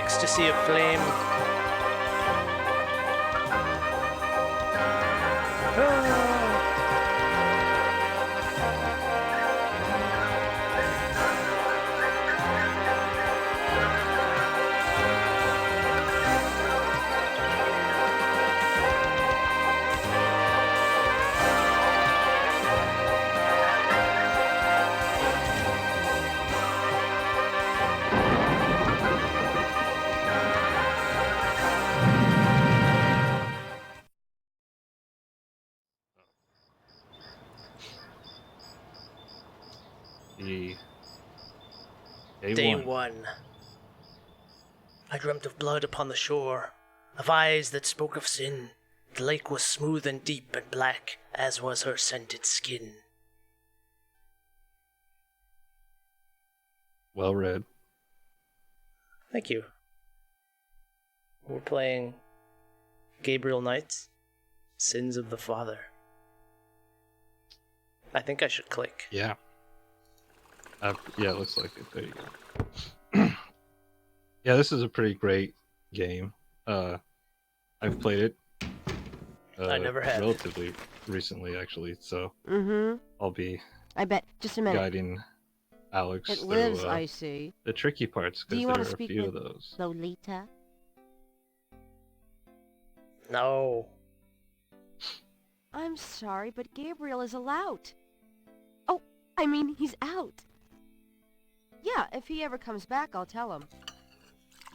ecstasy of flame. Day one. I dreamt of blood upon the shore, of eyes that spoke of sin. The lake was smooth and deep and black, as was her scented skin. Well read. Thank you. We're playing Gabriel Knight, Sins of the Father. I think I should click. Yeah. Yeah, it looks like it. There you go. Yeah, this is a pretty great game. I've played it. I never have. Relatively recently, actually. So I'll be. I bet. Just a minute. Guiding Alex. It lives, I see. The tricky parts, because there are a few of those. Lolita? No. I'm sorry, but Gabriel is allowed. Oh, I mean, he's out. Yeah, if he ever comes back, I'll tell him.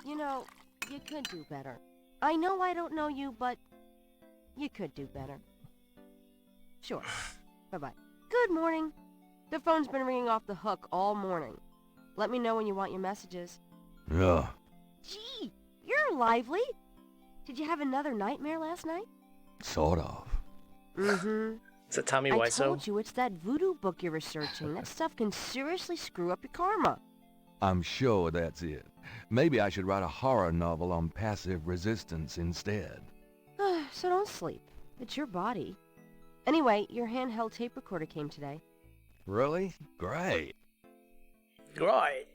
You know, you could do better. I know I don't know you, but you could do better. Sure. Bye-bye. Good morning. The phone's been ringing off the hook all morning. Let me know when you want your messages. Yeah. Gee, you're lively. Did you have another nightmare last night? Sort of. Mm-hmm. Is it Tommy I Wiseau? told you it's that voodoo book you're researching. That stuff can seriously screw up your karma. I'm sure that's it. Maybe I should write a horror novel on passive resistance instead. So don't sleep. It's your body. Anyway, your handheld tape recorder came today. Really? Great. Right.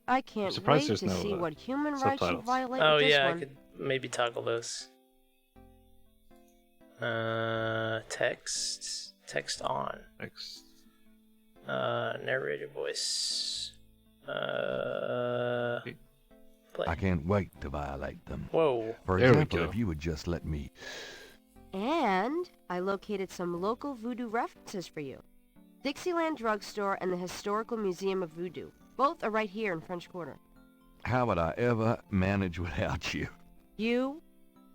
I can't wait to see what human rights you violate with this one. I could maybe toggle this. Text. Text on. Text. Narrator voice. Play. I can't wait to violate them. Whoa. For example, if you would just let me... And I located some local voodoo references for you. Dixieland Drugstore and the Historical Museum of Voodoo. Both are right here in French Quarter. How would I ever manage without you? You?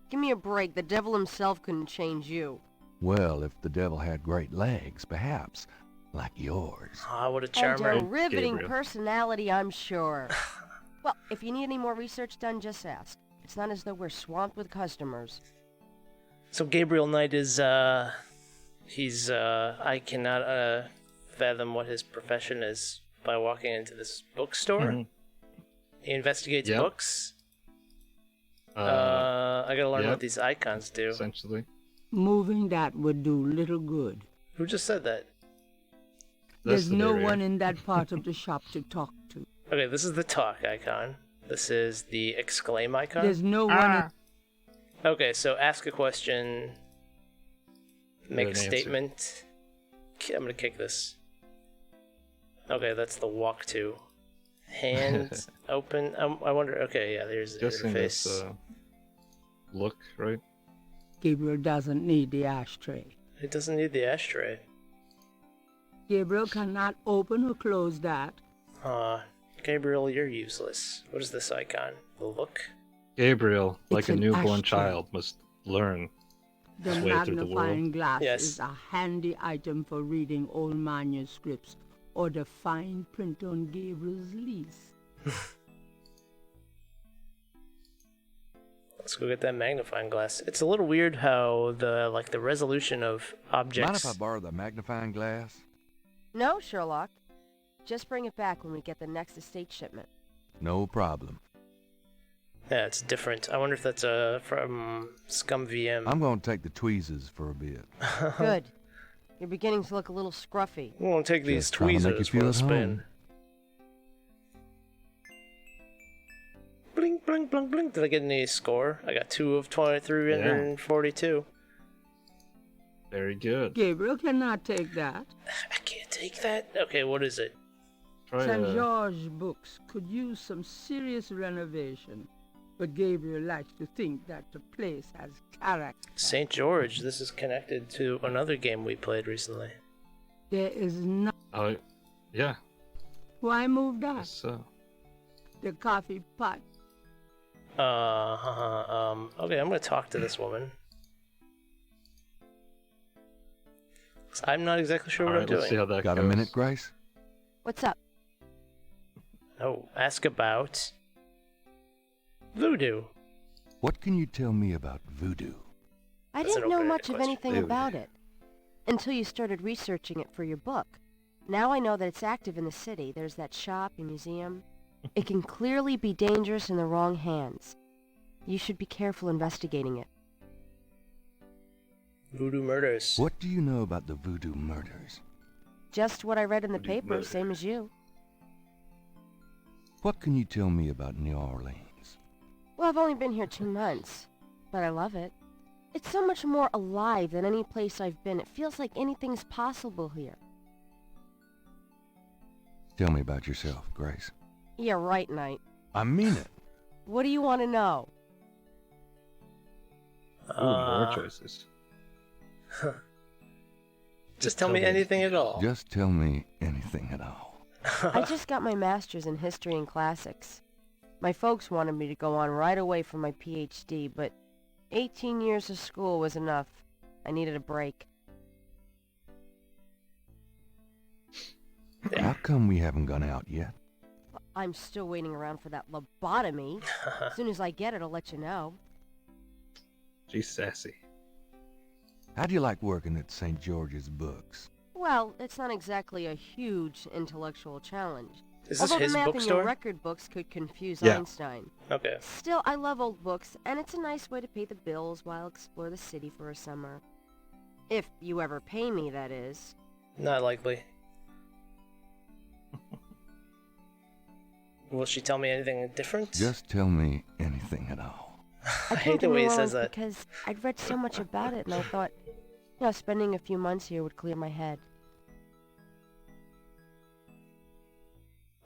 Give me a break. The devil himself couldn't change you. Well, if the devil had great legs, perhaps. Like yours. Ah, what a charmer. And a riveting personality, I'm sure. Well, if you need any more research done, just ask. It's not as though we're swamped with customers. So Gabriel Knight is, I cannot, fathom what his profession is by walking into this bookstore. Mm-hmm. He investigates books. I gotta learn what these icons do. Essentially. Moving that would do little good. Who just said that? There's no one in that part of the shop to talk to. Okay, this is the talk icon. This is the exclaim icon. There's no one... Okay, so ask a question. Make a statement. I'm gonna kick this. Okay, that's the walk to. Hand open. I wonder. Okay, yeah, there's the interface. This, look, right? Gabriel doesn't need the ashtray. It doesn't need the ashtray. Gabriel cannot open or close that. Gabriel, you're useless. What is this icon? The look? Gabriel, like a newborn child, must learn the his way through the world. The magnifying glass is a handy item for reading old manuscripts or the fine print on Gabriel's lease. Let's go get that magnifying glass. It's a little weird how the resolution of objects. Mind if I borrow the magnifying glass? No, Sherlock. Just bring it back when we get the next estate shipment. No problem. Yeah, it's different. I wonder if that's from Scum VM. I'm going to take the tweezers for a bit. Good. You're beginning to look a little scruffy. I'm going to take these tweezers for a spin. blink, blink, blink. Did I get any score? I got 2 of 342. Very good. Gabriel cannot take that. I can't take that? Okay, what is it? Try St. George Books could use some serious renovation, but Gabriel likes to think that the place has character. St. George. This is connected to another game we played recently. There is no... Oh, yeah. Why move that? Yes, The coffee pot. Okay, I'm gonna talk to this woman. 'Cause I'm not exactly sure what I'm let's see doing. how that Got goes. a minute, Grace? What's up? Oh, ask about voodoo. What can you tell me about voodoo? I That's an didn't know open-ended much of question. anything Voodoo. about it until you started researching it for your book. Now I know that it's active in the city. There's that shop and museum. It can clearly be dangerous in the wrong hands. You should be careful investigating it. Voodoo murders. What do you know about the voodoo murders? Just what I read in the Voodoo paper, murder. same as you. What can you tell me about New Orleans? Well, I've only been here 2 months, but I love it. It's so much more alive than any place I've been. It feels like anything's possible here. Tell me about yourself, Grace. Yeah, right, Knight. I mean it. What do you want to know? Ooh, more choices. Just tell me anything at all. Just tell me anything at all. I just got my master's in history and classics. My folks wanted me to go on right away for my PhD, but 18 years of school was enough. I needed a break. How come we haven't gone out yet? I'm still waiting around for that lobotomy. As soon as I get it, I'll let you know. She's sassy. How do you like working at St. George's Books? Well, it's not exactly a huge intellectual challenge. Is this Although the his math in your bookstore? record books could confuse Yeah. Einstein. Okay. Still, I love old books, and it's a nice way to pay the bills while I explore the city for a summer. If you ever pay me, that is. Not likely. Will she tell me anything different? Just tell me anything at all. I I came hate to the way New he says Orleans that. because I'd read so much about it, and I thought, spending a few months here would clear my head.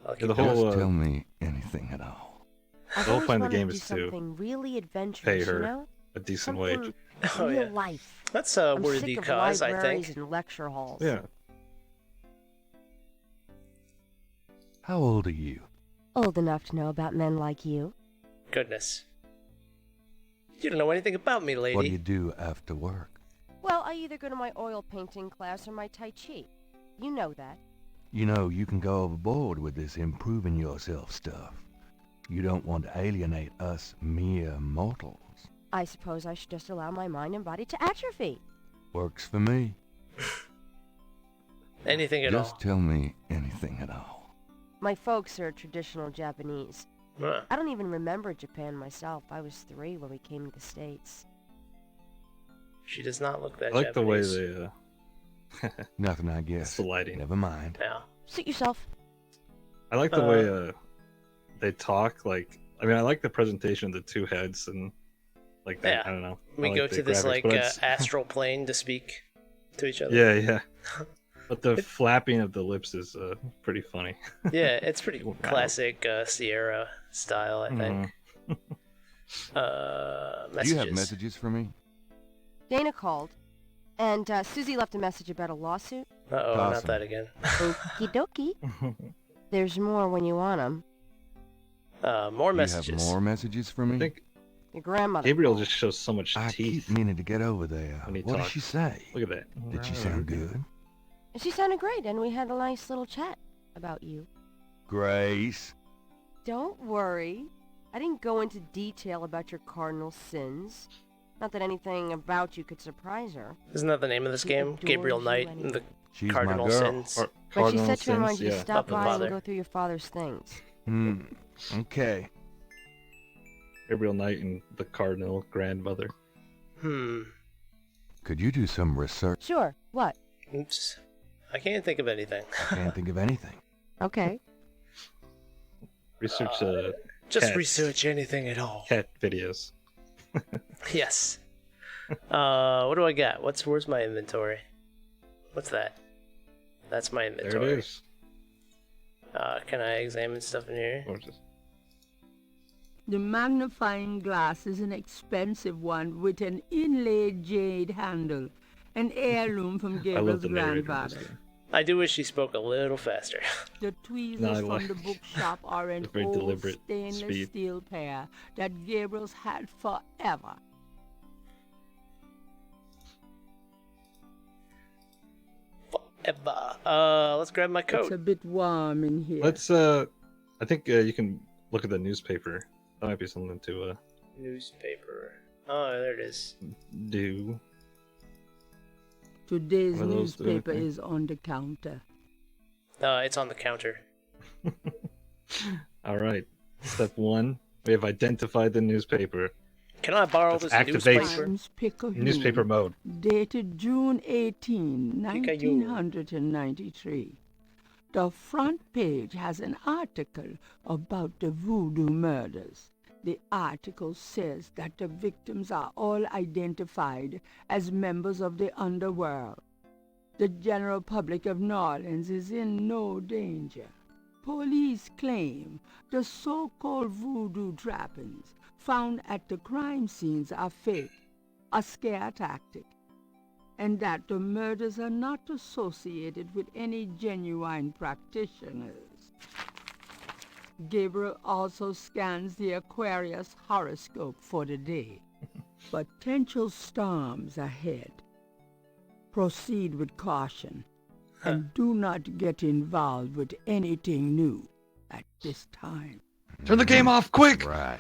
I'll Yeah, keep the going. whole Just tell me anything at all. I've whole always point of the wanted game to do is to something really pay adventurous, her you know? a decent Something wage. Oh, real yeah. life. That's a I'm worthy sick of cause, I libraries think. and lecture halls. Yeah. How old are you? Old enough to know about men like you. Goodness. You don't know anything about me, lady. What do you do after work? Well, I either go to my oil painting class or my Tai Chi. You know that. You know, you can go overboard with this improving yourself stuff. You don't want to alienate us mere mortals. I suppose I should just allow my mind and body to atrophy. Works for me. Anything at Just all. tell me anything at all. My folks are traditional Japanese. Huh. I don't even remember Japan myself. I was 3 when we came to the States. She does not look that I like Japanese. the way they Nothing, I it's guess. the lighting. Never mind. Yeah. Suit yourself. I like the way they talk. Like, I mean, I like the presentation of the two heads and like that. Yeah. I don't know. We I like go the to this graphics, like but it's- astral plane to speak to each other. yeah, yeah. But the flapping of the lips is pretty funny. Yeah, it's pretty Wow. classic Sierra style, I think. Mhm. Do Messages. you have messages for me? Dana called, and Susie left a message about a lawsuit. Uh-oh, not Awesome. that again. Okie dokie. There's more when you want 'em. More You messages. have more messages for me? I think Your grandmother Gabriel called. just shows so much I teeth. keep meaning to get over there. when he What did talks. she say? Look at that. Did she sound good? She sounded great, and we had a nice little chat about you. Grace. Don't worry. I didn't go into detail about your cardinal sins. Not that anything about you could surprise her. Isn't that the name of this She game? adores Gabriel you Knight, anyway. the She's Cardinal my girl. Sins. But she Cardinal said to remind sins, you to yeah. stop Of the by father. and go through your father's things. Okay. Gabriel Knight and the Cardinal Grandmother. Could you do some research? Sure. What? Oops. I can't think of anything. I can't think of anything. Okay. Research Just cats. research anything at all. Cat videos. Yes. What do I got? Where's my inventory? What's that? That's my inventory. There it is. Can I examine stuff in here? Gorgeous. The magnifying glass is an expensive one with an inlaid jade handle, an heirloom from I love Gabriel's the narrator in this grandfather. game. I do wish he spoke a little faster. The tweezers No, I from like- the bookshop are an It's very old deliberate stainless speed. steel pair that Gabriel's had forever. Forever. Let's grab my It's coat. a bit warm in here. Let's I think you can look at the newspaper. That might be something to Newspaper. Oh, there it is. do. Today's One of those do newspaper anything. is on the counter. It's on the counter. All right. Step 1. We have identified the newspaper. Can I borrow Let's this activate- newspaper? Times Picayune, Newspaper mode. dated June 18, Picayune. 1993. The front page has an article about the voodoo murders. The article says that the victims are all identified as members of the underworld. The general public of New Orleans is in no danger. Police claim the so-called voodoo trappings found at the crime scenes are fake, a scare tactic, and that the murders are not associated with any genuine practitioners. Gabriel also scans the Aquarius horoscope for the day. Potential storms ahead. Proceed with caution, and do not get involved with anything new at this time. Turn the game off, quick! Right.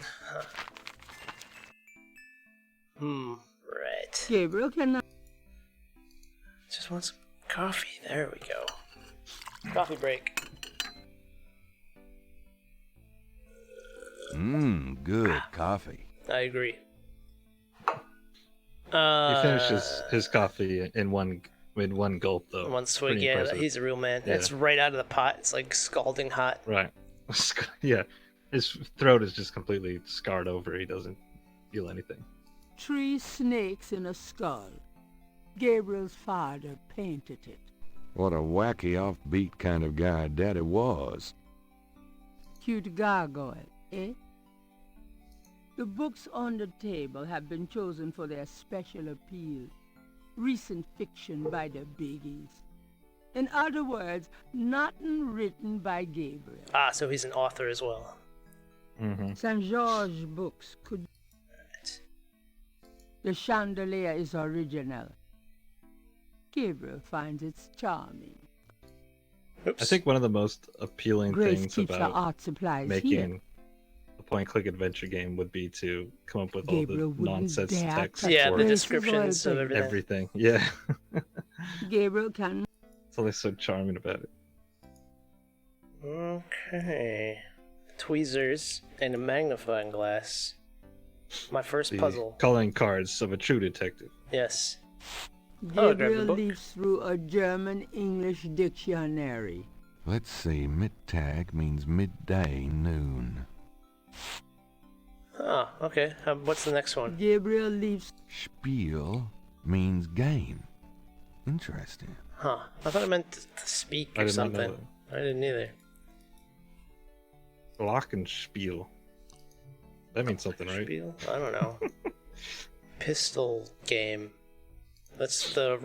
Right. Gabriel cannot. Just want some coffee. There we go. Coffee break. Good coffee. I agree. He finishes his coffee in one gulp, though. One swig. Pretty Yeah, impressive. he's a real man. Yeah. It's right out of the pot. It's like scalding hot. Right. Yeah. His throat is just completely scarred over. He doesn't feel anything. 3 snakes in a skull. Gabriel's father painted it. What a wacky offbeat kind of guy Daddy was. Cute gargoyle, eh? The books on the table have been chosen for their special appeal. Recent fiction by the biggies. In other words, nothing written by Gabriel. Ah, so he's an author as well. Mm-hmm. St. George books could... Right. The chandelier is original. Gabriel finds it charming. Oops. I think one of the most appealing Grace things keeps the about art supplies making here. a point-click adventure game would be to come up with all Gabriel the wouldn't nonsense dare text touch Yeah, for the Grace's descriptions of oil painting. everything. everything. Yeah. Gabriel can... Something so charming about it. Okay. Tweezers and a magnifying glass. My first The puzzle. calling cards of a true detective. Yes. Oh, I grabbed the Gabriel book. leafs through a German-English dictionary. Let's see, Mittag means midday, noon. Oh, okay. What's the next one? Gabriel leaves... Spiel means game. Interesting. Huh. I thought it meant to speak I or did not know something. I didn't either. Glockenspiel. That means something, right? Spiel? I don't know. Pistol game. That's the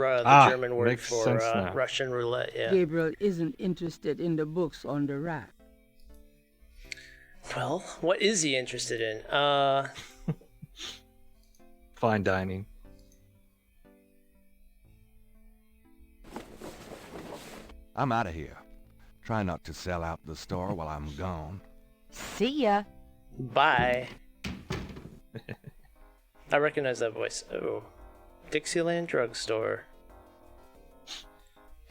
German word makes for sense now. Russian roulette, yeah. Gabriel isn't interested in the books on the rack. Well, what is he interested in? Fine dining. I'm out of here. Try not to sell out the store while I'm gone. See ya. Bye. I recognize that voice. Oh. Dixieland Drugstore.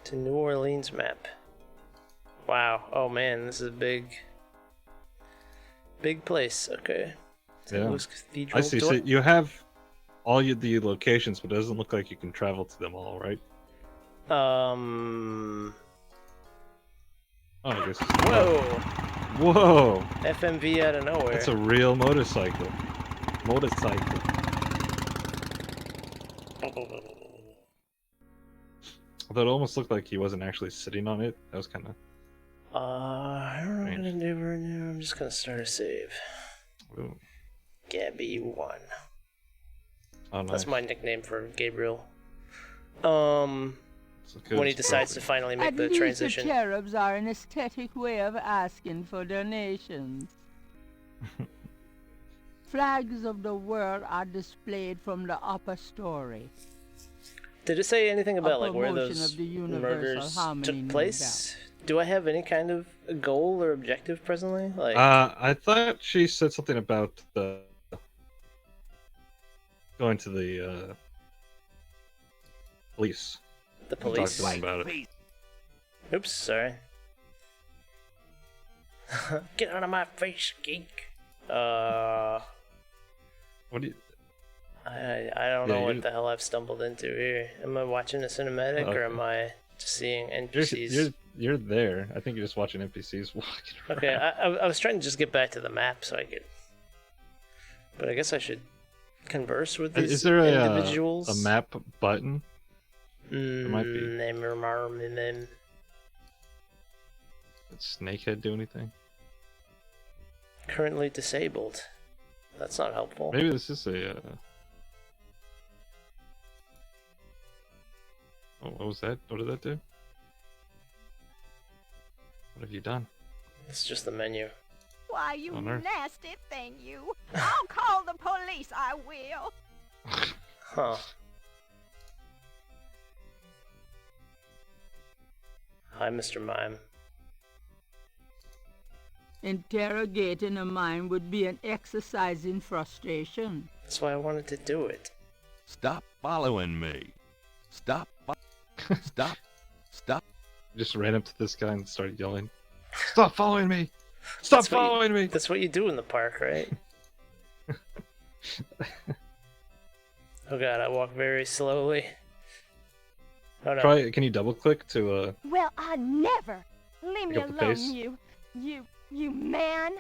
To New Orleans map. Wow. Oh man, this is a big place. Okay. St. Yeah. Louis Cathedral. I see. So you have all the locations, but it doesn't look like you can travel to them all, right? Um. Oh, I guess. Whoa. Whoa! FMV out of nowhere. That's a real motorcycle. Motorcycle. Although it almost looked like he wasn't actually sitting on it. That was kind of. I don't know what I'm gonna do right now. I'm just gonna start a save. Ooh. Gabby 1. Oh, nice. That's my nickname for Gabriel. So When he decides to finally make the transition. At least the cherubs are an aesthetic way of asking for donations. Flags of the world are displayed from the upper story. Did it say anything about like where promotion those of the universal murders harmony, took no place? Do I have any kind of goal or objective presently? Like, I thought she said something about going to the police. the police? Talk to them about it. Oops, sorry. Get out of my face, geek. What do you? I don't know Yeah, what the hell I've stumbled into here. Am I watching a cinematic or am I just seeing NPCs? You're there. I think you're just watching NPCs walking around. Okay, I was trying to just get back to the map so I could. But I guess I should converse with these Is there individuals. a map button? might be. Did Did Snakehead do anything? currently disabled. That's not helpful. Maybe this is a. Oh, what was that? What did that do? What have you done? It's just the menu. Why, you On Earth. nasty thing, you. I'll call the police, I will. Huh. Hi, Mr. Mime. Interrogating a mime would be an exercise in frustration. That's why I wanted to do it. Stop following me. Stop. Stop. Stop. Just ran up to this guy and started yelling, "Stop following me! Stop following me!" That's what you do in the park, right? Oh god, I walk very slowly. Oh no. Try. Can you double click to Well, I never. Leave me Pick up the alone, pace. you man.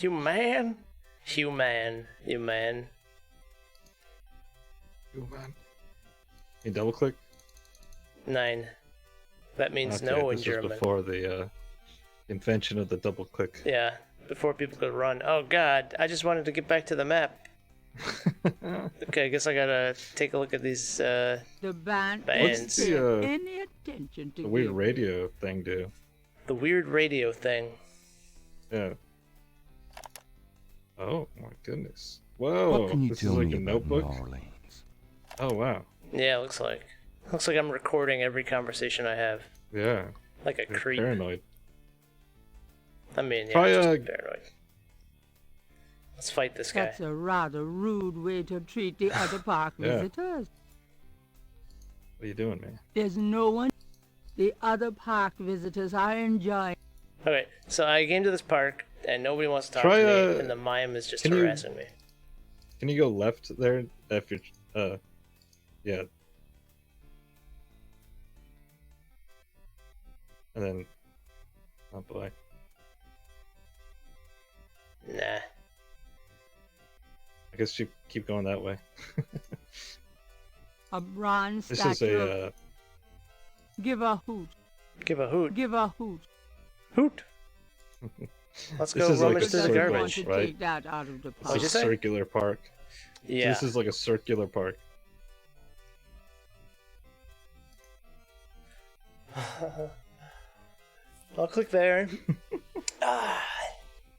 You man? Human. You man. Oh, man. Can you double click? 9. That means Okay, no in this German. was before the invention of the double click. Yeah, before people could run. Oh god, I just wanted to get back to the map. Okay, I guess I gotta take a look at these, The band Bands. didn't pay What's the, any attention to The weird Gabriel. radio thing do? the weird radio thing. Yeah. Oh my goodness. Whoa. What can you This tell is like me a about notebook. New Orleans? Oh wow. Yeah, it looks like. Looks like I'm recording every conversation I have. Yeah. Like a You're creep. paranoid. I mean, yeah, Try, just paranoid. Let's fight this guy. That's a rather rude way to treat the other park Yeah. visitors. What are you doing, man? There's no one. The other park visitors are enjoying. Okay, so I came to this park and nobody wants to talk Try, to me, and the mime is just can you- harassing me. Can you go left there if you're yeah. And then oh boy. Nah. I guess you keep going that way. A bronze This statue. is a Give a hoot. Give a hoot. Give a hoot. Hoot! Let's This go is like rummage a through the circle, want garbage. to right? take that out of the it's What'd park. you a say? circular park. So Yeah. this is like a circular park. I'll click there.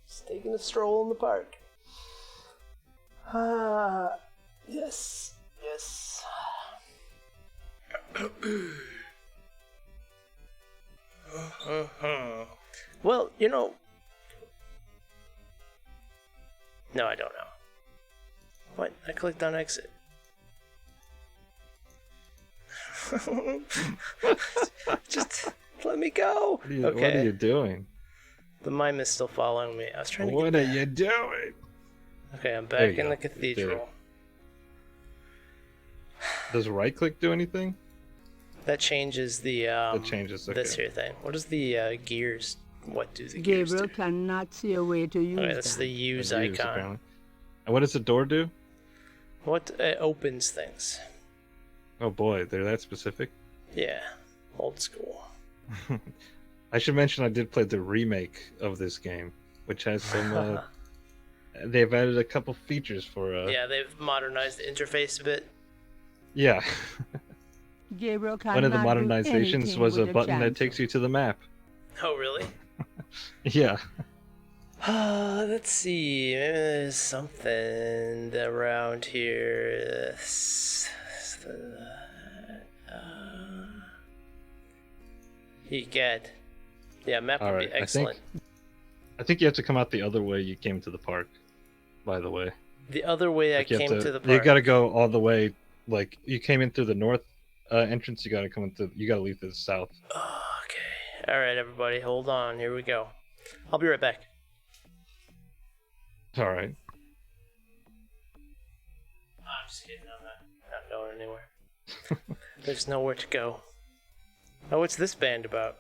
Just taking a stroll in the park. Yes. Yes. Well, you know. No, I don't know. What? I clicked on exit. Just let me go. What are you, Okay. what are you doing? The mime is still following me. I was trying to What are you doing? Okay, I'm There back you in the go. cathedral. Does right click do anything? That changes the It changes. Okay. this here thing. What does the gears What do the gears Gabriel do? cannot see a way to use Okay, that's them. the use The use, icon. apparently. And what does the door do? What opens things? Oh boy, they're that specific. Yeah, old school. I should mention I did play the remake of this game, which has some. They've added a couple features for. Yeah, they've modernized the interface a bit. Yeah. Gabriel cannot One of the do modernizations anything was a with button that chancel. takes you to the map. Oh, really? Yeah. Let's see. Maybe there's something around here. You get. Yeah, map would Alright, be excellent. I think you have to come out the other way you came to the park. By the way, The other way I Like, you have came to the You park. gotta go all the way. Like you came in through the north entrance. You gotta come into. You gotta leave to the south. Okay. Alright, everybody, hold on. Here we go. I'll be right back. All right. I'm just kidding. I'm not going anywhere. There's nowhere to go. Oh, what's this band about?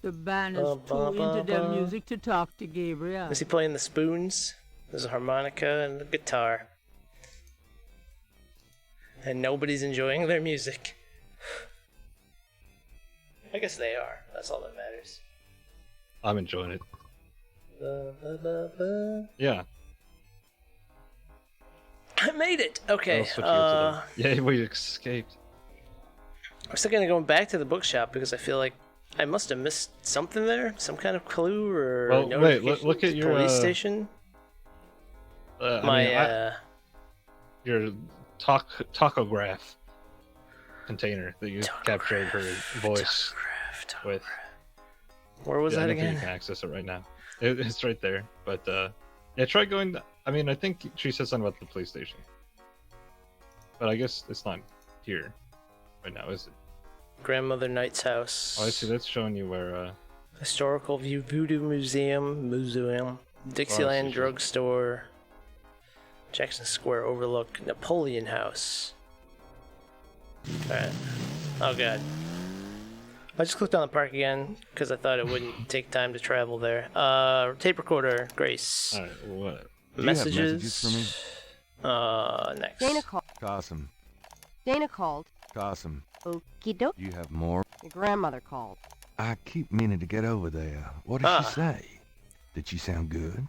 The band is too into their music to talk to Gabriel. Is he playing the spoons? There's a harmonica and a guitar. And nobody's enjoying their music. I guess they are. That's all that matters. I'm enjoying it. Yeah. I made it! Okay, I'll switch you to the... Yeah, we escaped. I'm still gonna go back to the bookshop because I feel like I must have missed something there. Some kind of clue or Well, wait, notification. look at your, police station. Your tachograph container that you captured her voice with. Where was I that don't think again? you can access it right now. It's right there. But yeah, try going. I mean, I think she said something about the police station, but I guess it's not here right now, is it? Grandmother Knight's house. Oh, I see. That's showing you where. Historical View Voodoo Museum, Dixieland sure. Drugstore, Jackson Square Overlook, Napoleon House. Alright. Oh god. I just clicked on the park again because I thought it wouldn't take time to travel there. Tape recorder, Grace. All right. What? Do you have Messages. messages for me? Next. Dana called. Qasim. Dana called. Qasim, Okie doke. do you have more? Your grandmother called. I keep meaning to get over there. What did she say? Did she sound good?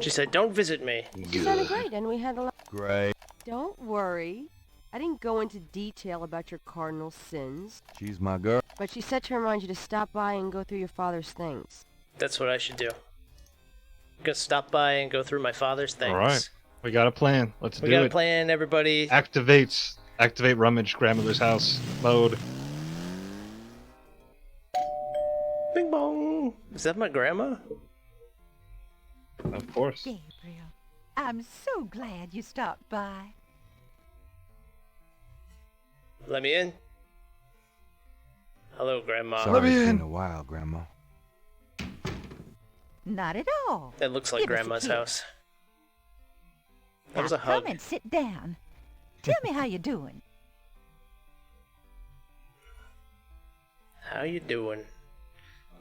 She said, "Don't visit me." She sounded great, and we had a lot. Great. Don't worry. I didn't go into detail about your cardinal sins, She's my girl. but she said to remind you to stop by and go through your father's things. That's what I should do. Go stop by and go through my father's things. All right. We got a plan. Let's We do got a it. plan, everybody. Activate rummage grandmother's house mode. Bing bong. Is that my grandma? Of course. Gabriel, I'm so glad you stopped by. Let me in. Hello, Grandma. Sorry, it's in. been a while, Grandma. Not at all. That looks like Give us a Grandma's kiss. house. That was Now a hug. Come and sit down. Tell me how you're doing. How you doing?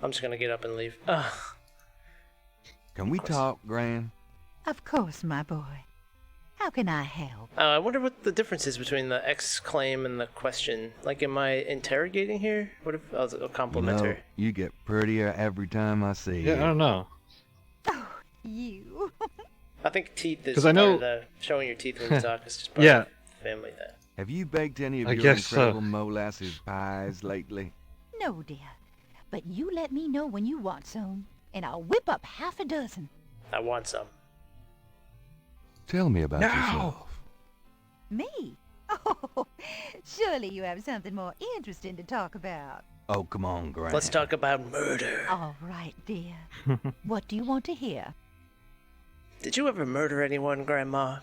I'm just gonna get up and leave. Ugh. Can we talk, Gran? Of course, my boy. How can I help? I wonder what the difference is between the exclaim and the question. Like, am I interrogating here? What if I was a You complimentary? know, you get prettier every time I see you. Yeah, I don't know. Oh, you. I think teeth is 'Cause I part know- of the showing your teeth when you talk is just part Yeah. of the family thing. Have you baked any of I your guess so. incredible molasses pies lately? No, dear. But you let me know when you want some, and I'll whip up half a dozen. I want some. Tell me about No. yourself. Me? Oh, surely you have something more interesting to talk about. Oh, come on, Gran. Let's talk about murder. All right, dear. What do you want to hear? Did you ever murder anyone, Grandma?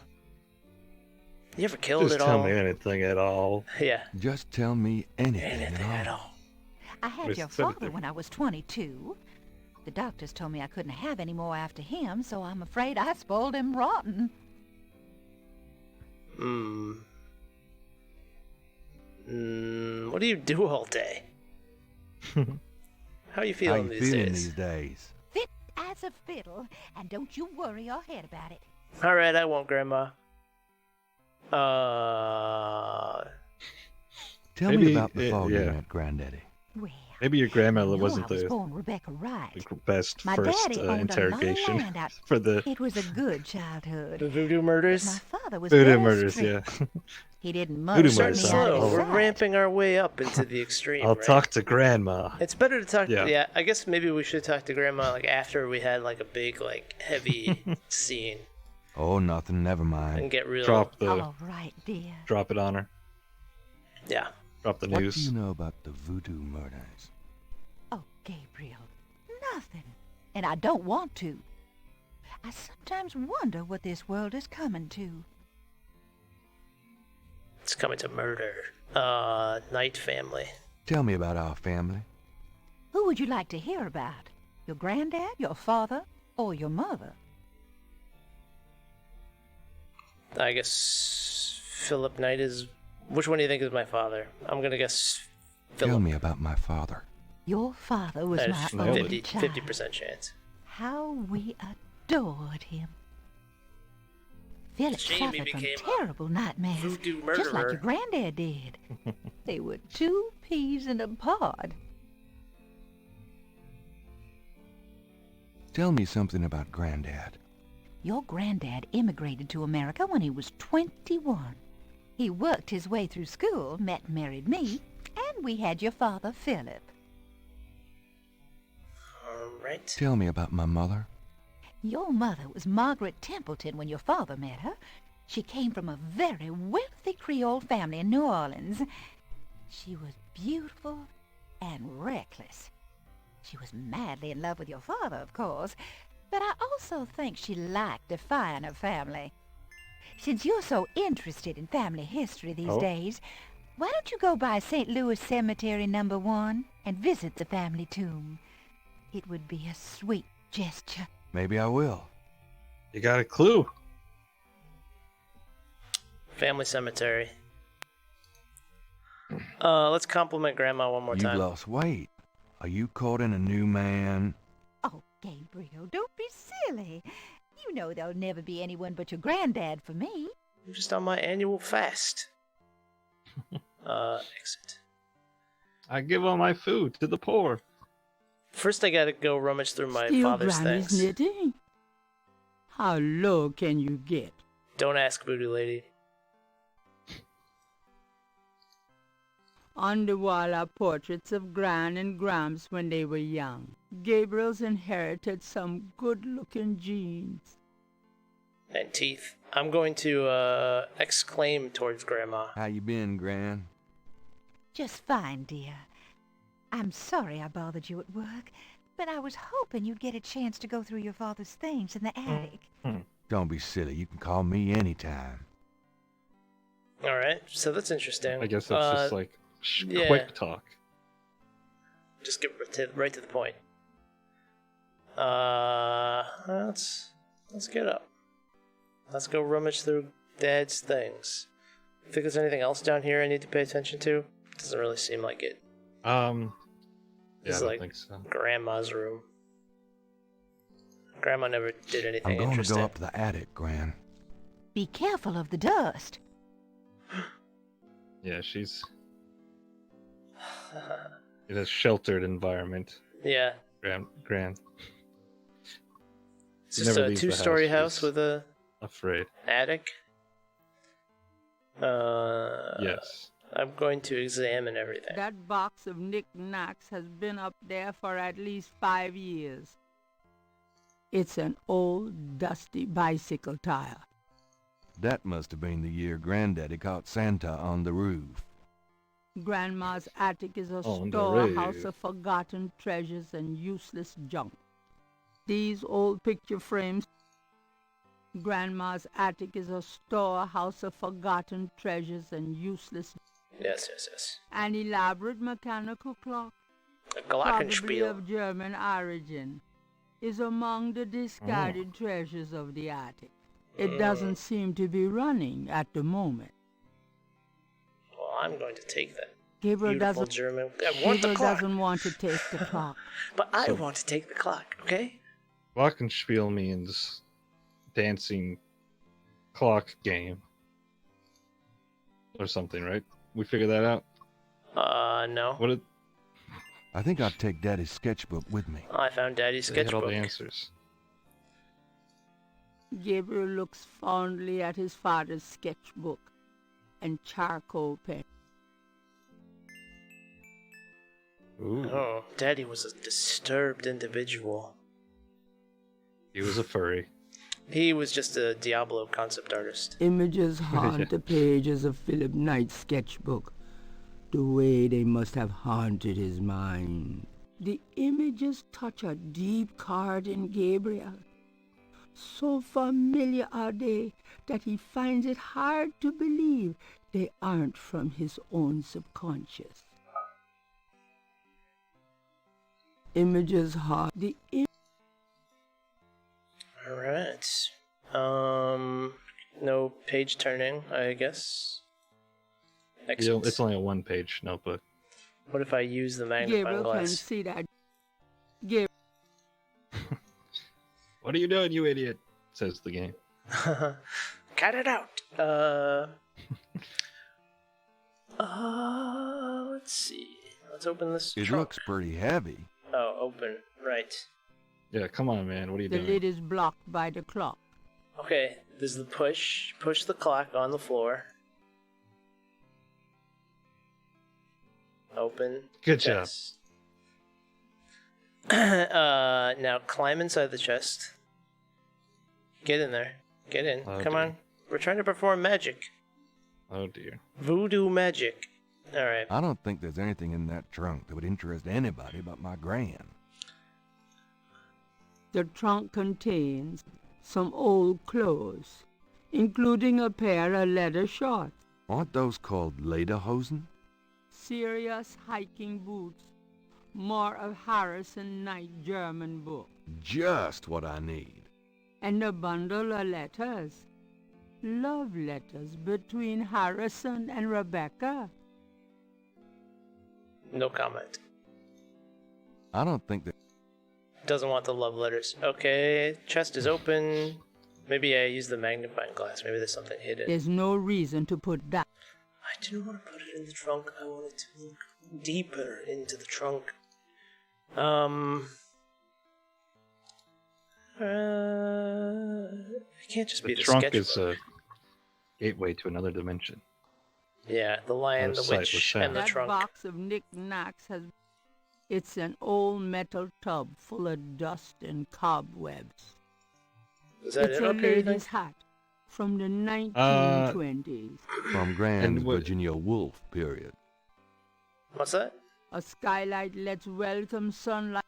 You ever killed Just at tell all? me anything at all. Yeah. Just tell me anything, Anything at all. I had Miss your Senator. father when I was 22. The doctors told me I couldn't have any more after him, so I'm afraid I spoiled him rotten. What do you do all day? How are you How feeling you these feeling days? these days? Fit as a fiddle, and don't you worry your head about it. All right, I won't, Grandma. Tell Maybe me about before you yeah. met Granddaddy. Well, Maybe your grandmother you know wasn't I was the born Rebecca Wright. best My first daddy owned interrogation a lot of land out. for the It was a good childhood. The voodoo But my murders? father was voodoo very murders. strict. Yeah, He didn't Voodoo much Starting murders, me huh? out of slow. his We're sight. ramping our way up into the extreme, I'll right? talk to Grandma. It's better to talk. Yeah. Yeah, I guess maybe we should talk to Grandma like after we had like a big like heavy scene Oh, nothing. Never mind. and get real. Drop the All right, dear. drop it on her. Yeah. Drop the What do news. you know about the voodoo murders? Oh, Gabriel, nothing. And I don't want to. I sometimes wonder what this world is coming to. It's coming to murder. Knight family. Tell me about our family. Who would you like to hear about? Your granddad, your father, or your mother? I guess Philip Knight is. Which one do you think is my father? I'm gonna guess Philip. Tell me about my father. Your father was That's my nailed only it. child. 50% chance. How we adored him. Philip Shame he suffered from became a terrible nightmares, voodoo just like murderer. your granddad did. They were two peas in a pod. Tell me something about Granddad. Your granddad immigrated to America when he was 21. He worked his way through school, met and married me, and we had your father, Philip. Alright. Tell me about my mother. Your mother was Margaret Templeton when your father met her. She came from a very wealthy Creole family in New Orleans. She was beautiful and reckless. She was madly in love with your father, of course, but I also think she liked defying her family. Since you're so interested in family history these days, why don't you go by St. Louis Cemetery No. 1 and visit the family tomb? It would be a sweet gesture. Maybe I will. You got a clue. Family cemetery. Let's compliment Grandma one more You've time. lost weight. Are you courting a new man? Oh, Gabriel, don't be silly. You know there'll never be anyone but your granddad for me. I'm just on my annual fast. Exit. I give all my food to the poor. First, I gotta go rummage through my Still father's Granny's things. knitting? How low can you get? Don't ask, Voodoo Lady. On the wall are portraits of Gran and Gramps when they were young. Gabriel's inherited some good-looking genes. And teeth. I'm going to exclaim towards Grandma. How you been, Gran? Just fine, dear. I'm sorry I bothered you at work, but I was hoping you'd get a chance to go through your father's things in the attic. Don't be silly. You can call me anytime. Alright, so that's interesting. I guess that's just like yeah. quick talk. Just get right to the point. Let's get up. Let's go rummage through Dad's things. Think there's anything else down here I need to pay attention to? Doesn't really seem like it. Yeah, I It's don't like think so. Grandma's room. Grandma never did anything I'm going to interesting. go up to the attic, Gran. Be careful of the dust. Yeah, she's in a sheltered environment. Yeah. Gran. It's She just never a leaves the two-story house. house She's with a afraid. attic. Yes. I'm going to examine everything. That box of knickknacks has been up there for at least 5 years. It's an old, dusty bicycle tire. That must have been the year Granddaddy caught Santa on the roof. Grandma's attic is a On the storehouse roof. of forgotten treasures and useless junk. These old picture frames. Grandma's attic is a storehouse of forgotten treasures and useless. Yes. An elaborate mechanical clock, A probably glockenspiel. of German origin, is among the discarded treasures of the attic. It doesn't seem to be running at the moment. Well, I'm going to take that. Gabriel Beautiful doesn't. German. I want the Gabriel clock. doesn't want to take the clock. But I So- want to take the clock, okay? Glockenspiel means dancing clock game. Or something, right? We figured that out? No. What did I think I'd take Daddy's sketchbook with me. I found Daddy's they had all sketchbook. the answers? Gabriel looks fondly at his father's sketchbook and charcoal pen. Ooh, Oh, Daddy was a disturbed individual. he was a furry. He was just a Diablo concept artist. Images haunt the pages of Philip Knight's sketchbook, the way they must have haunted his mind. The images touch a deep chord in Gabriel. So familiar are they that he finds it hard to believe they aren't from his own subconscious. Images haunt the Alright. No page turning, I guess. Exit. It's only a one-page notebook. What if I use the magnifying Gabriel can glass? see that. What are you doing, you idiot? Says the game. Cut it out. Let's see. Let's open this It trunk. looks pretty heavy. Oh, open. Right. Yeah, come on, man. What are you The doing? lid is blocked by the clock. Okay, there's the push. Push the clock on the floor. Open. Good job. chest. Now climb inside the chest. Get in there. Get in. Oh, Come dear. on. We're trying to perform magic. Oh dear. Voodoo magic. Alright. I don't think there's anything in that trunk that would interest anybody but my gran. The trunk contains some old clothes, including a pair of leather shorts, Aren't those called lederhosen? serious hiking boots, more of Harrison Knight German book, Just what I need. and a bundle of letters. Love letters between Harrison and Rebecca. No comment. I don't think that... Doesn't want the love letters. Okay, chest is open. Maybe I use the magnifying glass. Maybe there's something hidden. There's no reason to put that. I didn't want to put it in the trunk. I wanted to look deeper into the trunk. It can't just be The the trunk sketchbook. is a gateway to another dimension. Yeah, the lion, Out the of sight witch, with and the That trunk. box of knickknacks has... It's an old metal tub full of dust and cobwebs. Is that It's it? a Okay, you think? lady's hat from the 1920s. From Grand And what- Virginia Woolf, period. What's that? A skylight lets welcome sunlight.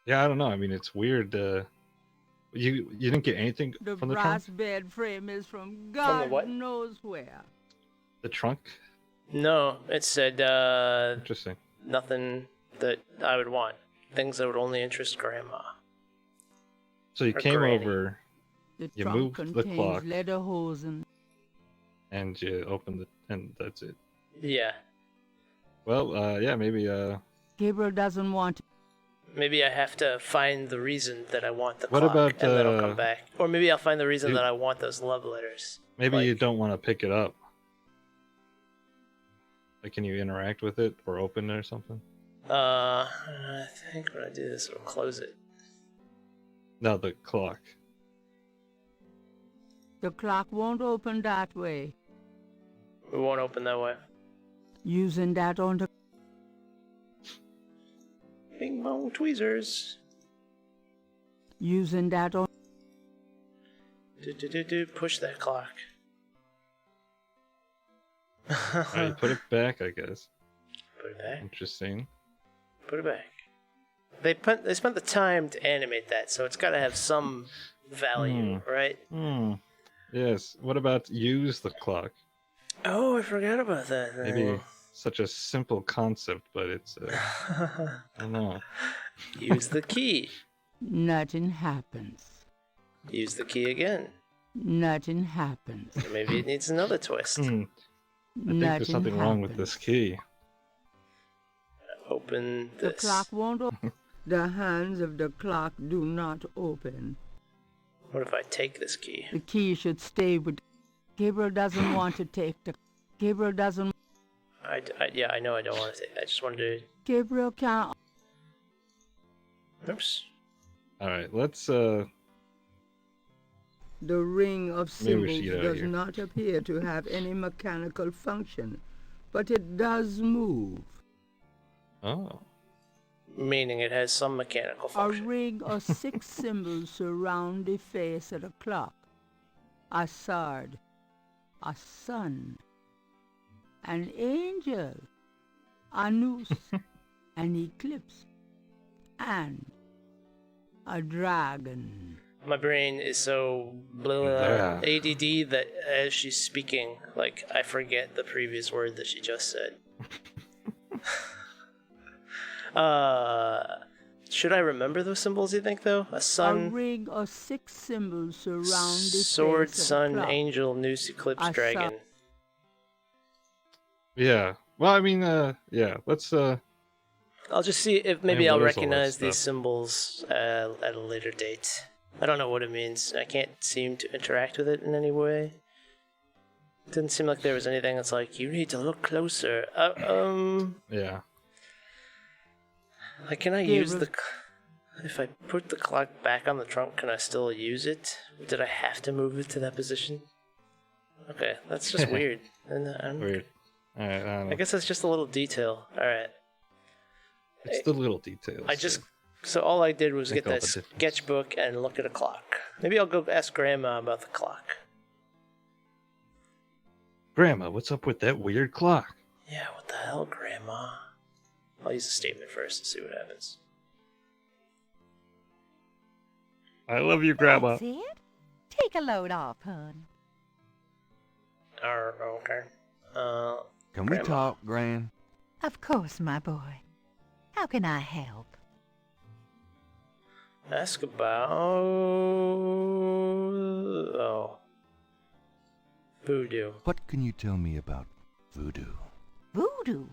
Yeah, I don't know. I mean, it's weird. You didn't get anything The from the brass trunk? bed frame is from the God what? knows where. The trunk? No, it said Interesting. nothing that I would want. Things that would only interest Grandma. So you Or came granny. over The You trunk moved the contains clock. lederhosen. and you opened it, and that's it. Yeah. Well, yeah, maybe. Gabriel doesn't want Maybe I have to find the reason that I want the What clock, about, and then I'll uh, come back. Or maybe I'll find the reason you- that I want those love letters. Maybe Like- you don't want to pick it up. Like, can you interact with it or open it or something? I think when I do this, it'll close it. No, the clock. the clock won't open that way. It won't open that way. Using that on the Bing bong tweezers. using that on Push that clock. Alright, you put it back, I guess. Put it back. Interesting. Put it back. They spent the time to animate that, so it's got to have some value, right? Yes. What about use the clock? Oh, I forgot about that thing. Maybe such a simple concept, but it's. I don't know. Use the key. nothing happens. Use the key again. Nothing happens. Maybe it needs another twist. I think there's something wrong with this key. open The this. clock won't open. The hands of the clock do not open. What if I take this key? The key should stay with... Gabriel doesn't want to take the... Gabriel doesn't... Yeah, I know I don't want to take. I just wanted Gabriel can't... to. Oops. All right, let's The ring of Maybe we symbols should get out of does here. not appear to have any mechanical function, but it does move. Oh. Meaning it has some mechanical A function. ring of 6 symbols surround the face of the clock. A sword, a sun, an angel, a noose, an eclipse, and a dragon. My brain is so blah, ADD that as she's speaking, like, I forget the previous word that she just said. Should I remember those symbols, you think, though? A A sun, ring of 6 symbols surround the sword, face of sun, the clock. angel, noose, eclipse, A dragon. Yeah. Well, I mean, yeah. Let's I'll just see if maybe Man, I'll what is all that recognize these stuff? symbols at a later date. I don't know what it means. I can't seem to interact with it in any way. It didn't seem like there was anything that's like, you need to look closer. yeah. Like, can I use the... If I put the clock back on the trunk, can I still use it? Did I have to move it to that position? Okay, that's just weird. And Weird. All right. I don't know. I guess that's just a little detail. Alright. It's the little details. I just... So all I did was Make get all that the difference. sketchbook and look at a clock. Maybe I'll go ask Grandma about the clock. Grandma, what's up with that weird clock? Yeah, what the hell, Grandma? I'll use a statement first to see what happens. I love you, Grandma. That's it. Take a load off, hon. Okay. Can we Grandma. talk, Gran? Of course, my boy. How can I help? Ask about... Oh. Voodoo. What can you tell me about voodoo? Voodoo?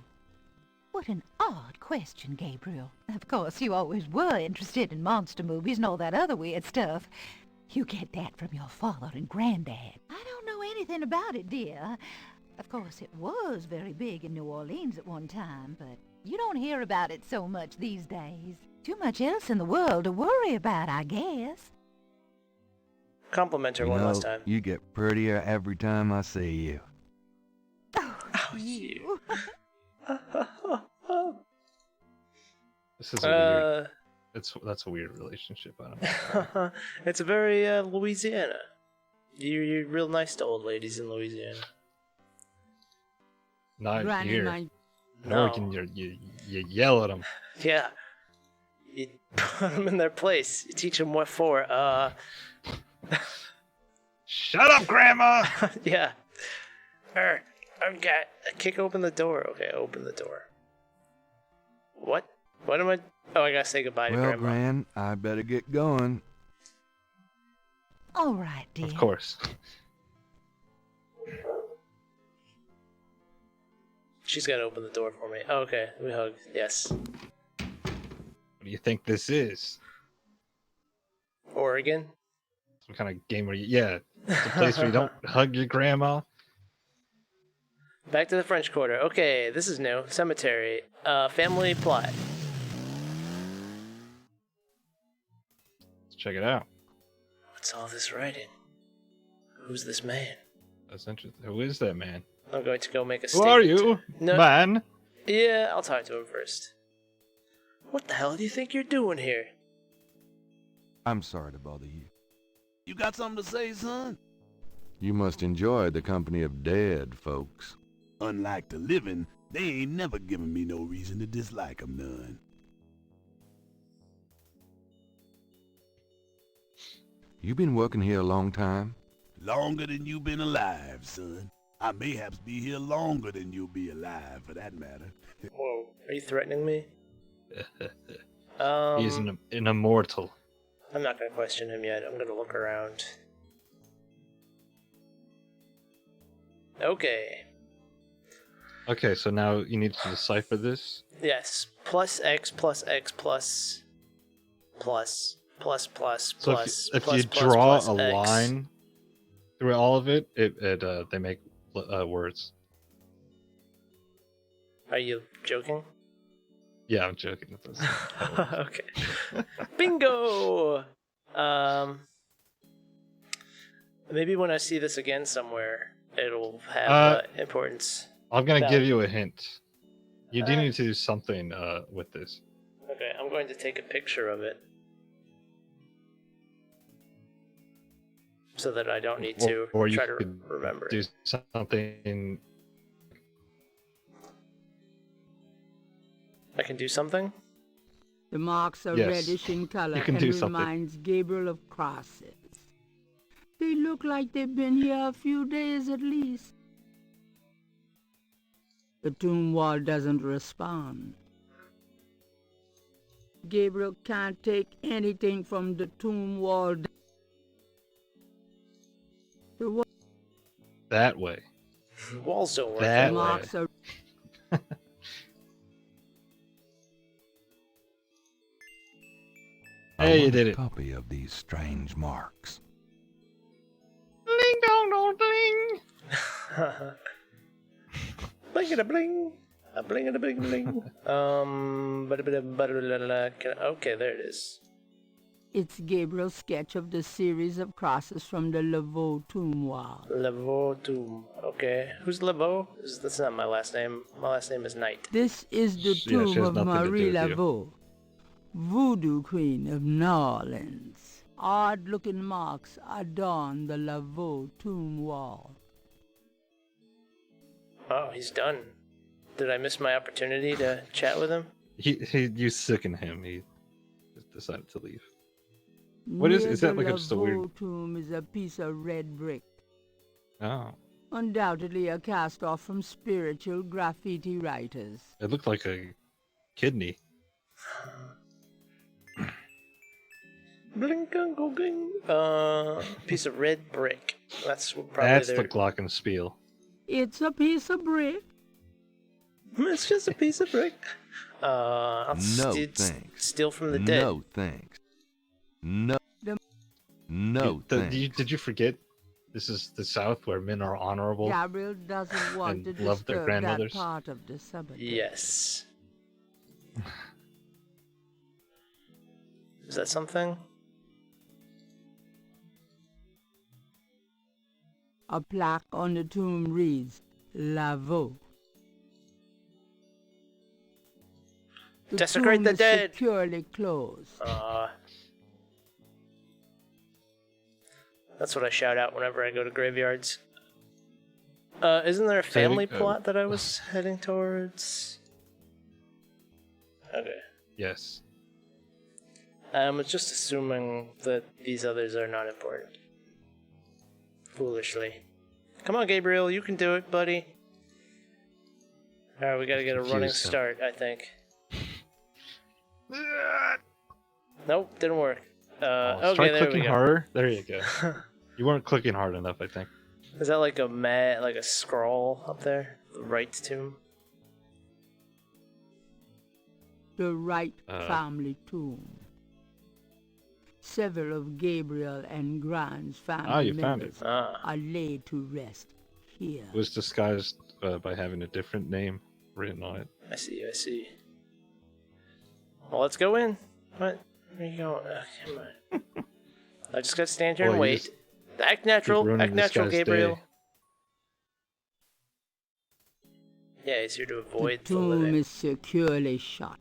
What an odd question, Gabriel. Of course, you always were interested in monster movies and all that other weird stuff. You get that from your father and granddad. I don't know anything about it, dear. Of course, it was very big in New Orleans at one time, but you don't hear about it so much these days. Too much else in the world to worry about, I guess. Compliment her You one know, last time. you get prettier every time I see you. Oh, you. This is a weird. That's a weird relationship. I don't know. It's very Louisiana. You're real nice to old ladies in Louisiana. Not Granny here. might... No. You yell at them. Yeah. You put them in their place. You teach them what for. Shut up, Grandma. Yeah. I've got... Kick open the door. Okay, open the door. What? What am I... Oh, I gotta say goodbye to Well, Grandma. Gran, I better get going. all right, dear. Of course. She's gotta open the door for me. Oh, okay, we hug. Yes. What do you think this is? Oregon? Some kind of game where yeah, it's a place where you don't hug your grandma. Back to the French Quarter. Okay, this is new. Cemetery. Family plot. Let's check it out. What's all this writing? Who's this man? That's interesting. Who is that man? I'm going to go make a Who statement. are you, No. man? Yeah, I'll talk to him first. What the hell do you think you're doing here? I'm sorry to bother you. You got something to say, son? You must enjoy the company of dead folks. Unlike the living, they ain't never given me no reason to dislike 'em none. You been working here a long time? Longer than you been alive, son. I mayhaps be here longer than you'll be alive, for that matter. Whoa, are you threatening me? He's an immortal. I'm not gonna question him yet. I'm gonna look around. Okay. Okay, so now you need to decipher this. Yes. Plus X plus X plus plus plus plus So plus if plus you plus draw plus a X. line through all of it, they make words. Are you joking? Yeah, I'm joking. It does. Okay. Bingo! Maybe when I see this again somewhere, it'll have importance. I'm gonna Valid. give you a hint. You do need to do something with this. Okay, I'm going to take a picture of it. So that I don't need to Or you try to could remember. do something. I can do something? The marks are Yes, reddish in color you can and do something. reminds Gabriel of crosses. They look like they've been here a few days at least. The tomb wall doesn't respond. Gabriel can't take anything from the tomb wall. The That way. Walls don't work That that way. marks are Hey, you did it. Copy of these strange marks. Ding dong dong ding. Bling it a bling. A bling and a bling bling. Okay, there it is. It's Gabriel's sketch of the series of crosses from the Laveau tomb wall. Laveau tomb. Okay. Who's Laveau? That's not my last name. My last name is Knight. This is the She tomb has of nothing to do Marie with you. Laveau, voodoo queen of New Orleans. Odd-looking marks adorn the Laveau tomb wall. Oh, he's done. Did I miss my opportunity to chat with him? You sicken him. He just decided to leave. What is that? Like just a weird. The tomb is a piece of red brick, Oh, undoubtedly a cast-off from spiritual graffiti writers. it looked like a kidney. Blink and go ging. Piece of red brick. That's probably That's their... the glockenspiel. It's a piece of brick. It's just a piece of brick. I'll No thanks. steal from the dead. No thanks. No. The- No thanks. Did you forget? This is the South where men are honorable. Gabriel doesn't want to And love their disturb that grandmothers. part of the cemetery. Yes. Is that something? A plaque on the tomb reads, Laveau. Desecrate tomb the is dead. securely closed. That's what I shout out whenever I go to graveyards. Isn't there a family plot that I was heading towards? Okay. Yes. I was just assuming that these others are not important. Foolishly. Come on, Gabriel, you can do it, buddy. Alright, we gotta get a running Confused him. start, I think. Nope, didn't work. Okay, Try there we clicking go. harder. There you go. You weren't clicking hard enough, I think. Is that like a scroll up there? The right tomb? The Wright Uh. family tomb. Several of Gabriel and Grant's family you found it. members are laid to rest here. It was disguised by having a different name written on it. I see. Well, let's go in. What? Where are you going? Come on. I just gotta stand here and Boy, you wait. just Act natural. ruining Act this natural, guy's Gabriel. day. Yeah, he's here to The avoid the tomb living. is securely shut.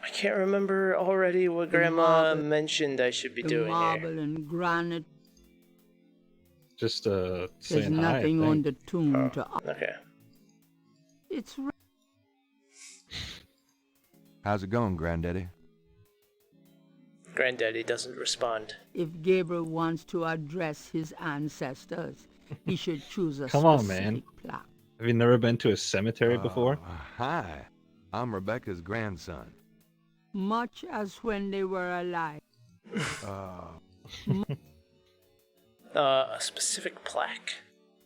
I can't remember already what The Grandma marble- mentioned I should be The doing marble here. and granite. Just There's saying hi. I nothing on think. the tomb to. Okay. It's How's it going, Granddaddy? Granddaddy doesn't respond. If Gabriel wants to address his ancestors, he should choose a Come on, specific man. plaque. Have you never been to a cemetery before? Hi. I'm Rebecca's grandson. Much as when they were alive. A specific plaque.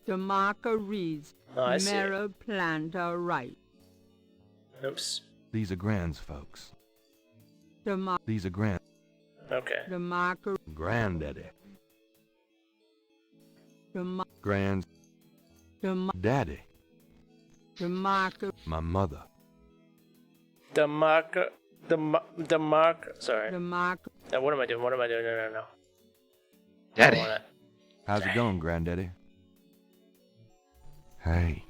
The marker reads, Oh, I see. Mirror planter right. Oops. These are Grand's folks. The These are Grand... Okay. marker. Granddaddy. The Grand... Daddy. marker. My mother. The marker. The marker. Sorry. The marker. What am I doing? What am I doing? No. Daddy. I don't wanna- How's it going, Granddaddy? Hey,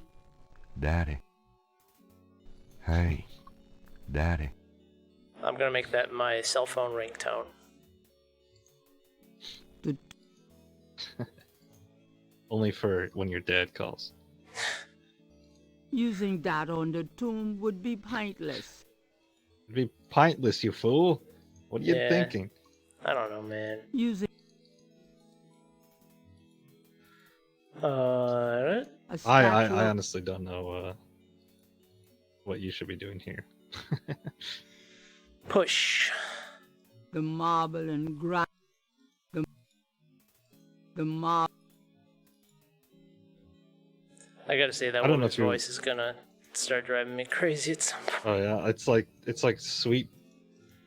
Daddy. Hey, Daddy. I'm gonna make that my cell phone ringtone. Only for when your dad calls. Using that on the tomb would be pointless. It'd be pointless, you fool. What are you Yeah. thinking? I don't know, man. Using Alright. a I statue of honestly don't know what you should be doing here. Push. the marble and grind. The marble. I gotta say that I don't know woman's if you're- voice is gonna start driving me crazy at some point. Oh yeah, it's like sweet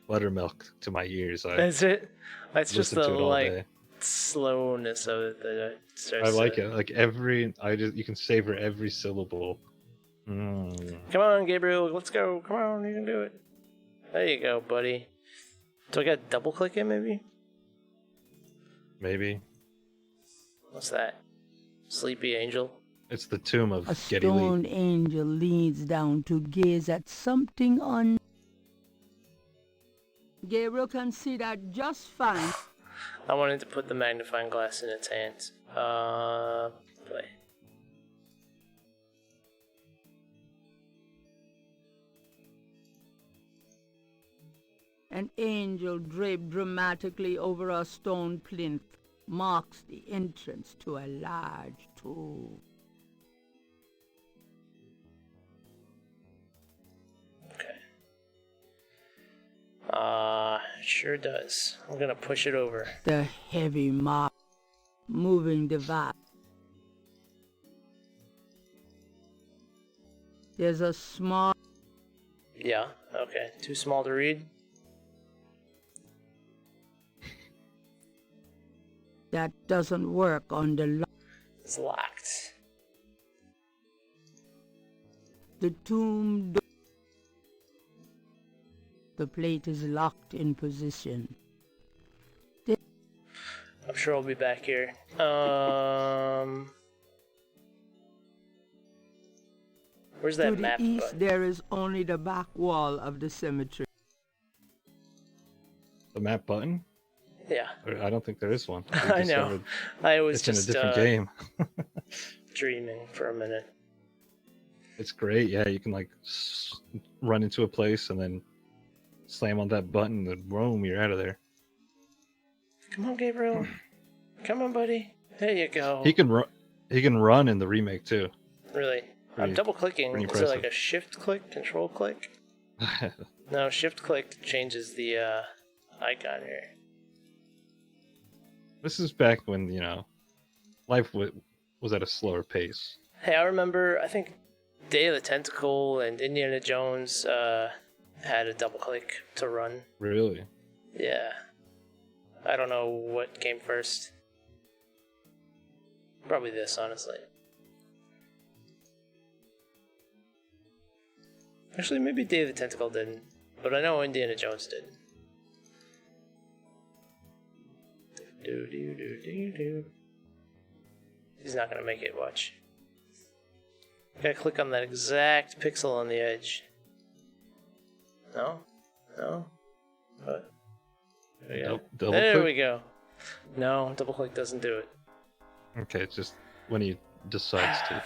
buttermilk to my ears. I That's it. That's just listen the to it all like day. slowness of it that starts. I like to... it. Like you can savor every syllable. Mm. Come on, Gabriel, let's go. Come on, you can do it. There you go, buddy. Do I got to double click it maybe? Maybe What's that? Sleepy Angel. it's the tomb of A Geddy Lee. stone angel leans down to gaze at something on. Gabriel can see that just fine. I wanted to put the magnifying glass in its hands. Play. An angel draped dramatically over a stone plinth marks the entrance to a large tomb. Sure does. I'm gonna push it over. The heavy mark, moving device. There's a small Yeah, okay. Too small to read? that doesn't work on the It's locked. the tomb door. The plate is locked in position. I'm sure I'll be back here. Where's To that the map east, button? there is only the back wall of the cemetery. The map button? Yeah, I don't think there is one. We I know. discovered I was It's in a just different game. dreaming for a minute. It's great. Yeah, you can like run into a place and then slam on that button and boom, you're out of there. Come on, Gabriel. Come on, buddy. There you go. He can run in the remake too. Really? I'm Pretty- double clicking. pretty Is it like impressive. a shift click, control click? No, shift click changes the icon here. This is back when, life was at a slower pace. Hey, I remember, I think Day of the Tentacle and Indiana Jones had a double click to run. Really? Yeah. I don't know what came first. Probably this, honestly. Actually, maybe Day of the Tentacle didn't, but I know Indiana Jones did. Do. He's not gonna make it, watch. Gotta click on that exact pixel on the edge. No? No? What? Double There click? we go. No, double click doesn't do it. Okay, it's just when he decides to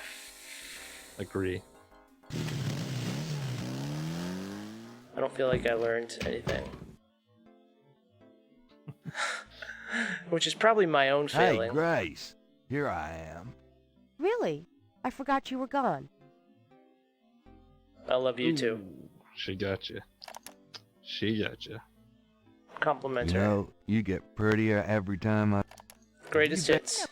agree. I don't feel like I learned anything. Which is probably my own Hey, failing. Grace. Here I am. Really? I forgot you were gone. I love you too. Ooh, she got you. She got you. Compliment You her. know, you get prettier every time I... Greatest hits.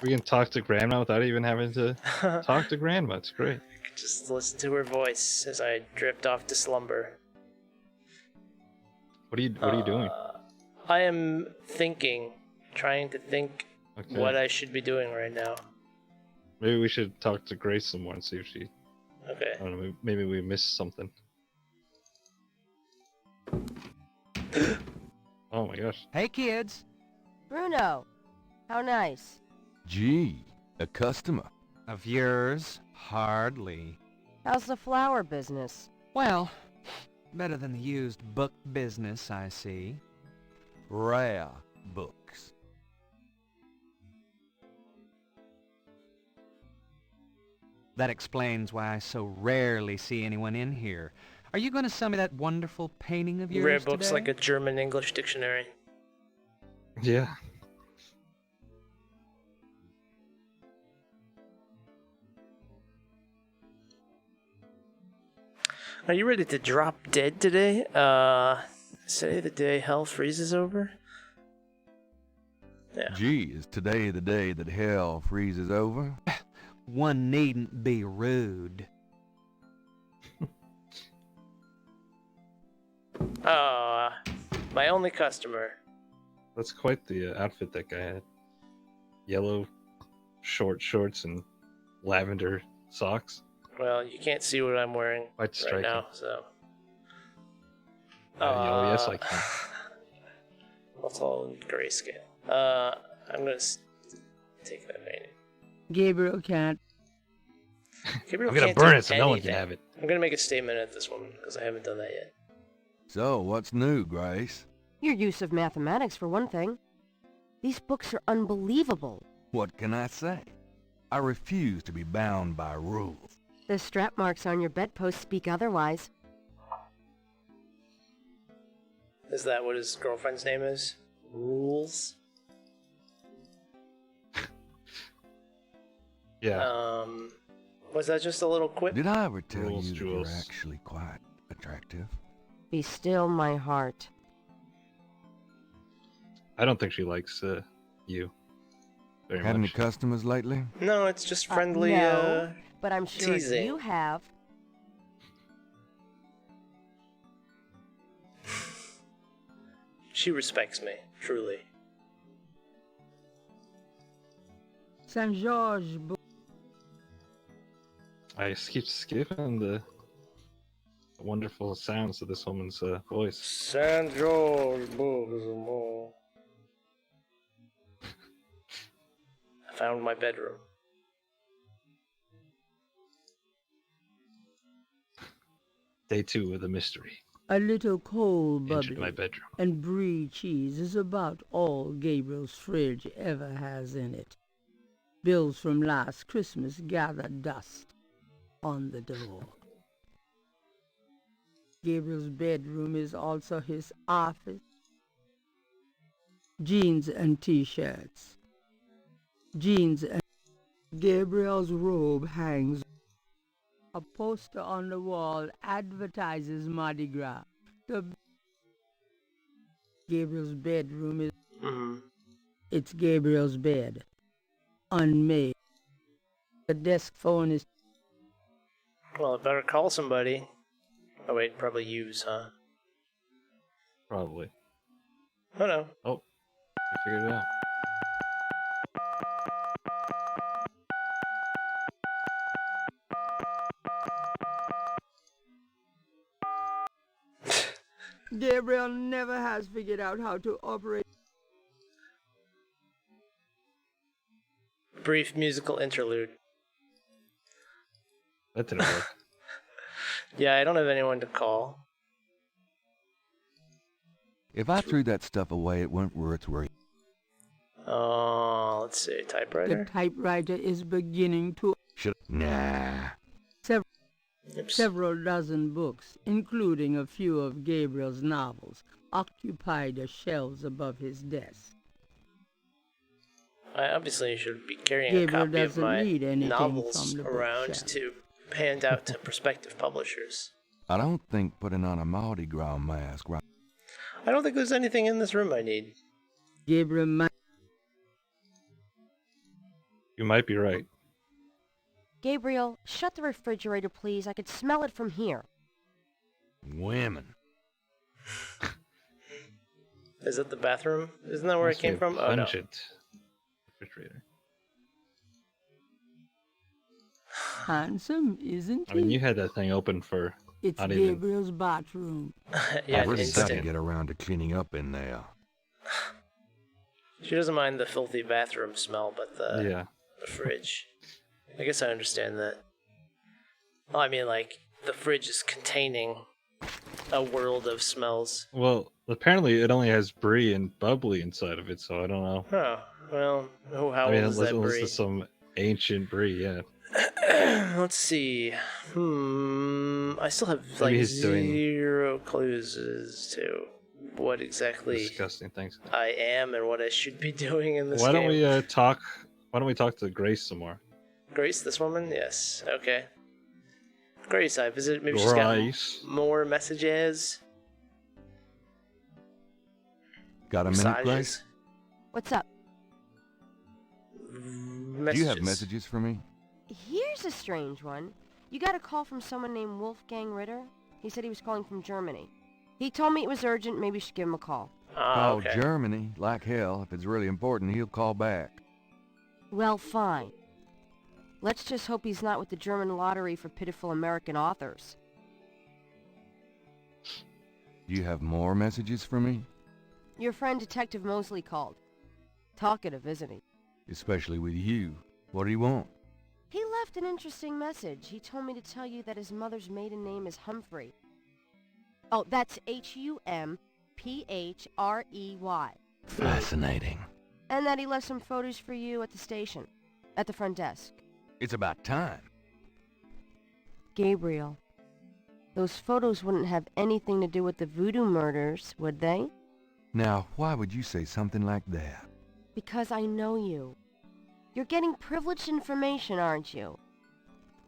We can talk to Grandma without even having to talk to Grandma. It's great. Just listen to her voice as I drift off to slumber. What are you doing? I am thinking, trying to think Okay. what I should be doing right now. Maybe we should talk to Grace some more and see if she. Okay. I don't know. Maybe we missed something. Oh my gosh. Hey, kids. Bruno, how nice. Gee, a customer. Of yours? Hardly. How's the flower business? Well, better than the used book business, I see. Rare books. That explains why I so rarely see anyone in here. Are you going to sell me that wonderful painting of yours Rare books today? like a German-English dictionary. Yeah. Are you ready to drop dead today? Say the day hell freezes over? Yeah. Gee, is today the day that hell freezes over? One needn't be rude. My only customer. That's quite the outfit that guy had. Yellow short shorts and lavender socks. Well, you can't see what I'm wearing Quite right striking. now, so. Oh yes, I can. What's all in grayscale? I'm gonna take that painting. Gabriel can't. Gabriel I'm gonna can't burn do it so no one can anything. have it. I'm gonna make a statement at this woman because I haven't done that yet. So, what's new, Grace? Your use of mathematics, for one thing. These books are unbelievable. What can I say? I refuse to be bound by rules. The strap marks on your bedpost speak otherwise. Is that what his girlfriend's name is? Rules? Yeah. Was that just a little quip? Did I ever tell Rules, you that you're Jules. actually quite attractive? Be still my heart. I don't think she likes you very Had any much. customers lately? No, it's just friendly, No, but I'm sure teasing. you have. She respects me, truly. Saint George book. I keep skipping the wonderful sounds of this woman's voice. San George Boozamo. I found my bedroom. Day 2 of the mystery. A little cold Entered my bubbly bedroom. and brie cheese is about all Gabriel's fridge ever has in it. Bills from last Christmas gather dust on the door. Gabriel's bedroom is also his office. Jeans and t-shirts. Jeans and Gabriel's robe hangs. A poster on the wall advertises Mardi Gras. Gabriel's bedroom is... It's Gabriel's bed. Unmade. The desk phone is... Well, I better call somebody. Oh wait, probably use, huh? Probably. Oh no. Oh, I figured it out. Gabriel never has figured out how to operate... Brief musical interlude. That didn't work. Yeah, I don't have anyone to call. If I threw that stuff away, it wouldn't worth worrying. Oh, let's see, The typewriter? typewriter is beginning to... Nah. Oops. Several dozen books, including a few of Gabriel's novels, occupy the shelves above his desk. I obviously should be carrying Gabriel a copy of doesn't my need anything novels from the around bookshelf. to hand out to prospective publishers. I don't think putting on a Mardi Gras mask right. I don't think there's anything in this room I need. Gabriel might... You might be right. Gabriel, shut the refrigerator, please. I could smell it from here. Women. Is it the bathroom? Isn't that where it Must be came a from? Oh, no. pungent refrigerator. Handsome, isn't I mean, he? you had that thing open for It's not even... Gabriel's bathroom. Yeah, I've really got to instant. get around to cleaning up in there. She doesn't mind the filthy bathroom smell, but the fridge. I guess I understand that. Well, I mean, like, the fridge is containing a world of smells. Well, apparently it only has brie and bubbly inside of it, so I don't know. Oh, well, how I mean, old is that unless brie? it's some ancient brie, yeah. Let's see. I still have, Maybe like, he's doing 0 clues as to what exactly Disgusting things. I am and what I should be doing in this Why don't game. we talk? Why don't we talk to Grace some more? Grace, this woman? Yes. Okay. Grace, I visited. Maybe Grace. she's got more messages. Got a minute, Grace? What's up? Do you have messages for me? Here's a strange one. You got a call from someone named Wolfgang Ritter? He said he was calling from Germany. He told me it was urgent, maybe you should give him a call. Call Okay. Germany. Like hell. If it's really important, he'll call back. Well, fine. Let's just hope he's not with the German lottery for pitiful American authors. Do you have more messages for me? Your friend Detective Mosley called. Talkative, isn't he? Especially with you. What do you want? He left an interesting message. He told me to tell you that his mother's maiden name is Humphrey. Oh, that's Humprey. Fascinating. And that he left some photos for you at the station. At the front desk. It's about time. Gabriel, those photos wouldn't have anything to do with the voodoo murders, would they? Now, why would you say something like that? Because I know you. You're getting privileged information, aren't you?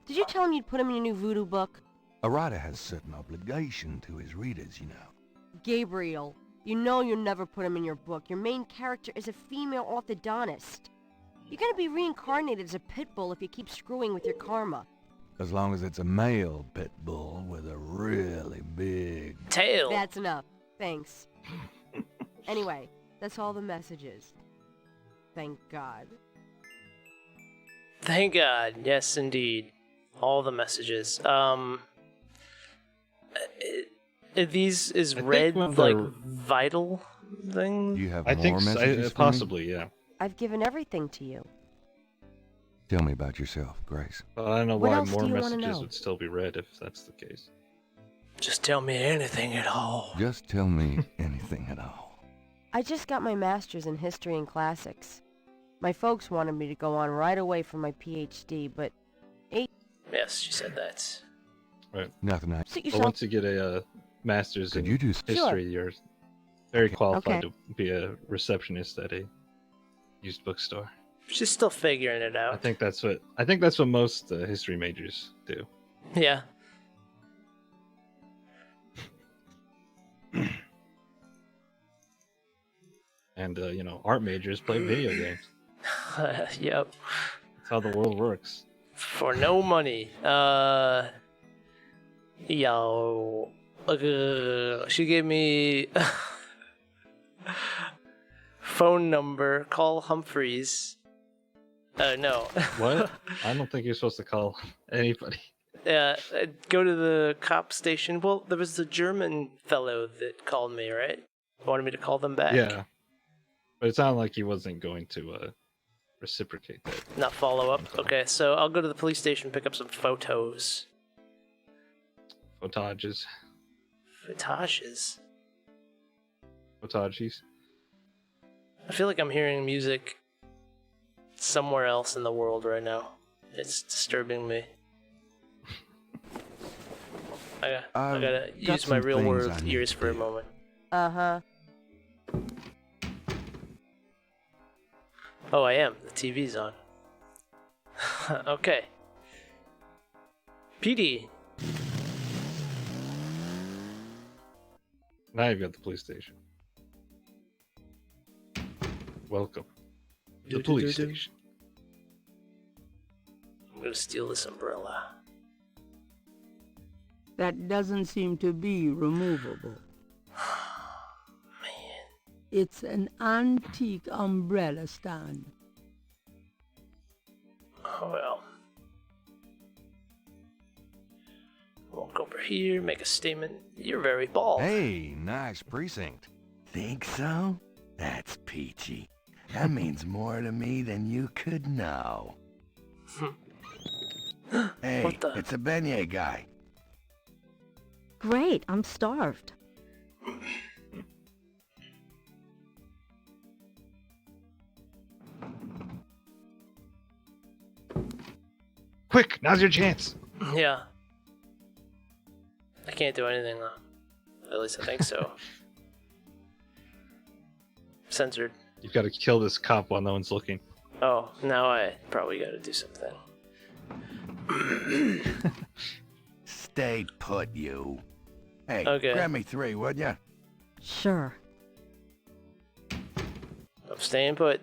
Did you tell him you'd put him in your new voodoo book? A writer has certain obligation to his readers, you know. Gabriel, you know you'll never put him in your book. Your main character is a female orthodontist. You're gonna be reincarnated as a pit bull if you keep screwing with your karma. As long as it's a male pit bull with a really big... Tail. That's enough. Thanks. Anyway, that's all the messages. Thank God. Thank God. Yes, indeed. All the messages. These is red like vital thing? You have I more think messages for possibly, yeah. I've given everything to you. Tell me about yourself, Grace. But I don't know What why else more do you wanna messages know? would still be read if that's the case. Just tell me anything at all. Just tell me anything at all. I just got my master's in history and classics. My folks wanted me to go on right away for my PhD, but... Yes, she said that. Right. Nothing I... Suit But yourself. once you get a master's Could in you do... history, you're very qualified Okay. to be a receptionist at a used bookstore. She's still figuring it I out. think that's what most history majors do. Yeah. And art majors play video games. Yep. That's how the world works. For no money. Yo. She gave me phone number. Call Humphreys. No. What? I don't think you're supposed to call anybody. Go to the cop station. Well, there was the German fellow that called me, right? Wanted me to call them back. Yeah. But it sounded like he wasn't going to reciprocate that. Not follow up. Okay, so I'll go to the police station, pick up some photos. Photages. Photages. Photages. I feel like I'm hearing music somewhere else in the world right now. It's disturbing me. I gotta got use my some real things world I need ears to for a do. moment. Uh-huh. Oh, I am. The TV's on. Okay. PD. Now you've got the police station. Welcome. The police station. gonna steal this umbrella. That doesn't seem to be removable. Man. It's an antique umbrella stand. Oh well. Walk over here, make a statement. You're very bald. Hey, nice precinct. Think so? That's peachy. That means more to me than you could know. Hey, What the? it's a beignet guy. Great, I'm starved. Quick, now's your chance. Yeah. I can't do anything though. At least I think so. Censored. You've got to kill this cop while no one's looking. Oh, now I probably gotta do something. Stay put, you. Hey, Okay. grab me 3, would ya? Sure. I'm staying put.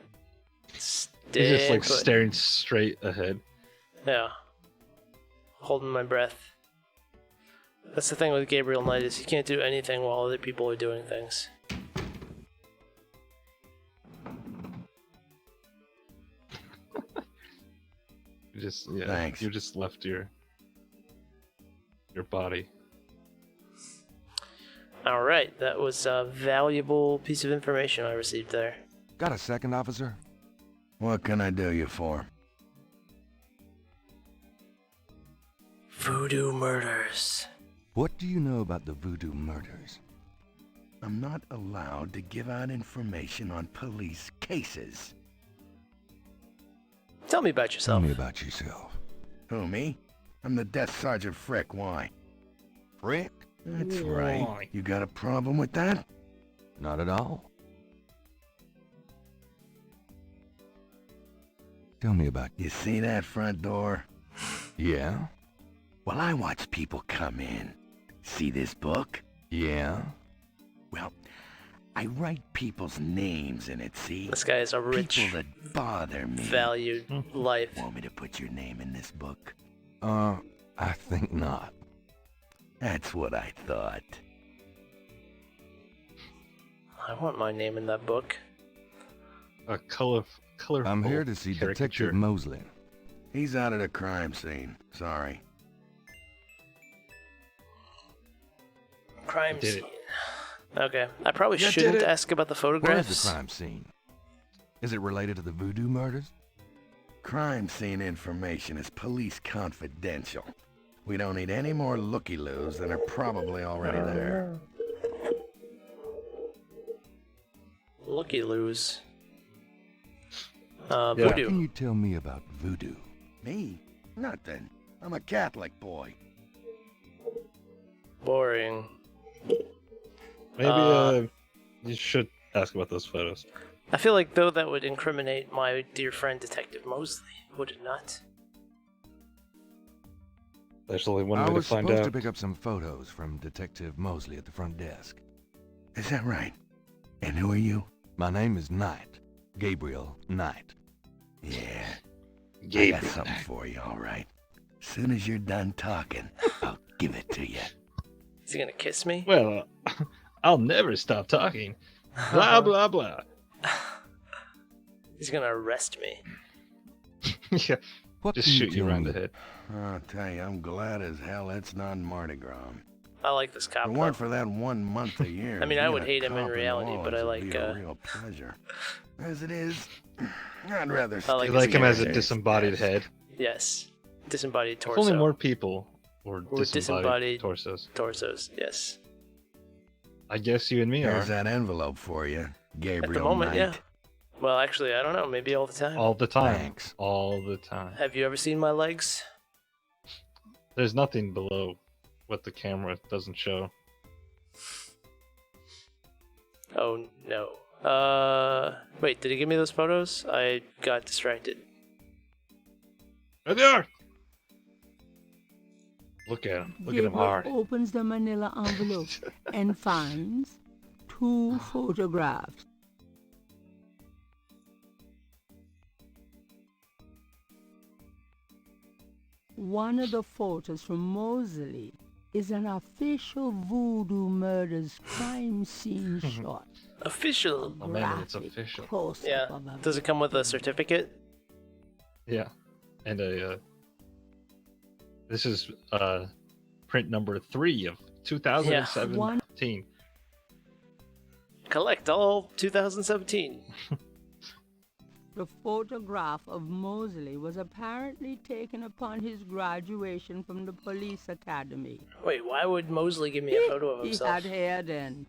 He's just like Put. staring straight ahead. Yeah. Holding my breath. That's the thing with Gabriel Knight is you can't do anything while other people are doing things. Thanks. You just left your body. Alright, that was a valuable piece of information I received there. Got a second, officer? What can I do you for? Voodoo murders. What do you know about the voodoo murders? I'm not allowed to give out information on police cases. Tell me about Tell yourself. me about yourself. Who, me? I'm the Death Sergeant Frick. Why? Frick? That's right. You got a problem with that? Not at all. Tell me about You see that front door? Yeah? Well, I watch people come in. See this book? Yeah? Well, I write people's names in it, see? This guy is a rich, People that bother me. valued life. Want me to put your name in this book? I think not. That's what I thought. I want my name in that book. A colorful. I'm here to see caricature. Detective Mosley. He's out at the crime scene. Sorry. Crime did scene. it. Okay, I probably You did shouldn't it. ask about the Where's photographs. the crime scene? Is it related to the voodoo murders? Crime scene information is police confidential. We don't need any more looky-loos than are probably already there. Looky loos. Yeah. What Voodoo. can you tell me about voodoo? Me? Nothing. I'm a Catholic boy. Boring. Maybe you should ask about those photos. I feel like though that would incriminate my dear friend Detective Mosley, would it not? There's only one I way to was find supposed out. to pick up some photos from Detective Mosley at the front desk. Is that right? And who are you? My name is Knight. Gabriel Knight. Yeah. I Gabriel got something Knight. for you, all right. Soon as you're done talking, I'll give it to you. Is he gonna kiss me? Well, I'll never stop talking. Blah blah blah. He's gonna arrest me. Yeah, What just can shoot you tell around me? the head. I'll tell you, I'm glad as hell it's not Mardi Gras. I like this If cop. it weren't for that 1 month a year, I mean, I being would a hate him in cop New reality, but I Orleans would like, be a real pleasure. As it is, I'd rather. I like You this like him as a character. disembodied head. Yes. Disembodied If torso. only more people were Or disembodied disembodied- torsos. torsos, yes. I guess you and me Here's are that envelope for you, Gabriel At the moment, Knight. yeah. Well, actually, I don't know. Maybe all the time. all the time. Thanks. All the time. Have you ever seen my legs? There's nothing below what the camera doesn't show. Oh, no. Wait, did he give me those photos? I got distracted. Right there. Look at him. Look at him Gabriel hard. opens the manila envelope and finds 2 photographs. One of the photos from Moseley is an official Voodoo Murders crime scene shot. Official. Oh man, it's official. Close-up Yeah. of a Does it come with a certificate? Yeah, and this is print number 3 of 2017. Collect all 2017. The photograph of Moseley was apparently taken upon his graduation from the police academy. Wait, why would Mosley give me a photo of He himself? had hair then.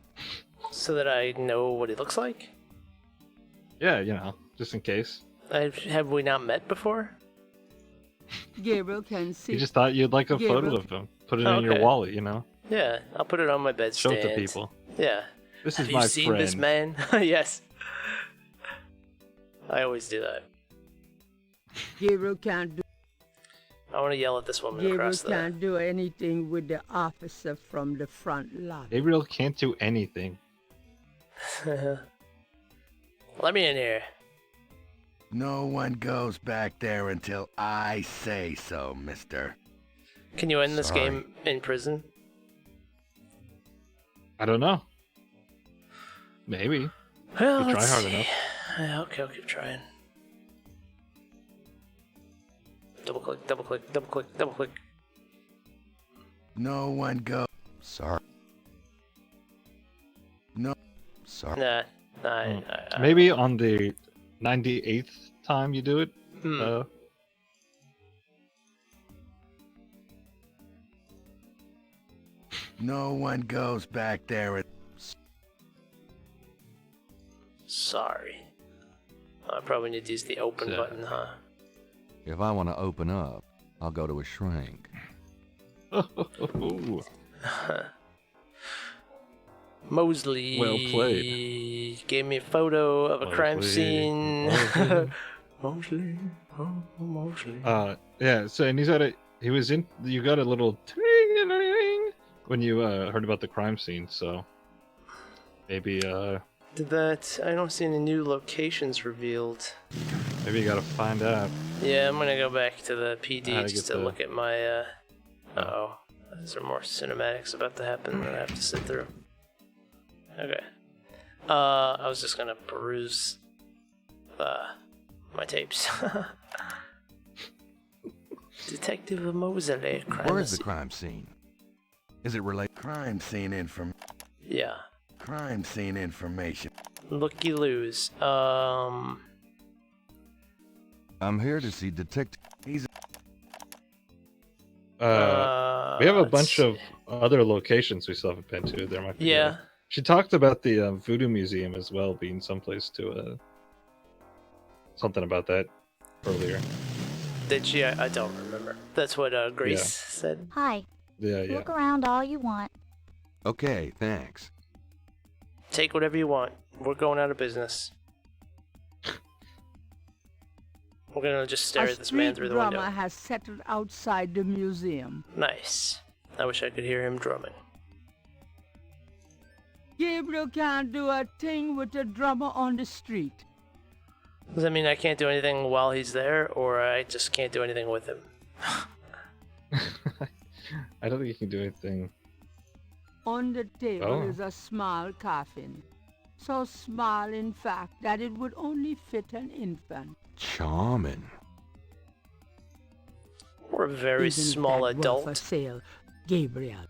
So that I know what he looks like? Yeah, you know, just in case. Have we not met before? Gabriel can see. You just thought you'd like a photo Gabriel- of him. Put it in your Okay. wallet, you know. Yeah, I'll put it on my bedstand. Show it to people. Yeah. This Have is you my seen friend. this man? Yes. I always do that. Gabriel can't do. I want to yell at this woman Gabriel across the... can't do anything with the officer from the front lobby. Gabriel can't do anything. Let me in here. No one goes back there until I say so, mister. Can you end this Sorry. game in prison? I don't know. Maybe. Well, You try let's hard see. enough. Yeah, okay, I'll keep trying. Double click, double click, double click, double click. No one go. Sorry. No. Sorry. Nah, Maybe on the 98th time you do it. Hmm. No one goes back there and... Sorry. I probably need to use the open Yeah. button, huh? If I want to open up, I'll go to a shrink. Mosley Well played. gave me a photo of a crime Mosley. scene. Mosley. Mosley. Oh, Mosley. Yeah. So and he was in. You got a little ting when you heard about the crime scene. So maybe Did that? I don't see any new locations revealed. maybe you gotta find out. Yeah, I'm gonna go back to the PD How to just get to the- look at my. Uh-oh. Is there more cinematics about to happen that I have to sit through? Okay. I was just gonna peruse my tapes. Detective Mosley. Where is the crime scene? Is it related? Crime scene Yeah. Crime scene information. Looky loos. I'm here to see Detective. He's We have a let's bunch see. of other locations we still haven't been to. There might be. Yeah. She talked about the Voodoo Museum as well being someplace to. Something about that earlier. Did she? I don't remember. That's what Grace Yeah. said. Hi. Yeah, yeah. Look around all you want. Okay, thanks. Take whatever you want. We're going out of business. We're gonna just stare at this man through the drummer window. has settled outside the museum. Nice. I wish I could hear him drumming. Gabriel can't do a thing with a drummer on the street. Does that mean I can't do anything while he's there, or I just can't do anything with him? I don't think you can do anything. On the table Oh. is a small coffin. So small, in fact, that it would only fit an infant. Charming. Or a very Isn't small that worth a adult. sale, Gabriel?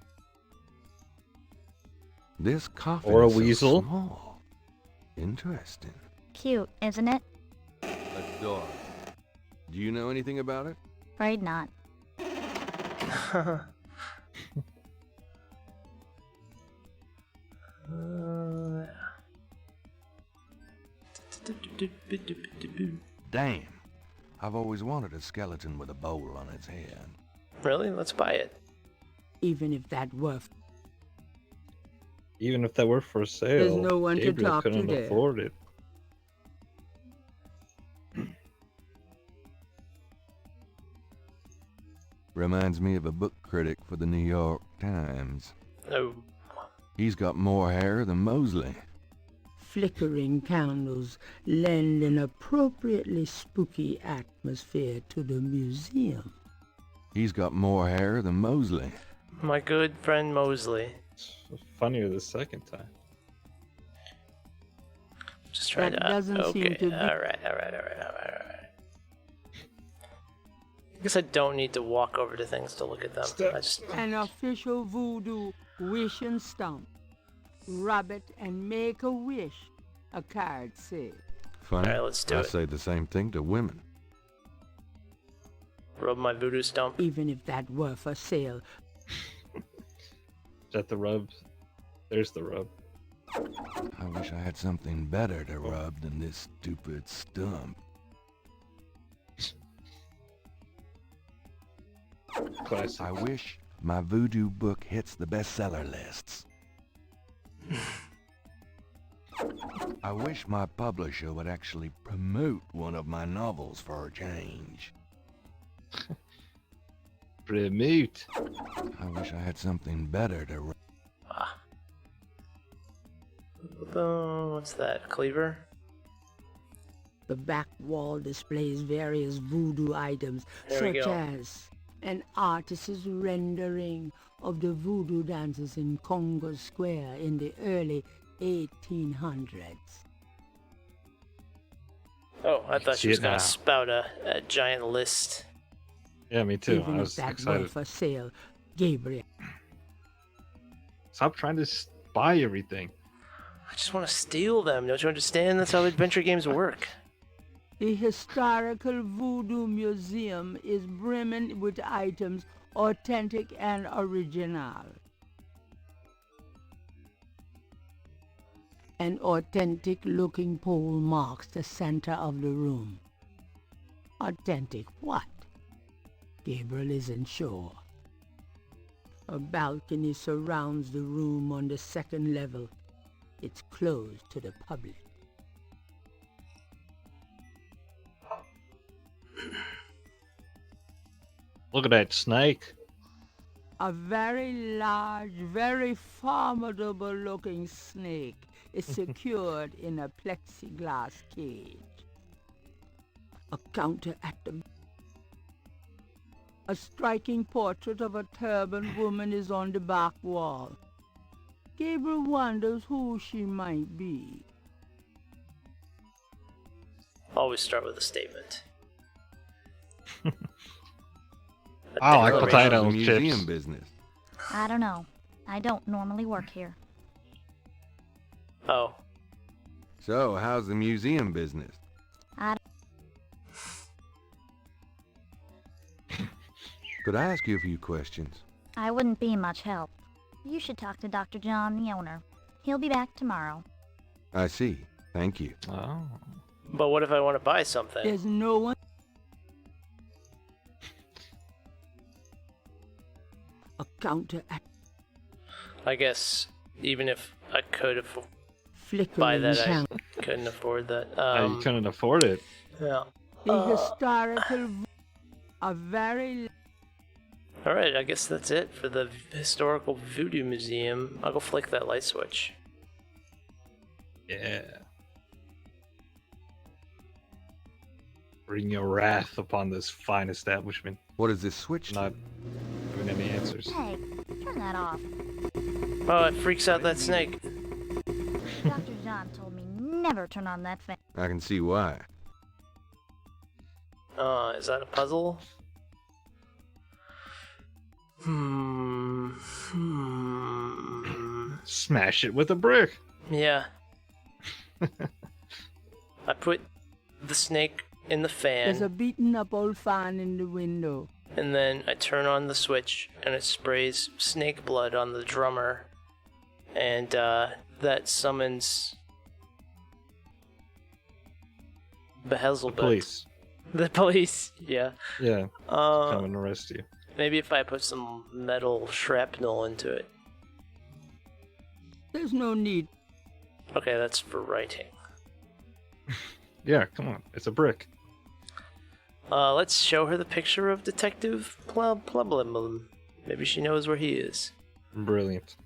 This coffin Or a is so weasel. small. Interesting. Cute, isn't it? Adorable. Do you know anything about it? Afraid not. Damn. I've always wanted a skeleton with a bowl on its head. Really? Let's buy it. Even if that were... Even if that were for sale, There's no one to Gabriel talk to couldn't there. afford it. Reminds me of a book critic for the New York Times. Oh. He's got more hair than Mosley. Flickering candles lend an appropriately spooky atmosphere to the museum. He's got more hair than Mosley. My good friend Mosley. It's funnier the second time. Just trying That to. doesn't seem Okay. to be- All right. I guess I don't need to walk over to things to look at them. I just. An official voodoo wish and stump. Rub it and make a wish, a card says. Funny, Alright, let's do I it. say the same thing to women. Rub my voodoo stump. Even if that were for sale. Is that the rub? There's the rub. I wish I had something better to rub than this stupid stump. Classic. I wish my voodoo book hits the bestseller lists. I wish my publisher would actually promote one of my novels for a change. Promote. I wish I had something better to rub. What's that? Cleaver? The back wall displays various voodoo items, There we such go. as an artist's rendering of the voodoo dances in Congo Square in the early 1800s. Oh, I thought she See was it gonna now. spout a giant list. Yeah, me too. Even I if was that were excited. for sale, Gabriel. Stop trying to buy everything. I just want to steal them. Don't you understand? That's how adventure games work. The historical voodoo museum is brimming with items authentic and original. An authentic-looking pole marks the center of the room. Authentic what? Gabriel isn't sure. A balcony surrounds the room on the second level. It's closed to the public. Look at that snake. A very large, very formidable-looking snake is secured in a plexiglass cage. A counter at the... A striking portrait of a turbaned woman is on the back wall. Gabriel wonders who she might be. Always start with a statement. I like So, potato how's the museum chips. business. I don't know. I don't normally work here. Oh, So, how's the museum business? Could I ask you a few questions? I wouldn't be much help. You should talk to Dr. John, the owner. He'll be back tomorrow. I see. Thank you. Oh. but what if I want to buy something? There's no one... A counter at I guess even if I could buy flickering that, I candle. couldn't afford that. You couldn't afford it. Yeah. The historical... A very... Alright, I guess that's it for the Historical Voodoo Museum. I'll go flick that light switch. Yeah. Bring your wrath upon this fine establishment. What does this switch Not do? having any answers. Hey, turn that off. Oh, it freaks out that snake. Dr. John told me never turn on that fan. I can see why. Is that a puzzle? Hmm. Smash it with a brick. Yeah. I put the snake in the There's a fan, beaten up old fan in the window. and then I turn on the switch, and it sprays snake blood on the drummer, and that summons Behelzebub. Police. The police, yeah. Yeah. Come and arrest you. Maybe if I put some metal shrapnel into it. There's no need. Okay, that's for writing. Yeah, come on. It's a brick. Let's show her the picture of Detective Plublum. Maybe she knows where he is. Brilliant.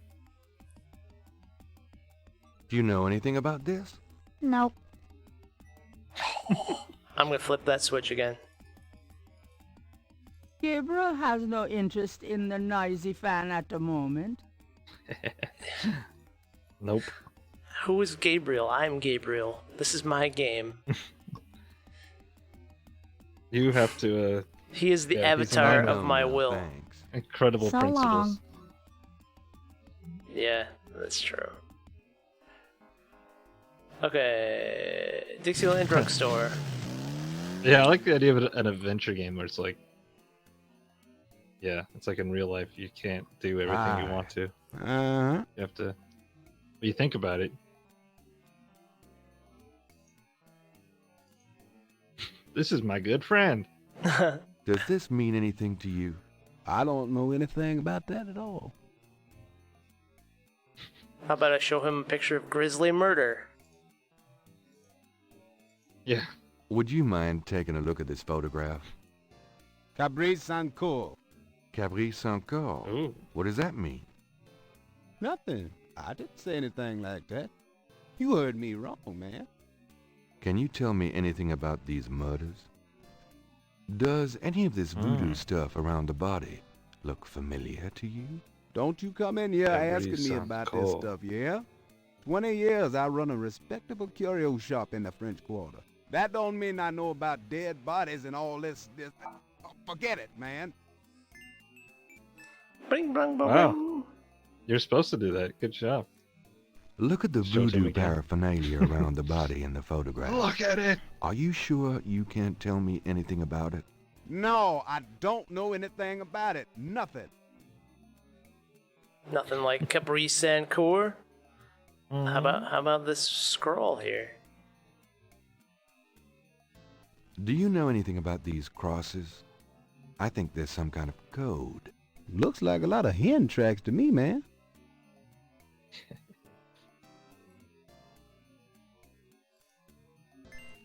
Do you know anything about this? Nope. I'm gonna flip that switch again. Gabriel has no interest in the noisy fan at the moment. Nope. Who is Gabriel? I'm Gabriel. This is my game. You have to. He is the Yeah, he's avatar an of my No, will. thanks. Incredible So principles. long. Yeah, that's true. Okay, Dixieland Drugstore. Yeah, I like the idea of an adventure game where it's like, yeah, it's like in real life. You can't do everything you want to. Uh-huh. You have to. But you think about it. This is my good friend. Does this mean anything to you? I don't know anything about that at all. How about I show him a picture of grisly murder? Yeah. Would you mind taking a look at this photograph? Cabrice Sancourt. Cabri Sancourt. Ooh. What does that mean? Nothing. I didn't say anything like that. You heard me wrong, man. Can you tell me anything about these murders? Does any of this voodoo stuff around the body look familiar to you? Don't you come in here Cabrice asking me about this Sancourt. stuff, yeah? 20 years I run a respectable curio shop in the French Quarter. That don't mean I know about dead bodies and all this. Oh, forget it, man. Bing, bang, bang, Wow. bang. You're supposed to do that. Good job. Look at the Shows him voodoo again. paraphernalia around the body in the photograph. Look at it. Are you sure you can't tell me anything about it? No, I don't know anything about it. Nothing. Nothing like Cabrice Sancourt. Mm-hmm. How about this scroll here? Do you know anything about these crosses? I think there's some kind of code. Looks like a lot of hen tracks to me, man.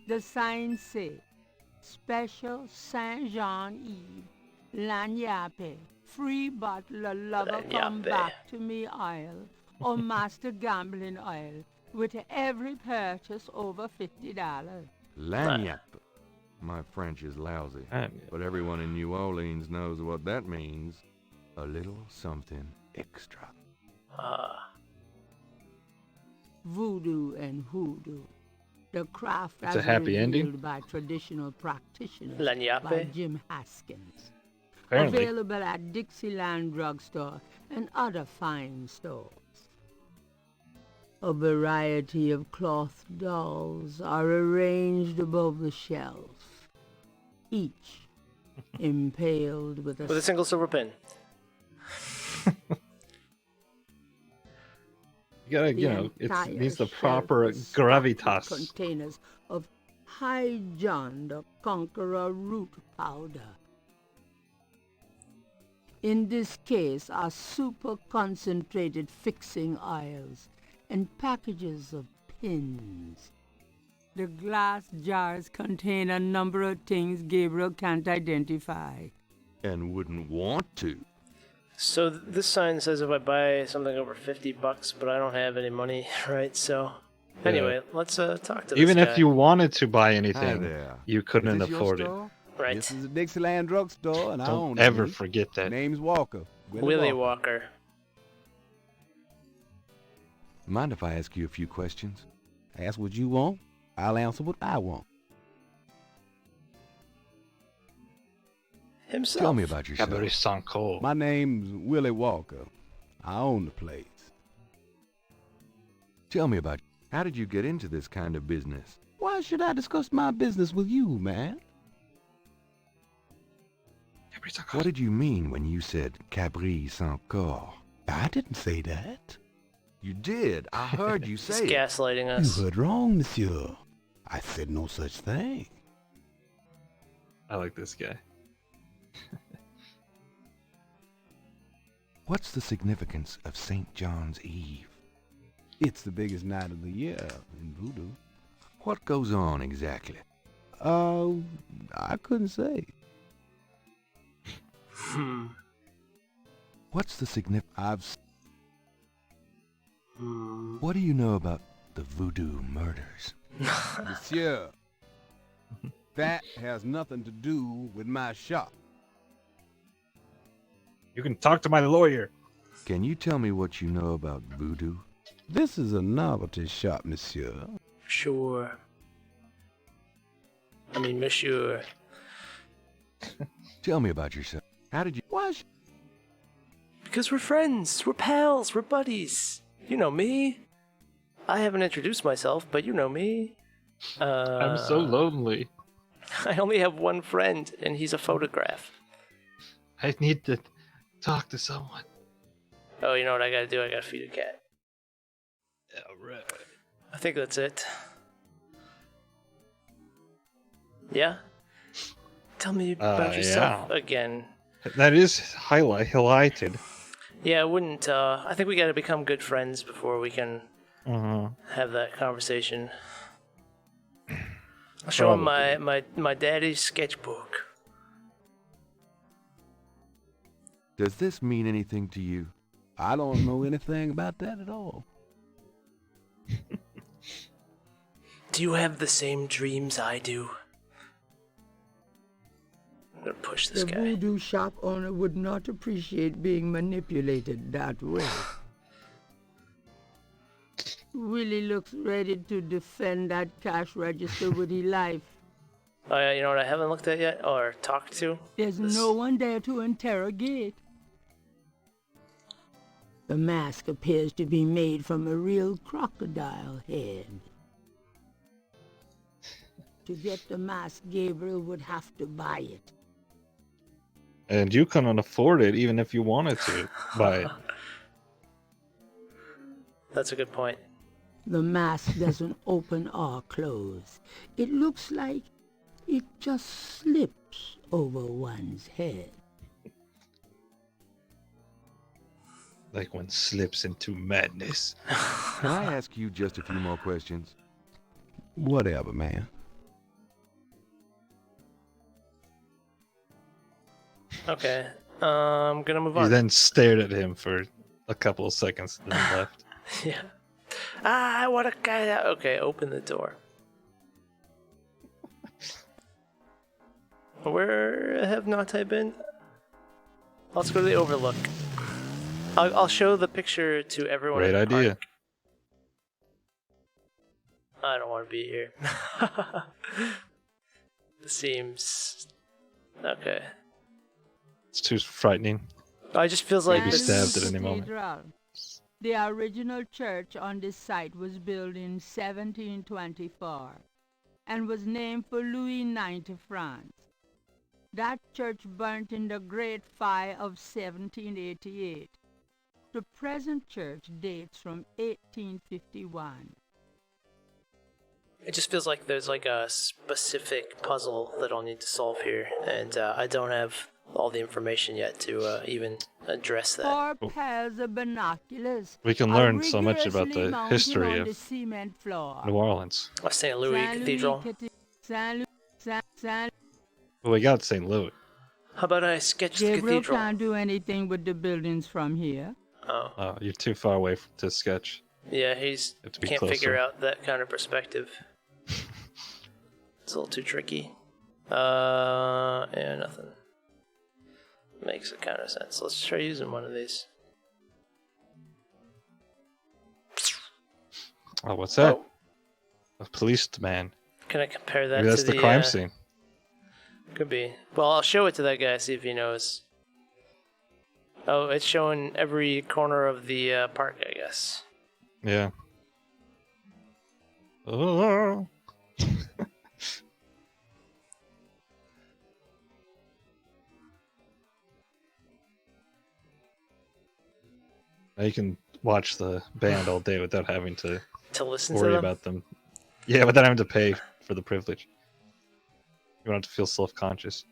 The signs say, Special Saint Jean Eve, Lagnappe, free bottle of lover come Lagnappe. back to me oil, or master gambling oil, with every purchase over $50. Lagniappe. My French is lousy, but everyone in New Orleans knows what that means. A little something extra. Voodoo and hoodoo. The craft It's a as happy ending? revealed by traditional practitioners Lagnappe? by Jim Haskins. Apparently. Available at Dixieland Drugstore and other fine stores. A variety of cloth dolls are arranged above the shelf, each impaled with With a single silver pin. You gotta, you know, it needs the proper gravitas. Containers of High John the Conqueror root powder. In this case are super concentrated fixing oils and packages of pins. The glass jars contain a number of things Gabriel can't identify. And wouldn't want to. So this sign says if I buy something over $50, but I don't have any money, right? So anyway, let's talk to Even this guy. if you wanted to buy Hi anything, there. you couldn't Is this your afford it. store? Right. This is a Dixieland Drugstore, and I own Don't it. ever man. forget that. Name's Walker. Willie Walker. Mind if I ask you a few questions? Ask what you want. I'll answer what I want. Himself. Tell me about yourself. Cabrice Sancourt. My name's Willie Walker. I own the place. Tell me about how did you get into this kind of business? Why should I discuss my business with you, man? Cabrice Sancourt. What did you mean when you said Cabri Sancourt? I didn't say that. You did. I heard you He's say it. gaslighting us. You heard wrong, monsieur. I said no such thing. I like this guy. What's the significance of St. John's Eve? It's the biggest night of the year in voodoo. What goes on exactly? I couldn't say. What's the significance? I've What do you know about the voodoo murders? Monsieur, that has nothing to do with my shop. You can talk to my lawyer. Can you tell me what you know about voodoo? This is a novelty shop, monsieur. Sure. I mean, monsieur. Tell me about yourself. How did you... What? Because we're friends, we're pals, we're buddies. You know me. I haven't introduced myself, but you know me. I'm so lonely. I only have one friend, and he's a photograph. I need to talk to someone. Oh, you know what I gotta do? I gotta feed a cat. Alright. I think that's it. Yeah? Tell me about yourself again. That is highlighted. Yeah, I wouldn't, I think we gotta become good friends before we can have that conversation. I'll show him my daddy's sketchbook. Does this mean anything to you? I don't know anything about that at all. Do you have the same dreams I do? I'm gonna push this guy. The voodoo shop owner would not appreciate being manipulated that way. Willie looks ready to defend that cash register with his life. Oh yeah, you know what I haven't looked at yet or talked to? There's no one there to interrogate. The mask appears to be made from a real crocodile head. To get the mask, Gabriel would have to buy it. And you cannot afford it even if you wanted to buy it. That's a good point. The mask doesn't open or close. It looks like it just slips over one's head. Like one slips into madness. Can I ask you just a few more questions? Whatever, man. Okay, I'm gonna move on. He then stared at him for a couple of seconds and then left. Yeah. Ah, what a guy that... Okay, open the door. Where have not I been? Let's go to the Overlook. I'll show the picture to everyone. Great idea. I don't want to be here. This seems... Okay. It's too frightening. It just feels like... Maybe stabbed at any moment. The original church on this site was built in 1724 and was named for Louis IX of France. That church burnt in the Great Fire of 1788. The present church dates from 1851. It just feels like there's like a specific puzzle that I'll need to solve here, and I don't have all the information yet to even address that. 4 pairs of binoculars. We can learn so much about the history of New Orleans. St. Louis Cathedral. Well, we got St. Louis. How about I sketch the Gabriel cathedral? can't do anything with the buildings from here. Oh. You're too far away to sketch. Yeah, he's Have to be can't closer. figure out that kind of perspective. It's a little too tricky. Yeah, nothing. Makes a kind of sense. Let's try using one of these. Oh, what's that? Oh. A policeman. Can I compare that Maybe that's to the crime scene. Could be. Well, I'll show it to that guy, see if he knows. Oh, it's showing every corner of the park, I guess. Yeah. Oh. Now you can watch the band all day without having to listen to worry them? about them. Yeah, without having to pay for the privilege. You don't have to feel self-conscious.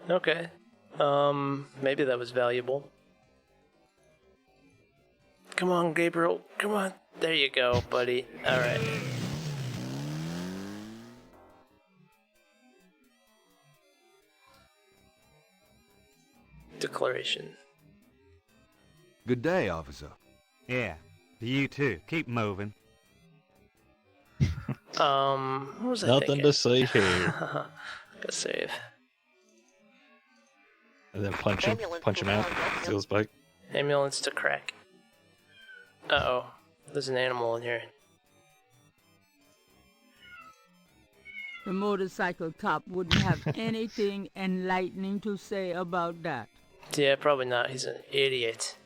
Okay. Maybe that was valuable. Come on, Gabriel. Come on. There you go, buddy. Alright. Declaration. Good day, officer. Yeah, you too. Keep moving. What was I Nothing thinking? to say here. Gotta save. And then punch him out, steal his bike. Ambulance to crack. Uh-oh. There's an animal in here. The motorcycle cop wouldn't have anything enlightening to say about that. Yeah, probably not. He's an idiot.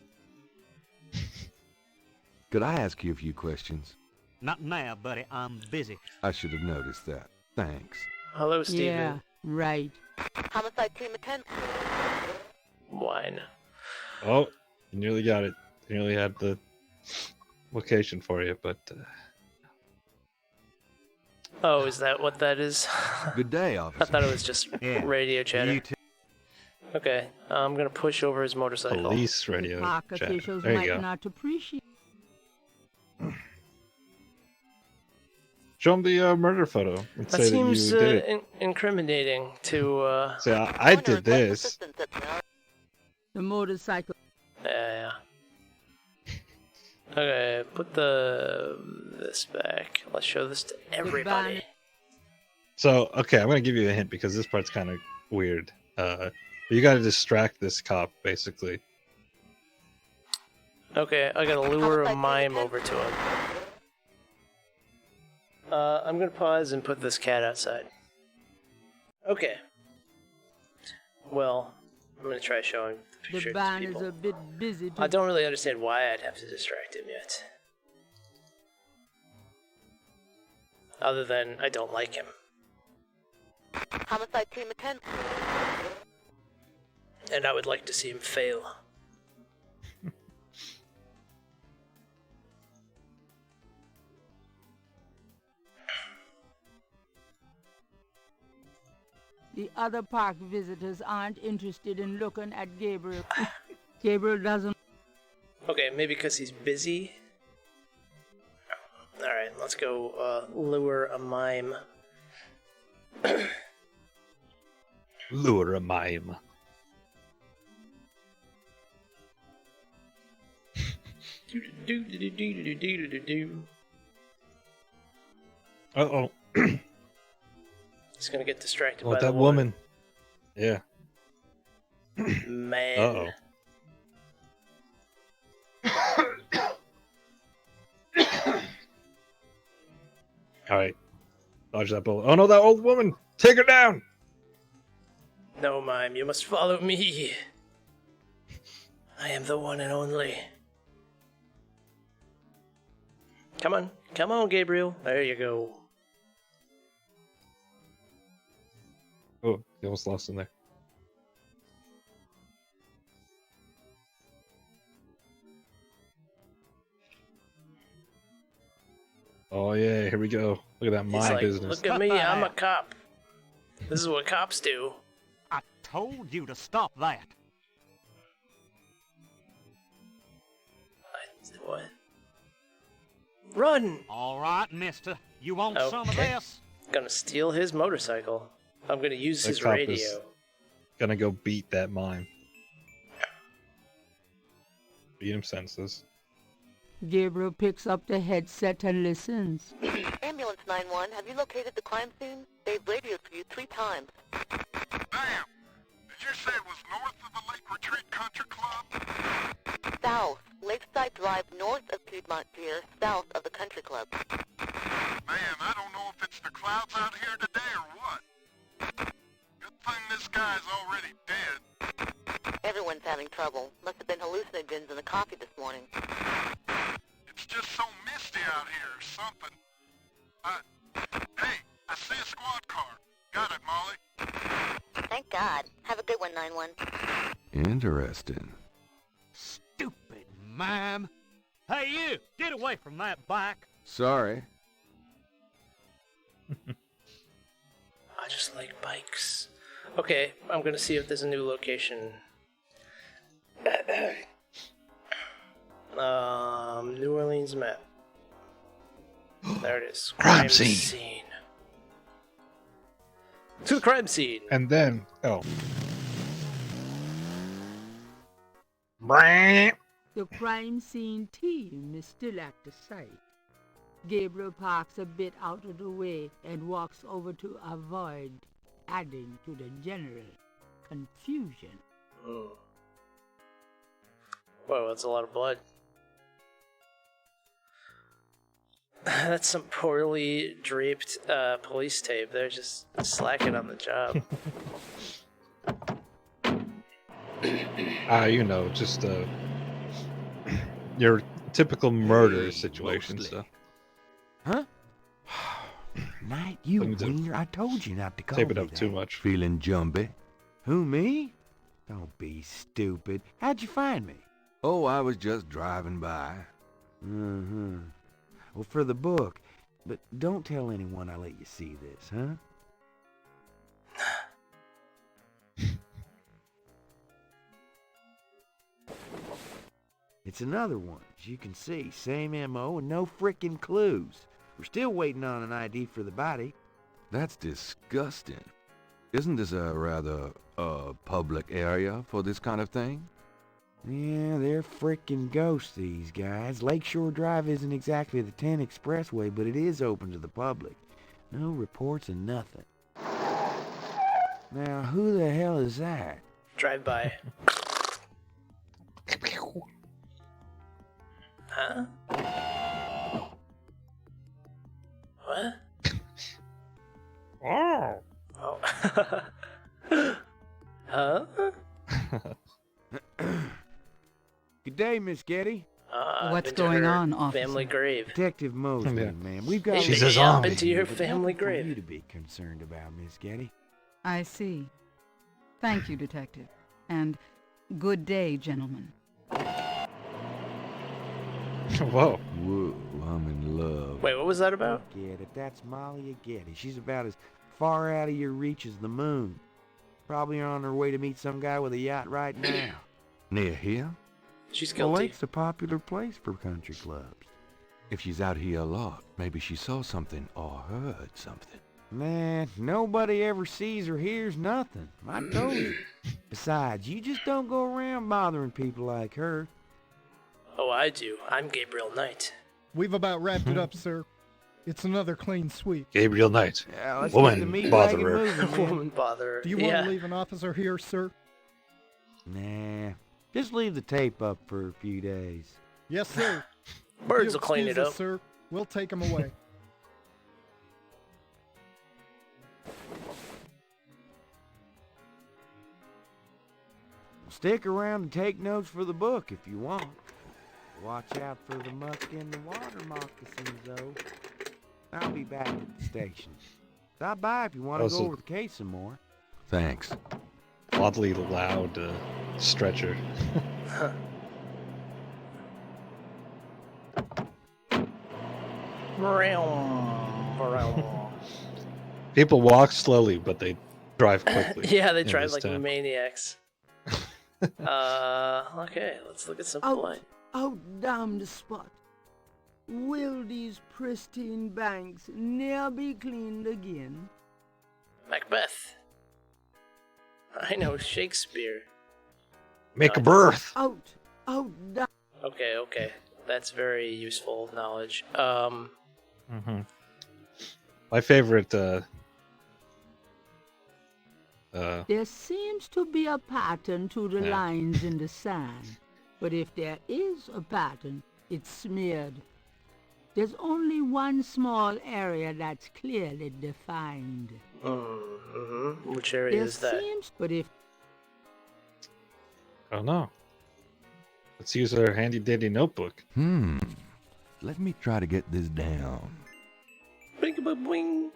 Could I ask you a few questions? Not now, buddy. I'm busy. I should have noticed that. Thanks. Hello, Steven. Yeah, right. Homicide team attend. Wine. Oh, you nearly got it. You nearly had the location for you, but... Oh, is that what that is? Good day, I officer. thought it was just radio chatter. You too. Okay, I'm gonna push over his motorcycle. Police radio Park chat. officials There you might go. not appreciate. Show him the murder photo and That say seems that you did it. incriminating to, Say, I did this. The motorcycle. yeah. Okay, put this back. Let's show this to everybody. So, okay, I'm going to give you a hint because this part's kind of weird. You got to distract this cop, basically. Okay, I gotta lure a mime over to him. I'm gonna pause and put this cat outside. Okay. Well, I'm gonna try showing the picture The to van people. is a bit busy. I don't really understand why I'd have to distract him yet. Other than I don't like him. Homicide team attend. And I would like to see him fail. The other park visitors aren't interested in looking at Gabriel. Gabriel doesn't. Okay, maybe because he's busy. Alright, let's go lure a mime. Lure a mime. Uh-oh. He's gonna get distracted Oh, by that the woman. Yeah. Man. Uh-oh. Alright. Dodge that bullet. Oh no, that old woman! Take her down! No, mime, you must follow me. I am the one and only. Come on, Gabriel. There you go. Oh, he almost lost in there. Oh yeah, here we go. Look at that He's mime like, business. look at me, I'm a cop. This is what cops do. I told you to stop that. What? Run! All right, mister. You want some of Okay. this? Gonna steal his motorcycle. I'm gonna use That his cop radio. is gonna go beat that mime. Beat him senseless. Gabriel picks up the headset and listens. Ambulance 911, have you located the crime scene? They've radioed for you 3 times. Damn! Did you say it was north of the Lake Retreat Country Club? South, Lakeside Drive north of Piedmont Pier, south of the country club. Man, I don't know if it's the clouds out here today or what. Good thing this guy's already dead. Everyone's having trouble. Must have been hallucinogens in the coffee this morning. It's just so misty out here or something. Hey, I see a squad car. Got it, Molly. Thank God. Have a good one, 911. Interesting. Stupid mime. Hey, you! Get away from that bike. Sorry. I just like bikes. Okay, I'm gonna see if there's a new location. New Orleans map. There it is. Crime scene. To the crime scene. And then, oh. Brrrr. The crime scene team is still at the site. Gabriel parks a bit out of the way and walks over to avoid adding to the general confusion. Oh. Whoa, that's a lot of blood. That's some poorly draped police tape. They're just slacking on the job. You know, just your typical murder situation stuff. Huh? Knight, you wiener, I told you not to call me Tape it up that. too much. Feeling jumpy? Who, me? Don't be stupid. How'd you find me? Oh, I was just driving by. Well, for the book. But don't tell anyone I let you see this, huh? It's another one, as you can see. Same M.O. and no frickin' clues. We're still waiting on an ID for the body. That's disgusting. Isn't this a rather, public area for this kind of thing? Yeah, they're frickin' ghosts, these guys. Lakeshore Drive isn't exactly the 10 expressway, but it is open to the public. No reports and nothing. Now, who the hell is that? Drive by. Huh? What? Oh. Oh. Huh? Good day, Miss Getty. What's going on, officer? Family grave. Detective Mosley, Yeah. ma'am. We've got She's a up zombie. into your but family nothing for grave. you to be concerned about, Miss Getty. I see. Thank you, Detective. And good day, gentlemen. Whoa. Whoa, I'm in love. Wait, what was that about? Get it? That's Molly Getty. She's about as far out of your reach as the moon. Probably on her way to meet some guy with a yacht right now. Near here? She's The guilty. lake's a popular place for country clubs. If she's out here a lot, maybe she saw something or heard something. Man, nobody ever sees or hears nothing. I told you. Besides, you just don't go around bothering people like her. Oh, I do. I'm Gabriel Knight. We've about wrapped it up, sir. It's another clean sweep. Gabriel Knight. Yeah, let's get the Woman meat wagon botherer. moving, man. Woman bother. Do you want to leave an officer here, sir? Nah, just leave the tape up for a few days. Yes, sir. Birds You will clean it excuse us, up. sir. We'll take him away. Stick around and take notes for the book if you want. Watch out for the muck in the water moccasins, though. I'll be back at the station. Stop by if you want to Also- go over the case some more. Thanks. Oddly loud stretcher. People walk slowly, but they drive quickly. Yeah, they in drive this like town. maniacs. Okay, let's look at some Out, play. out damn the spot. Will these pristine banks ne'er be cleaned again? Macbeth. I know Shakespeare. Make a birth. Out damn. Okay. That's very useful knowledge. My favorite. There seems to be a pattern to the Yeah. lines in the sand, but if there is a pattern, it's smeared. There's only one small area that's clearly defined. Which area There is that? seems, but if Oh no. Let's use our handy dandy notebook. Let me try to get this down. Bing-a-boing.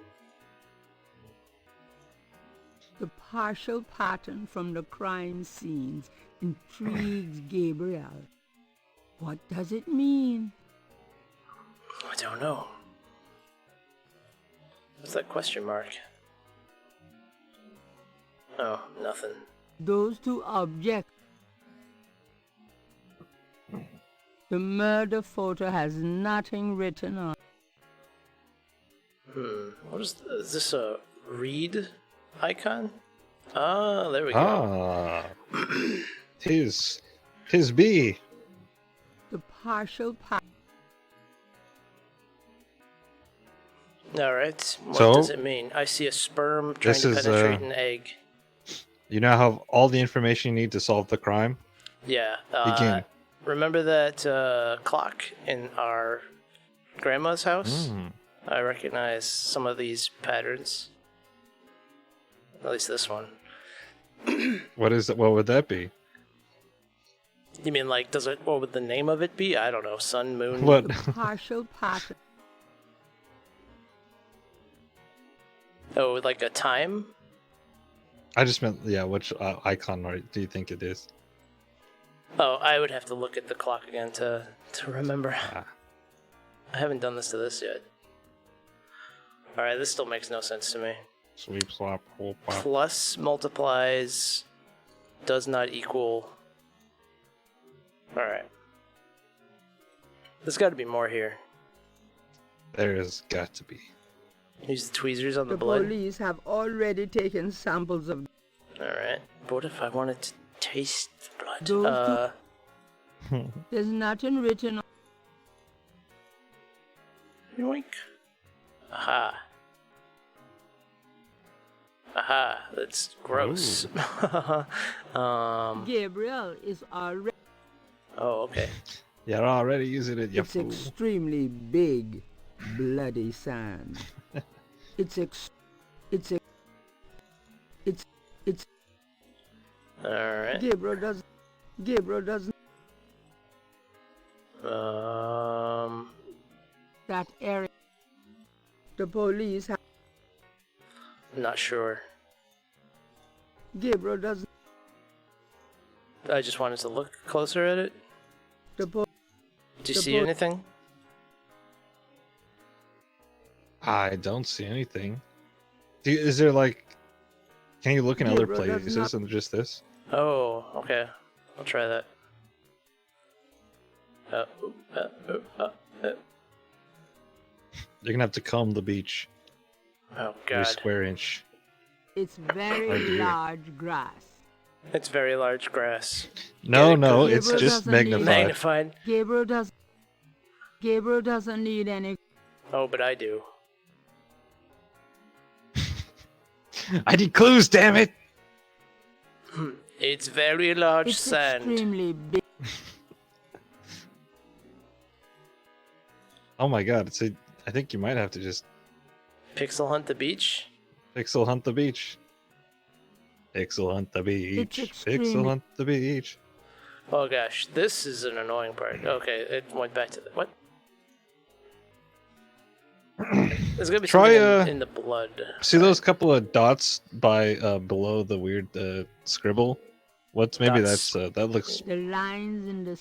the partial pattern from the crime scenes intrigues Gabriel. What does it mean? I don't know. What's that question mark? Oh, nothing. Those two objects. The murder photo has nothing written on. What is this a read icon? Ah, there we go. Tis be. partial Alright, what So, does it mean? I see a sperm trying this to is, penetrate an egg. You now have all the information you need to solve the crime. Yeah. Begin. Remember that clock in our grandma's house? I recognize some of these patterns. At least this one. What is it? What would that be? You mean like, what would the name of it be? I don't know, sun, moon? What? partial pattern. Oh, like a time? I just meant, yeah, which icon do you think it is? Oh, I would have to look at the clock again to remember. I haven't done this to this yet. Alright, this still makes no sense to me. Sweep, swap, whole pop. Plus multiplies does not equal. Alright. There's got to be more here. There's got to be. Use the tweezers on the The blood. police have already taken samples of... Alright. But what if I wanted to taste the blood? Those There's nothing written on... Yoink. Aha. Aha, that's gross. Gabriel is already... Oh, okay. You're already using it, you It's fool. extremely big, bloody sand. It's Alright. Gabriel doesn't that area. The police have... Not sure. Gabriel doesn't... I just wanted to look closer at it. Did you see anything? I don't see anything. Is there like... Can you look in other Gabriel does places not- than just this? Oh, okay. I'll try that. You're gonna have to comb the beach. Oh, Every God. square inch. It's Oh, very dear. large grass. It's very large grass. No, no, Gabriel it's just doesn't need- magnified. Magnified. Gabriel doesn't need any... Oh, but I do. I need clues, damn it! It's very large It's sand. extremely big. Oh my god, I think you might have to just Pixel hunt the beach? pixel hunt the beach. Pixel hunt the beach. Pixel extremely- hunt the beach. Oh gosh, this is an annoying part. Okay, it went back to the... What? There's gonna be Try, something in the blood. See those couple of dots by below the weird scribble? Maybe Dots. that's that looks The lines in the...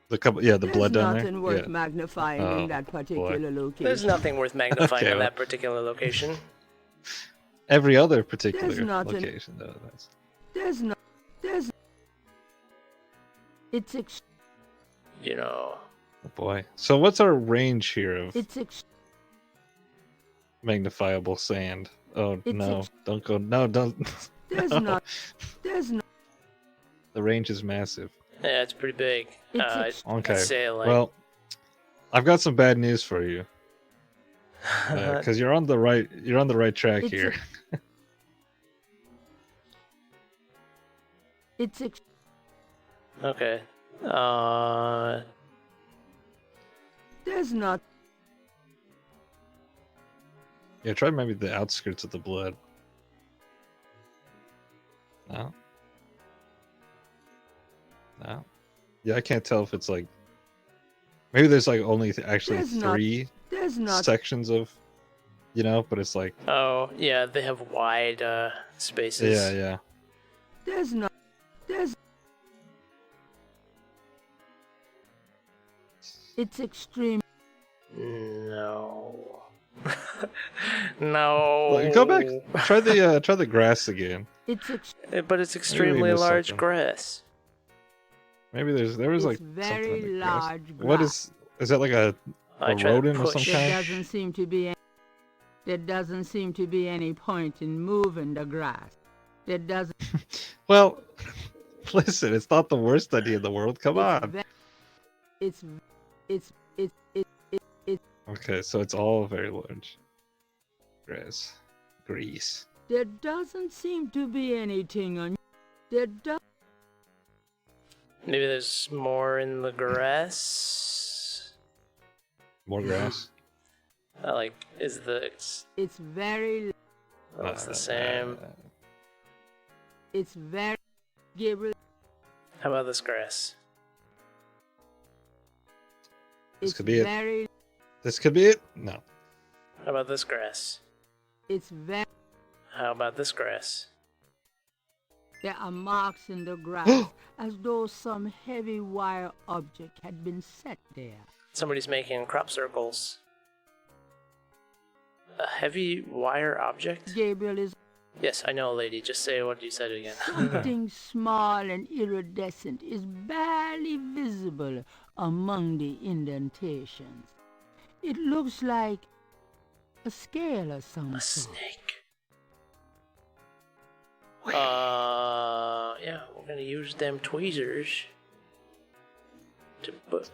the There's blood down nothing there. worth Yeah. magnifying Oh, in that particular location. There's nothing worth magnifying Okay, in well. that particular location. Every other particular There's nothing- location though. That's... There's... It's You know. Oh boy. So what's our range here of It's magnifiable sand? Oh It's no! Don't go! No! Don't! There's No. not... There's not... The range is massive. Yeah, it's pretty big. It's Okay. I'd say like... Well, I've got some bad news for you. Because you're on the right track It's here. It's Okay. There's not... Yeah, try maybe the outskirts of the blood. No. No. Yeah, I can't tell if it's like. Maybe there's like only actually There's not- three There's not... sections of, but it's like. Oh, yeah, they have wide spaces. Yeah, yeah. There's not... There's... It's extreme... No. No. Like, go back. Try the grass again. It's But it's extremely missed large something. grass. Maybe there was like It's very something like grass. large What grass. is that like a I tried to rodent of some push. There kind? doesn't seem to be any... There doesn't seem to be any point in moving the grass. There doesn't... Well, listen, it's not the worst idea in the world. Come on. It's Okay, so it's all very large. Grass. Grease. there doesn't seem to be anything on. There does. Maybe there's more in the grass. More grass? Is the... It's very. Oh, it's the same. It's very. Gabriel. How about this grass? This It's could be very. it. This could be it? No. How about this grass? It's very. How about this grass? There are marks in the grass as though some heavy wire object had been set there. Somebody's making crop circles. A heavy wire object? Gabriel is Yes, I know, lady. Just say what you said again. something small and iridescent is barely visible among the indentations. It looks like a scale or something. A snake. Yeah, we're gonna use them tweezers to put,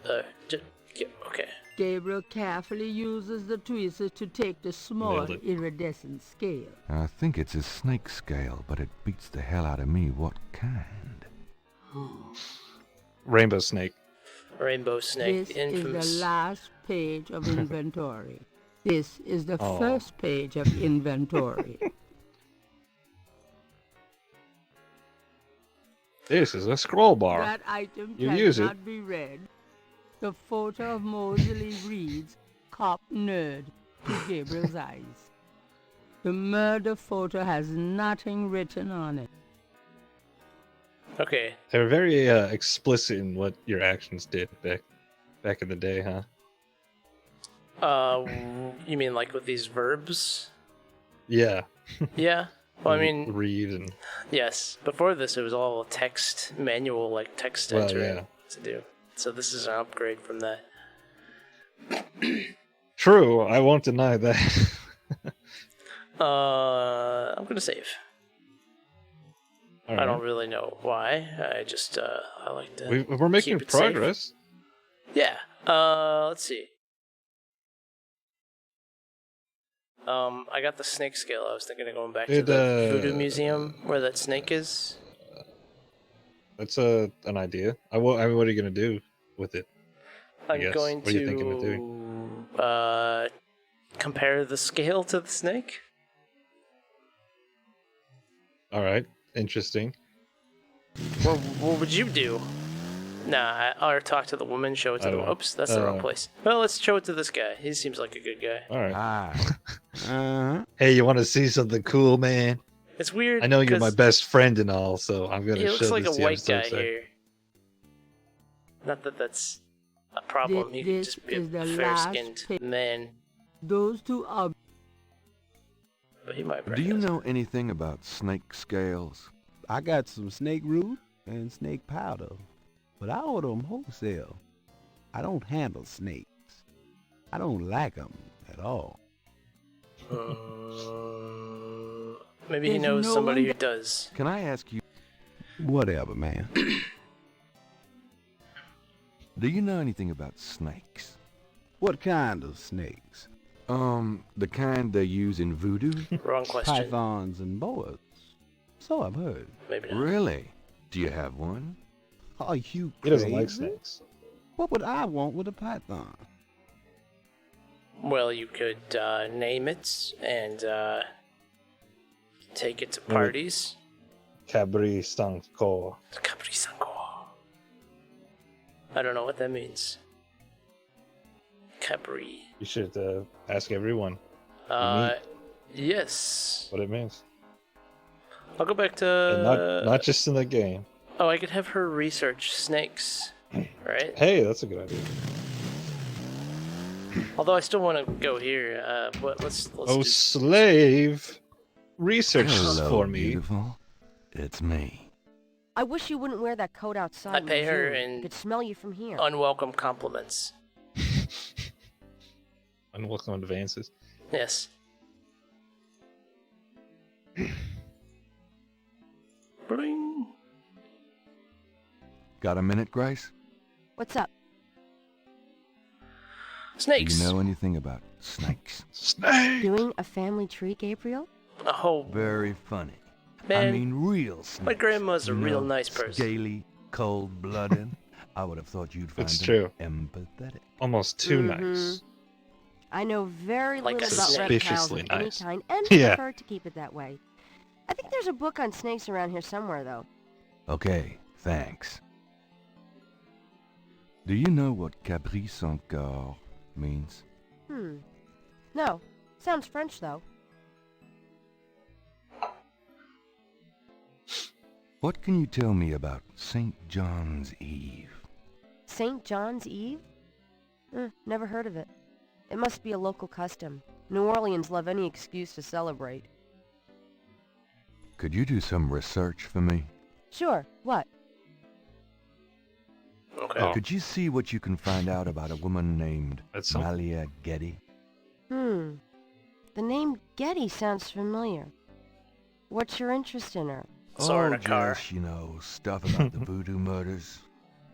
okay. Gabriel carefully uses the tweezers to take the small Nailed it. iridescent scale. I think it's a snake scale, but it beats the hell out of me what kind. Rainbow snake. Rainbow snake, This infamous. is the last page of inventory. This is the Oh. first page of inventory. This is a scroll bar. That item You use it. cannot be read. The photo of Mosley reads, "Cop nerd," to Gabriel's eyes. The murder photo has nothing written on it. Okay, They're very explicit in what your actions did back in the day, huh? you mean like with these verbs? Yeah. Yeah. Well, I mean, read and yes. Before this, it was all text manual, like text Well, entering yeah. to do. So this is an upgrade from that. True, I won't deny that. I'm gonna save. All I don't right. really know why. I just I like to. We're making keep it safe. progress. Yeah. Let's see. I got the snake scale. I was thinking of going back to the Voodoo Museum where that snake is. That's an idea. I mean, what are you gonna do with it? I I'm guess. going What are you thinking of doing? to compare the scale to the snake. All right, interesting. What would you do? Nah, I'll talk to the woman, show it to I the... don't know. Oops, that's the wrong place. Well, let's show it to this guy. He seems like a good guy. All right. Ah. Hey, you want to see something cool, man? It's weird. I know you're my 'cause best friend and all, so I'm gonna he show looks like this a to you. I'm white so guy excited. here. Not that that's a problem. He could This just be is the a last fair-skinned pic- man. Those two are But he might Do you know anything about snake scales? I got some snake root and snake powder, but I order them wholesale. I don't handle snakes. I don't like them at all. Maybe he There's knows no somebody one who does. Can I ask you, Whatever, man. do you know anything about snakes? What kind of snakes? The kind they use in voodoo? Wrong question. Pythons and boas. So I've heard. Maybe not. Really? Do you have one? Are you He doesn't like crazy? snakes. What would I want with a python? Well, you could name it and take it to Maybe- parties. Cabri Stanko. Capri Sango. I don't know what that means. Capri. You should ask everyone Yes. what it means. I'll go back to. And not just in the game. Oh, I could have her research snakes, right? Hey, that's a good idea. Although I still want to go here. Let's Oh, do... slave! Research Hello, for me. beautiful. It's me. I wish you wouldn't wear that coat outside. I in pay her June. in I could smell you from here. unwelcome compliments. Unwelcome advances. Yes. Bling. Got a minute, Grace? What's up? Snakes! Do you know anything about snakes? Snake! Doing a family tree, Gabriel? Oh, Very funny. man. I mean, real snakes. My grandma's a You real know, nice person. Scaly, cold-blooded. I would have thought you'd find It's them true. empathetic. Almost too nice. I know very Like little a about snake. reptiles of Suspiciously any nice. kind, and Yeah. prefer to keep it that way. I think there's a book on snakes around here somewhere, though. Okay, thanks. Do you know what caprice encore means? No. Sounds French, though. What can you tell me about St. John's Eve? St. John's Eve? Never heard of it. It must be a local custom. New Orleans love any excuse to celebrate. Could you do some research for me? Sure. What? Okay. Could you see what you can find out about a woman named That's Malia Getty? The name Getty sounds familiar. What's your interest in her? Saw her in a car. Just, stuff about the voodoo murders.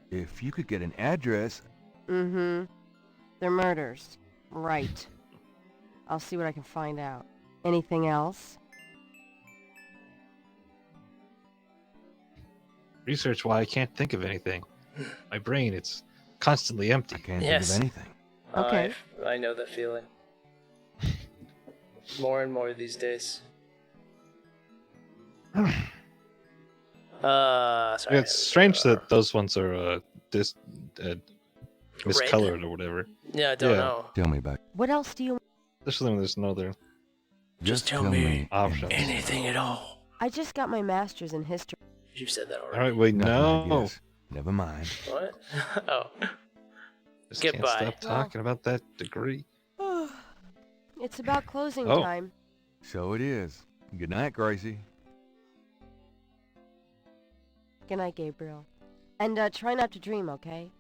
If you could get an address... They're murders. Right. I'll see what I can find out. Anything else? Research why I can't think of anything. My brain, it's constantly empty. I can't Yes. think of anything. Okay. I know that feeling. More and more these days. Sorry. Yeah, it's strange that those ones are miscolored or whatever. Yeah, I don't know. Tell me about it. What else do you... Especially when there's no other Just tell me options. anything at all. I just got my master's in history. You said that already. Alright, wait, Nothing, I no. guess. Never mind. What? Oh. Just Goodbye. can't stop talking about that degree. It's about closing Oh. time. So it is. Good night, Gracie. Good night, Gabriel. And try not to dream, okay?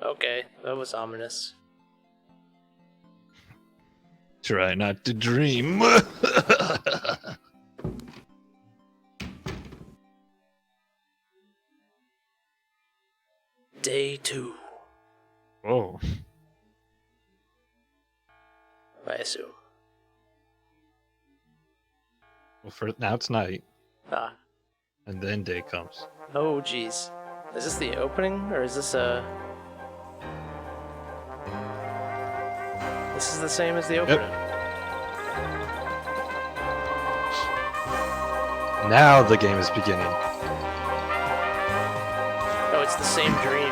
Okay, that was ominous. Try not to dream. Day 2, Oh. I assume. Well, now it's night, Ah. and then day comes. Oh, jeez. Is this the opening, or is this a... This is the same as the opening? Now the game is beginning. Oh, it's the same dream.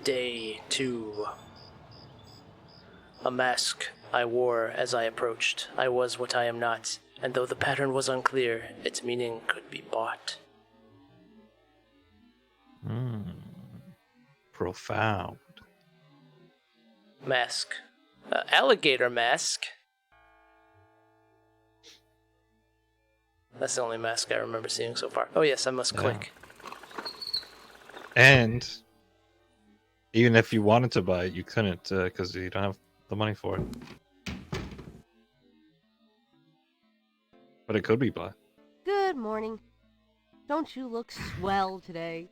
Day 2. A mask I wore as I approached. I was what I am not, and though the pattern was unclear, its meaning could be bought. Profound. Mask. Alligator mask. That's the only mask I remember seeing so far. Oh yes, I must click. And even if you wanted to buy it, you couldn't because you don't have the money for it. But it could be bought. Good morning. Don't you look swell today?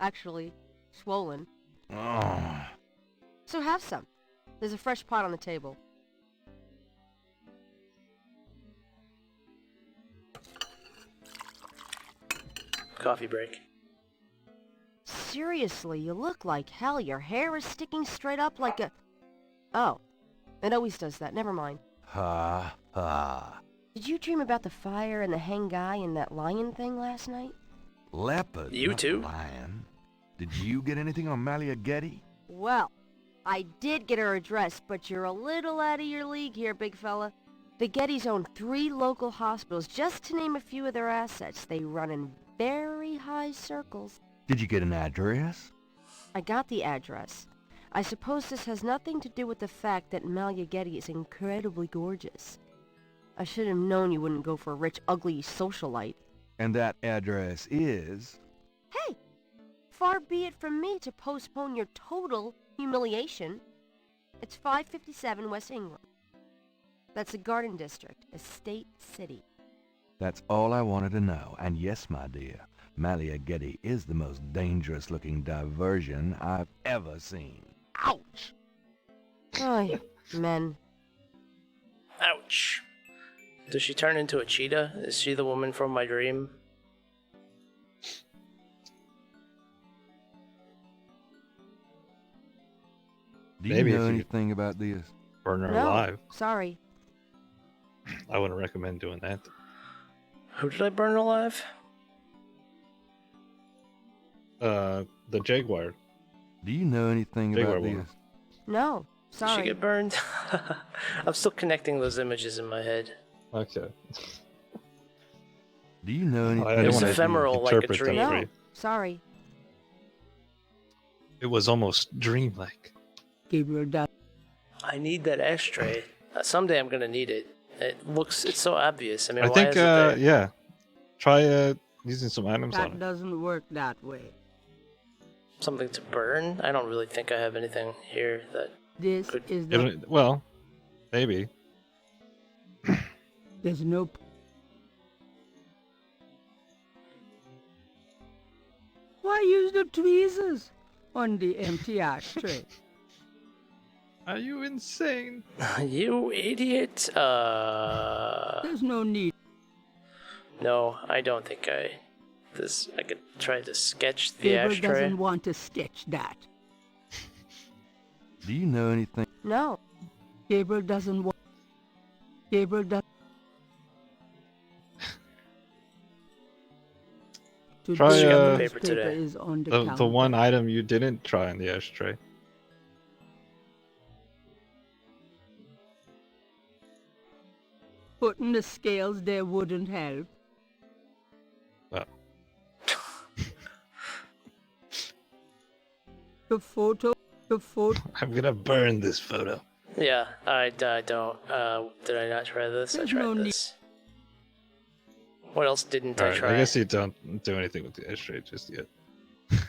Actually, swollen. Oh. So have some. There's a fresh pot on the table. Coffee break. Seriously, you look like hell. Your hair is sticking straight up like a... Oh, it always does that. Never mind. Ha ha. Did you dream about the fire and the hang guy and that lion thing last night? Leopard. You not too? Lion. Did you get anything on Malia Getty? Well, I did get her address, but you're a little out of your league here, big fella. The Gettys own 3 local hospitals, just to name a few of their assets. They run in very high circles. Did you get an address? I got the address. I suppose this has nothing to do with the fact that Malia Getty is incredibly gorgeous. I should have known you wouldn't go for a rich, ugly socialite. And that address is... Hey! Far be it from me to postpone your total humiliation. It's 557 West Ingram. That's the Garden District, Estate City. That's all I wanted to know. And yes, my dear, Malia Getty is the most dangerous-looking diversion I've ever seen. Ouch! Ay, men. Ouch. Does she turn into a cheetah? Is she the woman from my dream? Do you Maybe know if you anything about this? burn her No, alive. sorry. I wouldn't recommend doing that. Who did I burn alive? The Jaguar. Do you know anything Jaguar about woman. this? No, Did sorry. she get burned? I'm still connecting those images in my head. Okay. Do you know anything I don't It was wanna ephemeral like a interpret that dream. No, for you. sorry. It was almost dreamlike. Gabriel does. I need that ashtray. Someday I'm gonna need it. It's so obvious. I mean, I why think, is it there? yeah. Try using some items on That it. doesn't work that way. Something to burn? I don't really think I have anything here that This could... is the... Well, maybe. There's no... Why use the tweezers on the empty ashtray? Are you insane? You idiot. There's no need. No, I don't think I could try to sketch the Gabriel ashtray. doesn't want to sketch that. Do you know anything? No. Gabriel doesn't want... Gabriel does... Try, Today's paper today. is on the The counter. one item you didn't try on the ashtray. Putting the scales there wouldn't help. Well, The photo... I'm gonna burn this photo. Yeah, I don't. Did I not try this? I There's tried no need- this. What else didn't I Alright, try? I guess you don't do anything with the ashtray just yet.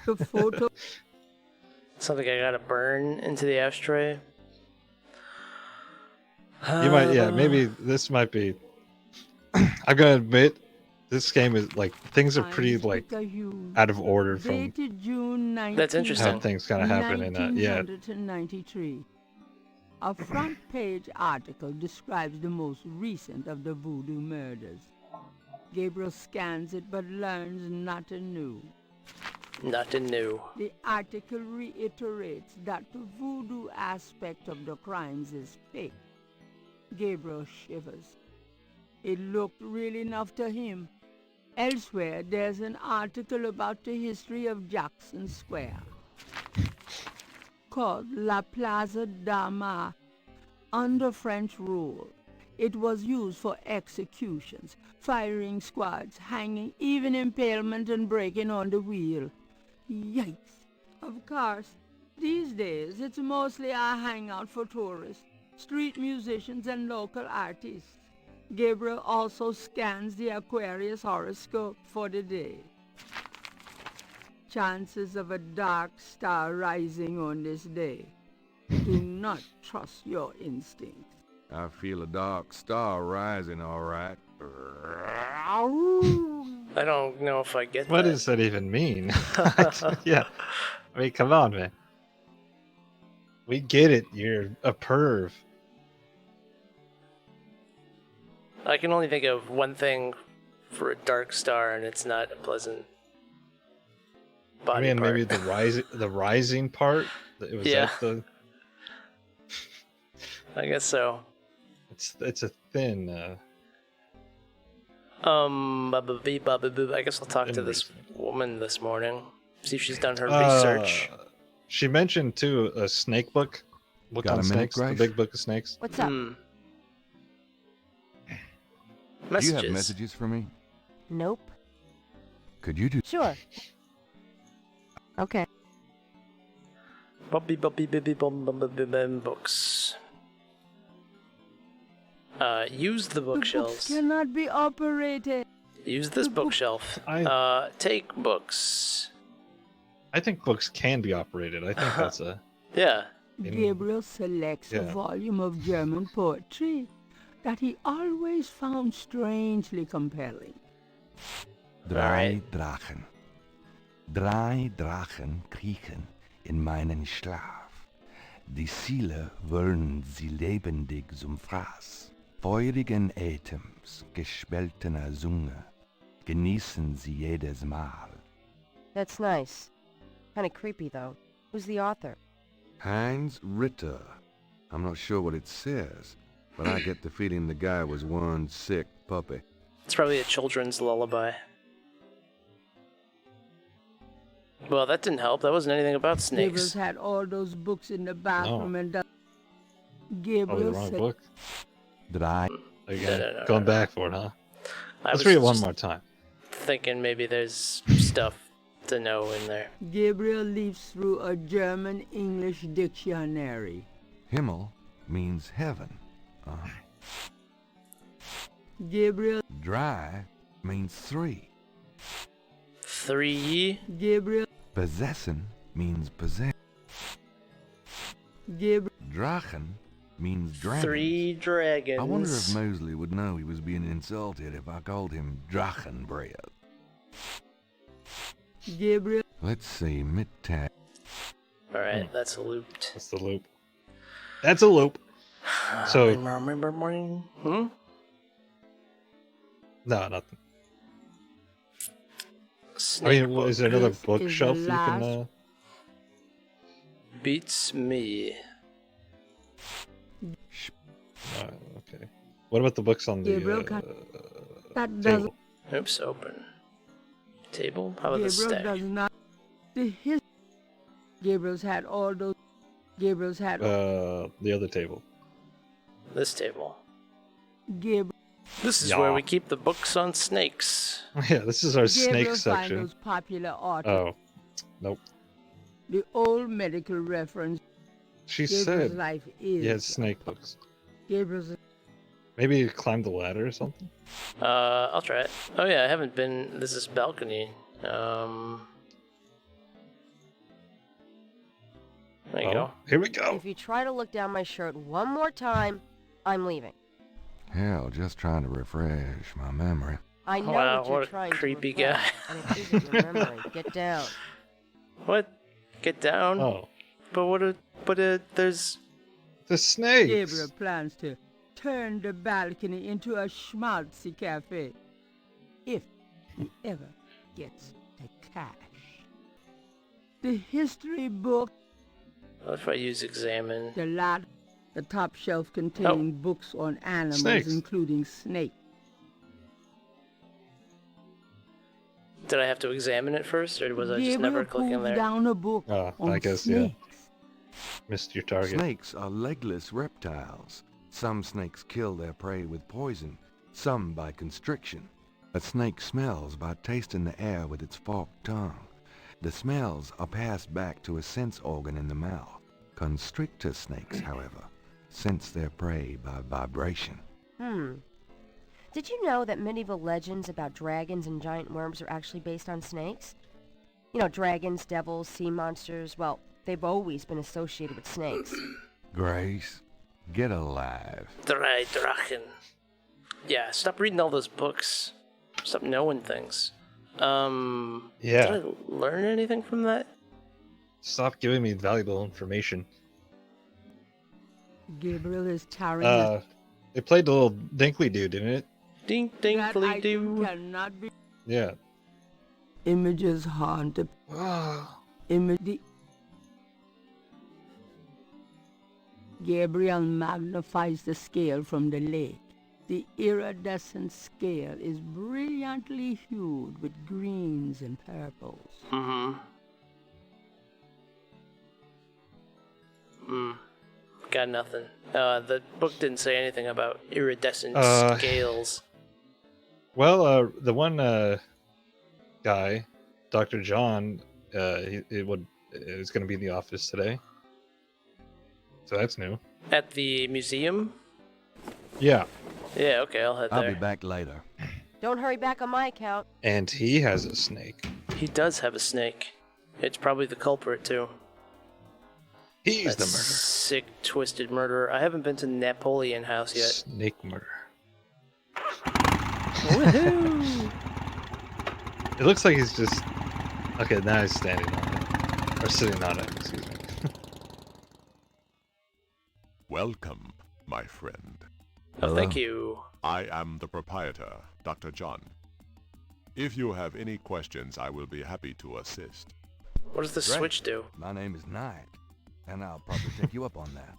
The photo... Something I gotta burn into the ashtray? You might, yeah, maybe this might be... I'm gonna admit, this game is, like, things are pretty, like, out of order from Dated June 19, That's interesting. how things kind of happen in yeah. 1993. A front-page article describes the most recent of the voodoo murders. Gabriel scans it but learns nothing new. Nothing new. The article reiterates that the voodoo aspect of the crimes is fake. Gabriel shivers. It looked real enough to him. Elsewhere, there's an article about the history of Jackson Square, called La Plaza d'Armas. Under French rule, it was used for executions, firing squads, hanging, even impalement and breaking on the wheel. Yikes! Of course, these days it's mostly a hangout for tourists, street musicians and local artists. Gabriel also scans the Aquarius horoscope for the day. Chances of a dark star rising on this day. Do not trust your instincts. I feel a dark star rising, all right. I don't know if I get What that. does that even mean? Yeah. I mean, come on, man. We get it. You're a perv. I can only think of one thing for a dark star, and it's not a pleasant body I mean, part. maybe the rising part. It was Yeah. that the. I guess so. It's a thin. I guess I'll talk to this woman this morning. See if she's done her research. She mentioned too a snake book. Book Got on a minute, snakes. The Grace? big book of snakes. What's up? Messages. Do you have messages for me? Nope. Could you do... Sure. Okay. Bobby books. Use the The books bookshelves. cannot be operated. Use this bookshelf. Take books. I think books can be operated. I think that's a... Yeah. Gabriel selects a volume of German poetry that he always found strangely compelling. Drei Drachen kriechen in meinen Schlaf. Die Ziele wollen sie lebendig zum Fraß. Feurigen Atems, gespaltener Zunge, genießen sie jedes Mal. That's nice. Kinda creepy, though. Who's the author? Heinz Ritter. I'm not sure what it says, but I get the feeling the guy was one sick puppy. It's probably a children's lullaby. Well, that didn't help. That wasn't anything about Gabriel's snakes. had all those books in the bathroom and Gabriel the wrong said... book. Drei. Okay, going back for it, huh? Let's was read it one just more time. Thinking maybe there's stuff to know in there. Gabriel leafs through a German-English dictionary. Himmel means heaven. Gabriel... Drei means 3. 3. Gabriel... Besessen means possess. Gabriel... Drachen means dragon. 3 dragons. I wonder if Mosley would know he was being insulted if I called him Drachenbread. Gabriel... Let's see, Mittag. Alright, that's a loop. That's the loop. That's a loop. So... Remember morning? Hmm? No, nothing. Snake I mean, is there another This is the bookshelf you can... last- Beats me. Okay. What about the books on the Gabriel that doesn't... table? Oops, open. Table? How about the Gabriel stack? does not... Gabriel's had all those... Gabriel's had... The other table. This table. Gabriel... This is Yeah. where we keep the books on snakes. Yeah, this is our snake Gabriel section. find those popular articles. Oh. Nope. The old medical reference. She Gabriel's said life he had is... snake books. Gabriel's... Maybe you climbed the ladder or something? I'll try it. Oh yeah, I haven't been... This is balcony. There you go. Here we go. If you try to look down my shirt one more time, I'm leaving. Hell, just trying to refresh my memory. I know Wow, what you're what a trying creepy to refresh, guy. and it isn't your memory. Get down. What? Get down? Oh. But there's... The snakes! Gabriel plans to turn the balcony into a schmaltzy cafe. If he ever gets the cash. The history book... What if I use examine? The top shelf containing books on animals, Snakes. including snakes. Did I have to examine it first, or was I just never clicking pulled there? down a book Oh, on I guess, snakes. Missed your target. Snakes are legless reptiles. Some snakes kill their prey with poison, some by constriction. A snake smells by tasting the air with its forked tongue. The smells are passed back to a sense organ in the mouth. Constrictor snakes, however, sense their prey by vibration. Did you know that medieval legends about dragons and giant worms are actually based on snakes? You know, dragons, devils, sea monsters, well, they've always been associated with snakes. Grace, get alive. Drei Drachen. Yeah, stop reading all those books. Stop knowing things. Yeah. Did I learn anything from that? Stop giving me valuable information. Gabriel is carrying They played the little Dinkley dude, didn't it? Dink that dinkly item doo. cannot be... Yeah. Images haunt the... Gabriel magnifies the scale from the lake. The iridescent scale is brilliantly hued with greens and purples. Got nothing. The book didn't say anything about iridescent scales. Well, the one guy, Dr. John, is going to be in the office today. So that's new. At the museum? Yeah. Yeah, okay, I'll head there. I'll be back later. Don't hurry back on my account. And he has a snake. He does have a snake. It's probably the culprit, too. He's the murderer. Sick, twisted murderer. I haven't been to Napoleon House yet. Snake murder. Woohoo! It looks like he's just... Okay, now he's standing on it. Or sitting on it, excuse me. Welcome, my friend. Oh, thank you. I am the proprietor, Dr. John. If you have any questions, I will be happy to assist. What does the Great. switch do? My name is Knight, and I'll probably take you up on that.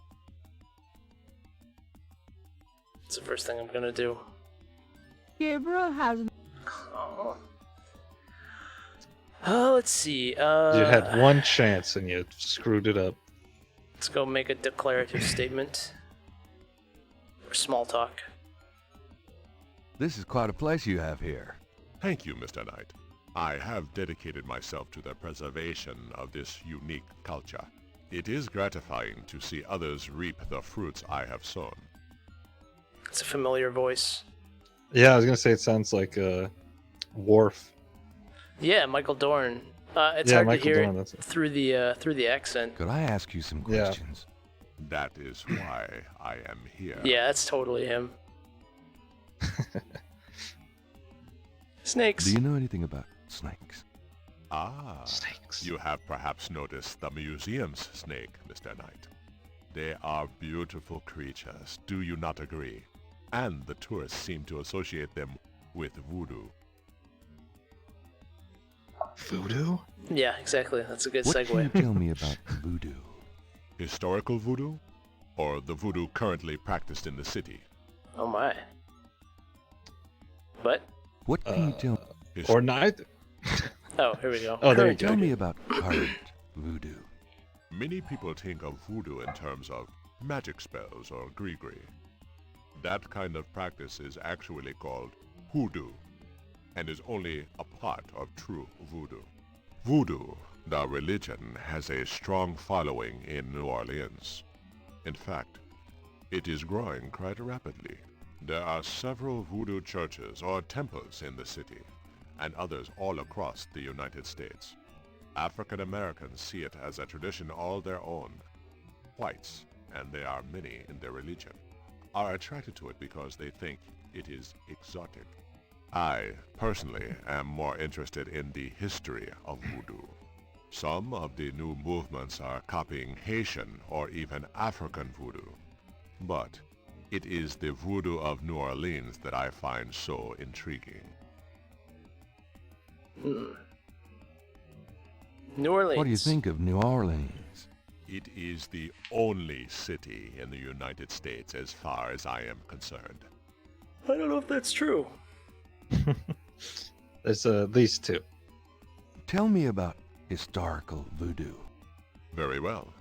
It's the first thing I'm gonna do. Gabriel has... Oh, let's see. You had one chance and you screwed it up. Let's go make a declarative statement. Or small talk. This is quite a place you have here. Thank you, Mr. Knight. I have dedicated myself to the preservation of this unique culture. It is gratifying to see others reap the fruits I have sown. It's a familiar voice. Yeah, I was gonna say it sounds like Worf. Yeah, Michael Dorn. It's Yeah, hard Michael to hear Dorn, it through the accent. Could I ask you some Yeah. questions? That is why I am here. Yeah, that's totally him. Snakes. Do you know anything about snakes? Ah, Snakes. You have perhaps noticed the museum's snake, Mr. Knight. They are beautiful creatures, do you not agree? And the tourists seem to associate them with voodoo. Voodoo? Yeah, exactly. That's a good What segue. can you tell me about voodoo? Historical voodoo? Or the voodoo currently practiced in the city? Oh my. What? What can you tell Or neither? Oh, here we go. Oh, there you go. Tell me about current voodoo. Many people think of voodoo in terms of magic spells or gree-gree. That kind of practice is actually called hoodoo, and is only a part of true voodoo. Voodoo, the religion, has a strong following in New Orleans. In fact, it is growing quite rapidly. There are several voodoo churches or temples in the city, and others all across the United States. African Americans see it as a tradition all their own. Whites, and there are many in their religion, are attracted to it because they think it is exotic. I, personally, am more interested in the history of voodoo. Some of the new movements are copying Haitian or even African voodoo. But it is the voodoo of New Orleans that I find so intriguing. New Orleans. What do you think of New Orleans? It is the only city in the United States as far as I am concerned. I don't know if that's true. There's at least two. Tell me about historical voodoo. Very well.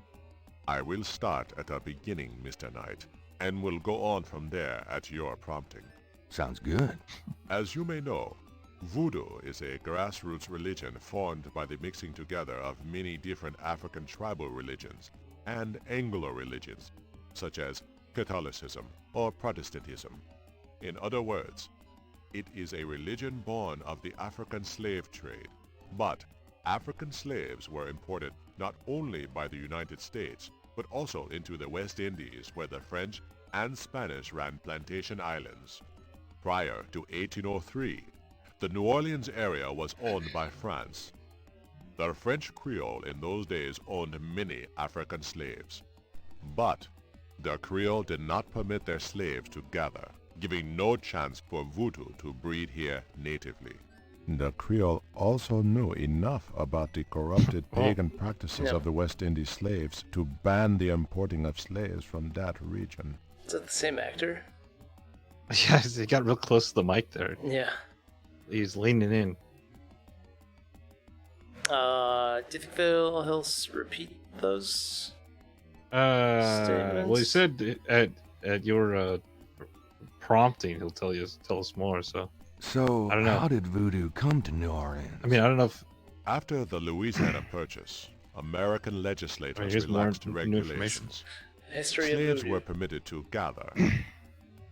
I will start at the beginning, Mr. Knight, and will go on from there at your prompting. Sounds good. As you may know, voodoo is a grassroots religion formed by the mixing together of many different African tribal religions and Anglo religions, such as Catholicism or Protestantism. In other words, it is a religion born of the African slave trade, but African slaves were imported not only by the United States, but also into the West Indies, where the French and Spanish ran plantation islands. Prior to 1803, the New Orleans area was owned by France. The French Creole in those days owned many African slaves, but the Creole did not permit their slaves to gather, giving no chance for voodoo to breed here natively. The Creole also knew enough about the corrupted pagan practices of the West Indies slaves to ban the importing of slaves from that region. Is that the same actor? Yeah, he got real close to the mic there. Yeah. He's leaning in. Do you think he'll repeat those? Well, he said at your prompting, he'll tell us more. So So, I don't know. how did voodoo come to New Orleans? I mean, I don't know if... After the Louisiana Purchase, American legislators here's more relaxed new regulations. History of Slaves voodoo. were permitted to gather.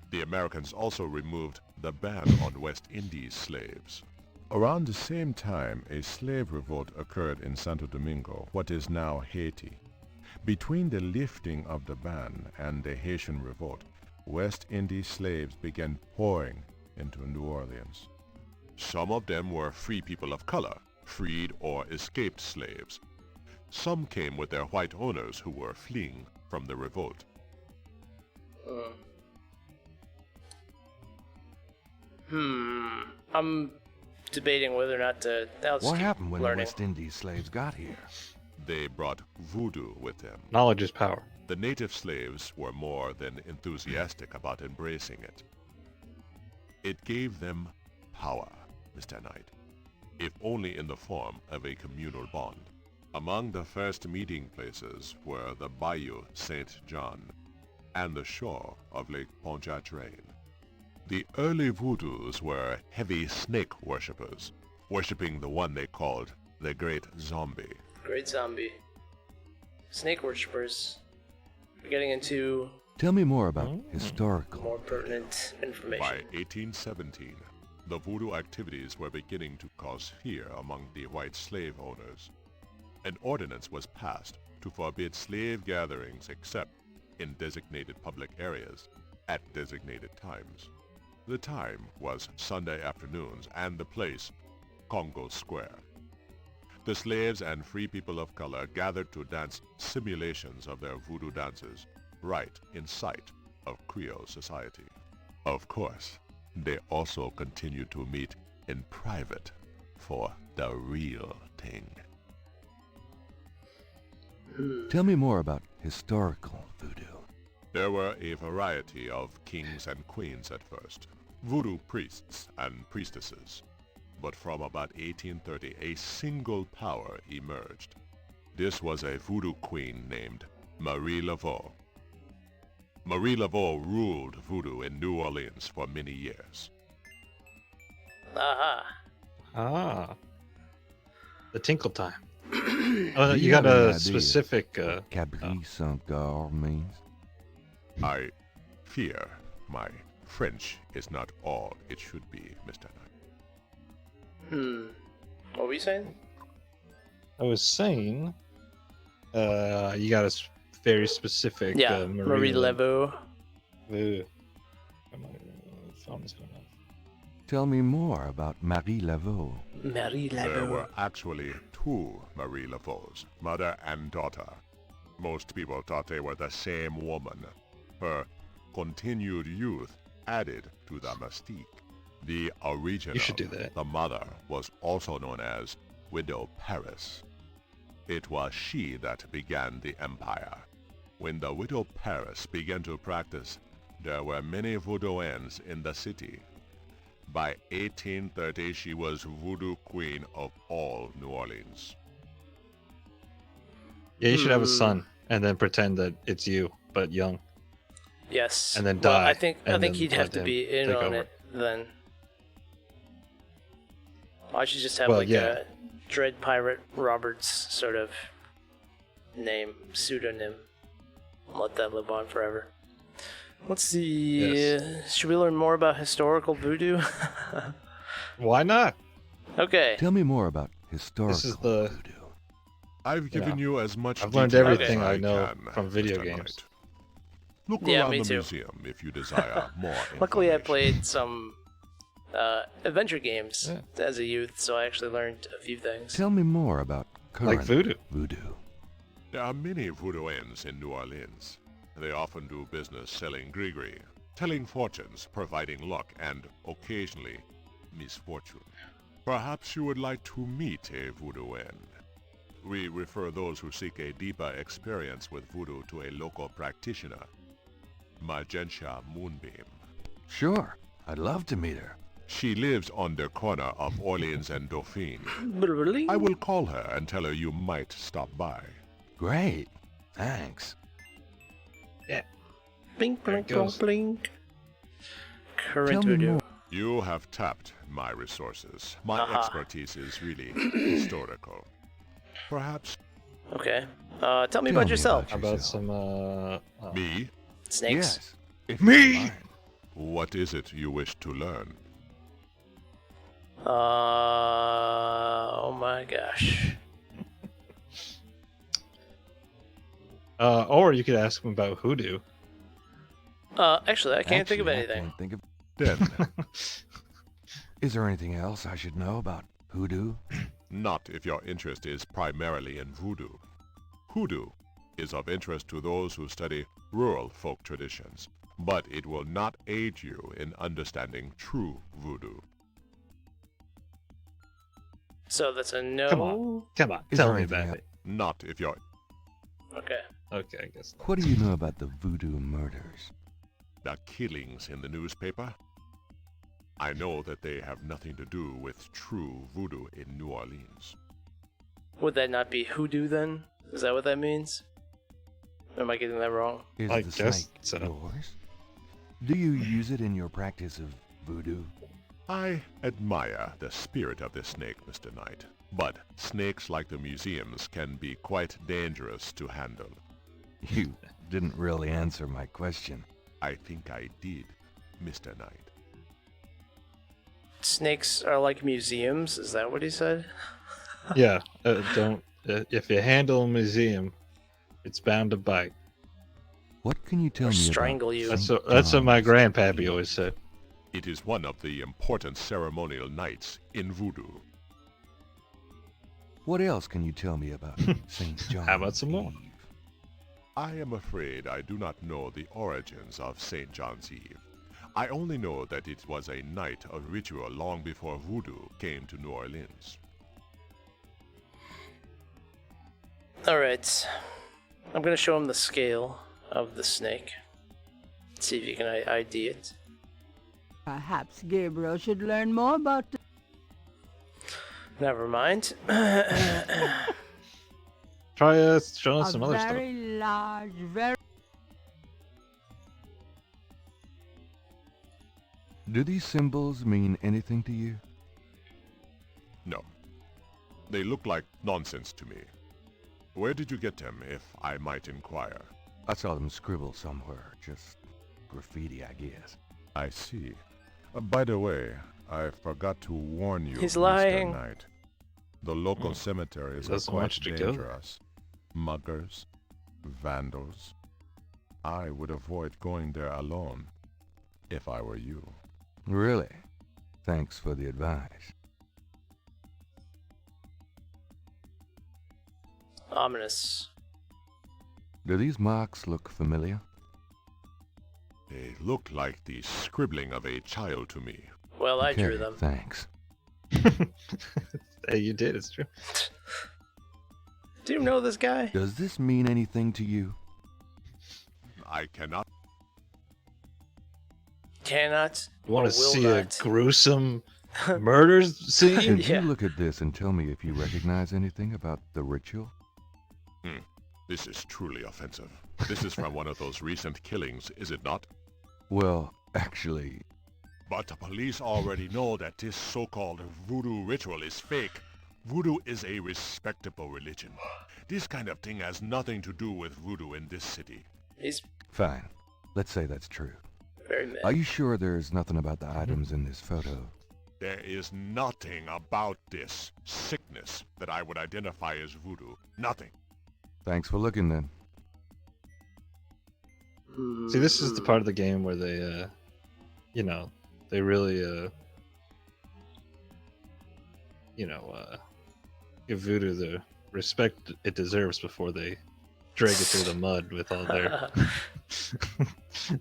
The Americans also removed the ban on West Indies slaves. Around the same time, a slave revolt occurred in Santo Domingo, what is now Haiti. Between the lifting of the ban and the Haitian revolt, West Indies slaves began pouring into New Orleans. Some of them were free people of color, freed or escaped slaves. Some came with their white owners who were fleeing from the revolt. I'm debating whether or not to... What happened when the West Indies slaves got here? They brought voodoo with them. Knowledge is power. The native slaves were more than enthusiastic about embracing it. It gave them power, Mr. Knight, if only in the form of a communal bond. Among the first meeting places were the Bayou Saint John and the shore of Lake Pontchartrain. The early voodoos were heavy snake worshippers, worshipping the one they called the Great Zombie. Great Zombie. Snake worshippers. We're getting into... Tell me more about historical. More pertinent information. By 1817, the voodoo activities were beginning to cause fear among the white slave owners. An ordinance was passed to forbid slave gatherings except in designated public areas at designated times. The time was Sunday afternoons and the place, Congo Square. The slaves and free people of color gathered to dance simulations of their voodoo dances right in sight of Creole society. Of course, they also continued to meet in private for the real thing. Tell me more about historical voodoo. There were a variety of kings and queens at first, voodoo priests and priestesses. But from about 1830, a single power emerged. This was a voodoo queen named Marie Laveau. Marie Laveau ruled voodoo in New Orleans for many years. Ah. The tinkle time. Oh, you got a specific... Caprice encore means? I fear my French is not all it should be, Mr. Knight. What were you saying? I was saying... you got a very specific... Yeah, Marie Laveau. Tell me more about Marie Laveau. Marie Laveau. There were actually two Marie Laveaux, mother and daughter. Most people thought they were the same woman. Her continued youth added to the mystique. The original, You should do that. the mother, was also known as Widow Paris. It was she that began the empire. When the Widow Paris began to practice, there were many voodooans in the city. By 1830, she was voodoo queen of all New Orleans. Yeah, you should have a son, and then pretend that it's you, but young. Yes. And then well, die. I think he'd have to be in on over. it then. I should just have Well, like yeah. a Dread Pirate Roberts sort of name, pseudonym. Let that live on forever. Let's see. Yes. Should we learn more about historical voodoo? Why not? Okay. Tell me more about historical This is the... voodoo. I've given you as much I've learned detail everything as I know can, from video Mr. games. Knight. Look Yeah, around me the too. museum if you desire more Luckily, I information. played some adventure games as a youth, so I actually learned a few things. Tell me more about current Like voodoo. There are many voodooans in New Orleans. They often do business selling gree-gree, telling fortunes, providing luck, and occasionally misfortune. Perhaps you would like to meet a voodooan. We refer those who seek a deeper experience with voodoo to a local practitioner, Magentia Moonbeam. Sure, I'd love to meet her. She lives on the corner of Orleans and Dauphine. I will call her and tell her you might stop by. Great, thanks. Yeah. Blink, blink, There it goes. blink. Current Tell me voodoo. more. You have tapped my resources. My expertise is really historical. Perhaps... Okay. Tell me about yourself. How about some, Me? Snakes? Yes. Me? What is it you wish to learn? Oh my gosh. Or you could ask him about hoodoo. Actually, I can't think of anything. Can't think of... Then, Is there anything else I should know about hoodoo? not if your interest is primarily in voodoo. Hoodoo is of interest to those who study rural folk traditions, but it will not aid you in understanding true voodoo. So that's a no. Come on. Is Tell there me anything about it. Not if you're... Okay. Okay, I guess. What do you know about the voodoo murders? The killings in the newspaper? I know that they have nothing to do with true voodoo in New Orleans. Would that not be hoodoo then? Is that what that means? Or am I getting that wrong? Is I the guess snake so. yours? Do you use it in your practice of voodoo? I admire the spirit of the snake, Mr. Knight, but snakes like the museums can be quite dangerous to handle. You didn't really answer my question. I think I did, Mr. Knight. Snakes are like museums? Is that what he said? Yeah, don't. If you handle a museum, it's bound to bite. What can you tell Or me strangle about you. That's what my grandpappy always said. It is one of the important ceremonial nights in voodoo. What else can you tell me about St. John's How about some more? Eve? I am afraid I do not know the origins of St. John's Eve. I only know that it was a night of ritual long before voodoo came to New Orleans. Alright. I'm gonna show him the scale of the snake. See if you can ID it. Perhaps Gabriel should learn more about the... Never mind. Try showing us some other stuff. very large, very... Do these symbols mean anything to you? No. They look like nonsense to me. Where did you get them, if I might inquire? I saw them scribbled somewhere. Just graffiti, I guess. I see. By the way, I forgot to warn you, He's Mr. lying. Knight. The local cemeteries are Doesn't quite want you to go. dangerous. Muggers, vandals. I would avoid going there alone, if I were you. Really? Thanks for the advice. Ominous. Do these marks look familiar? They look like the scribbling of a child to me. Well, I drew Okay, them. Thanks. Hey, you did. It's true. Do you know this guy? Does this mean anything to you? I cannot. Cannot. You want or to will see not. a gruesome murder scene? Could Yeah. you look at this and tell me if you recognize anything about the ritual? This is truly offensive. This is from one of those recent killings, is it not? Well, actually, But the police already know that this so-called voodoo ritual is fake. Voodoo is a respectable religion. This kind of thing has nothing to do with voodoo in this city. He's fine. Let's say that's true. very mad. Are you sure there's nothing about the items in this photo? There is nothing about this sickness that I would identify as voodoo. Nothing. Thanks for looking then. See, this is the part of the game where they, they really, give voodoo the respect it deserves before they drag it through the mud with all their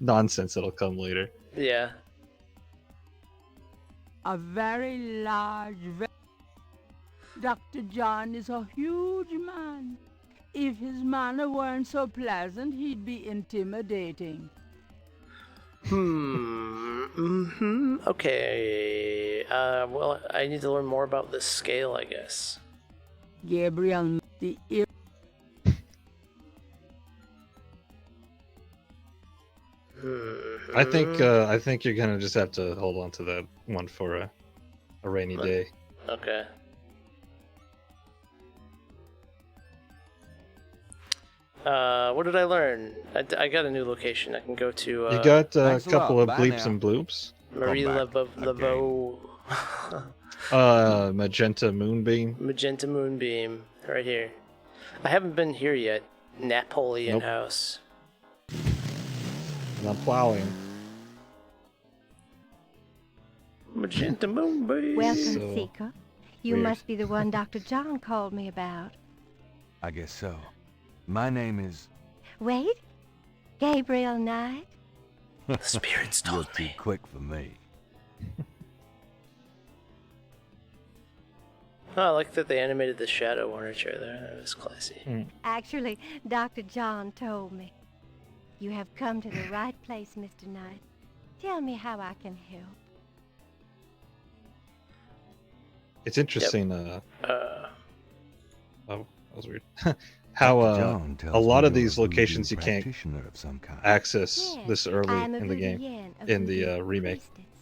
nonsense that'll come later. Yeah. A very large, Dr. John is a huge man. If his manner weren't so pleasant, he'd be intimidating. Okay. Well, I need to learn more about this scale, I guess. Gabriel, the I think you're gonna just have to hold on to that one for a rainy day. Okay. What did I learn? I got a new location. I can go to. You got a Thanks a couple lot. of Bye bleeps now. and bloops. Marie Come back Laveau. Magenta Moonbeam. Magenta Moonbeam. Right here. I haven't been here yet. Napoleon Nope. House. Not plowing. Magenta Moonbeam. Welcome, So Seeker. You weird. must be the one Dr. John called me about. I guess so. My name is... Wait? Gabriel Knight? The spirits You're told too me. quick for me. Oh, I like that they animated the shadow armature there. That was classy. Actually, Dr. John told me. You have come to the right place, Mr. Knight. Tell me how I can help. It's interesting. Uh, Oh, that was weird. How Dr. John tells a lot me of you're these a voodoo locations you can't practitioner of some kind. access Yes, this early I am a in the game, Voodoo-yen, a in the voodoo remake. priestess.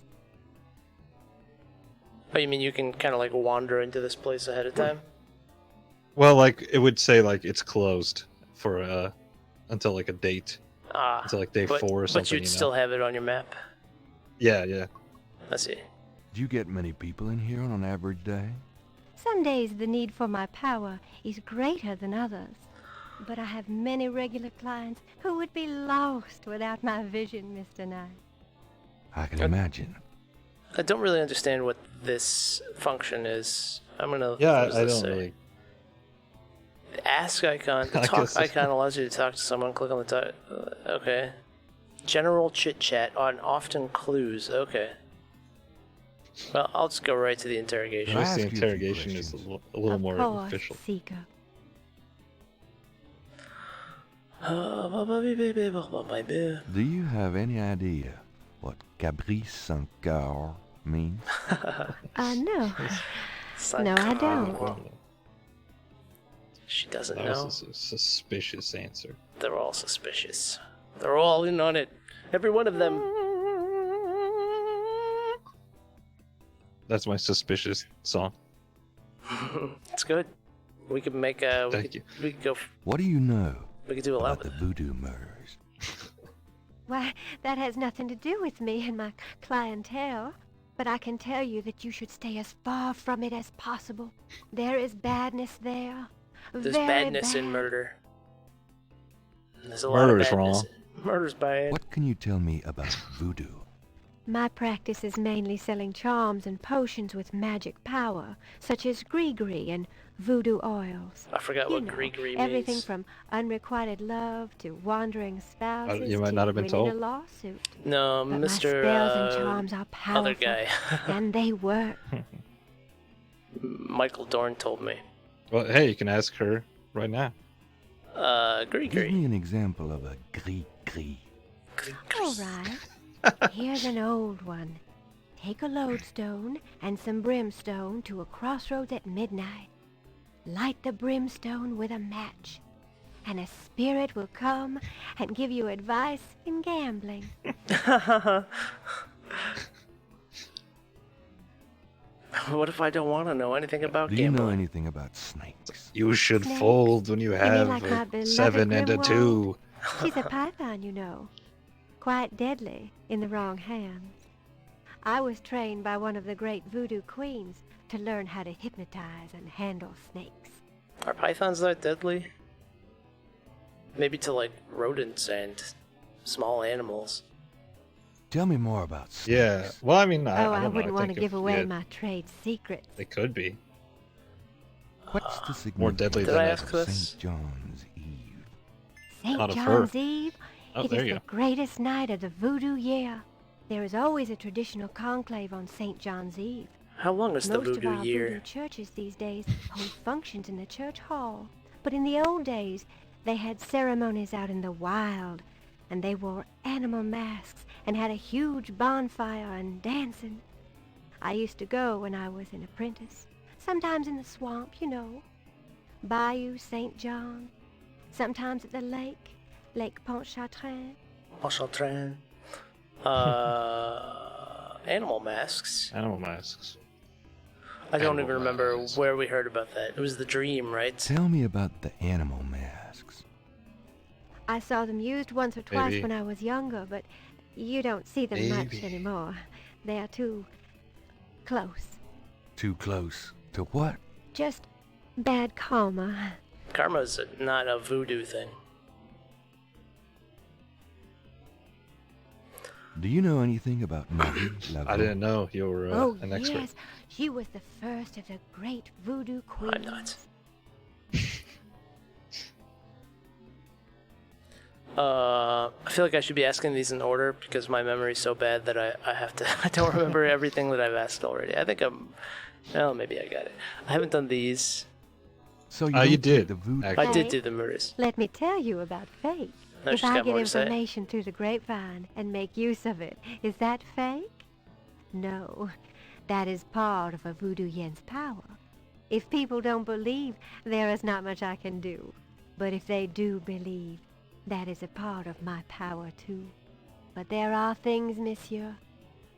oh, you mean you can kind of like wander into this place ahead of time? Well, like it would say like it's closed for until like a date, Ah. until like day 4 or something. But you'd still have it on your map. Yeah. I see. Do you get many people in here on an average day? Some days the need for my power is greater than others. But I have many regular clients who would be lost without my vision, Mr. Knight. I can imagine. I don't really understand what this function is. I'm gonna. Yeah, what does I this don't say? really. The ask icon. The I talk guess- icon allows you to talk to someone. Click on the talk. Okay. General chit chat on often clues. Okay. Well, I'll just go right to the interrogation. Can I Just the ask you a few interrogation is questions? a little Of more course, official. Seeker. Do you have any idea what caprice sans cœur means? No. No, I don't. She doesn't That know. was a suspicious answer. They're all suspicious. They're all in on it. Every one of them. That's my suspicious song. It's good. We could make a. Thank you. We could go. What do you know We could do a lot about the with it. voodoo murders? Why, that has nothing to do with me and my clientele. But I can tell you that you should stay as far from it as possible. There is badness there. There's Very badness in bad. murder. There's a lot of Murder's badness. wrong. Murder's bad. What can you tell me about voodoo? My practice is mainly selling charms and potions with magic power, such as gree-gree and voodoo oils. I forgot You what know, gree-gree everything means. from unrequited love to wandering spouses you might to not have been winning told. a lawsuit. No, But my Mr. spells and charms are Other powerful, guy. and they work. Michael Dorn told me. Well, hey, you can ask her right now. Give Gree-gree. me an example of a gris-gris. All right. Here's an old one. Take a lodestone and some brimstone to a crossroads at midnight. Light the brimstone with a match, and a spirit will come and give you advice in gambling. What if I don't want to know anything about Do you know gambling? anything about snakes? You should Snakes? fold when you mean have like my a beloved 7 and a Grimwald? 2. She's a python, you know. Quite deadly in the wrong hands. I was trained by one of the great voodoo queens to learn how to hypnotize and handle snakes. Are pythons that deadly? Maybe to like rodents and small animals. Tell me more about snakes. Yeah. Well, I mean, I Oh, I don't wouldn't know. want to think give if- away yeah, my trade secrets. They could be. What's the significance More deadly Did than I a- ask this? St. John's Eve? St. Not of John's her. Eve? Oh, It there is you the go. greatest night of the voodoo year. There is always a traditional conclave on St. John's Eve. How long is the Most of voodoo our year? voodoo churches these days hold functions in the church hall. But in the old days, they had ceremonies out in the wild, and they wore animal masks and had a huge bonfire and dancing. I used to go when I was an apprentice, sometimes in the swamp, you know, Bayou St. John, sometimes at the lake, Lake Pontchartrain. Pontchartrain. Animal masks. Animal masks. I don't Animal even remember masks. where we heard about that. It was the dream, right? Tell me about the animal masks. I saw them used once or twice Maybe. when I was younger, but you don't see them much Maybe. anymore. They are too close. Too close to what? Just bad karma. Karma's not a voodoo thing. Do you know anything about Marie Laveau? I didn't know you were Oh, an expert. yes. She was the first of the great voodoo queens. I'm not. I feel like I should be asking these in order because my memory's so bad that I have to. I don't remember everything that I've asked already. I think well, maybe I got it. I haven't done these. So you don't did, think the voodoo. I did Fake? do the murders. Let me tell you about fake. No, If she's I got get more to say. information through the grapevine and make use of it, is that fake? No. That is part of a voodoo yen's power. If people don't believe, there is not much I can do. But if they do believe, that is a part of my power too. But there are things, monsieur,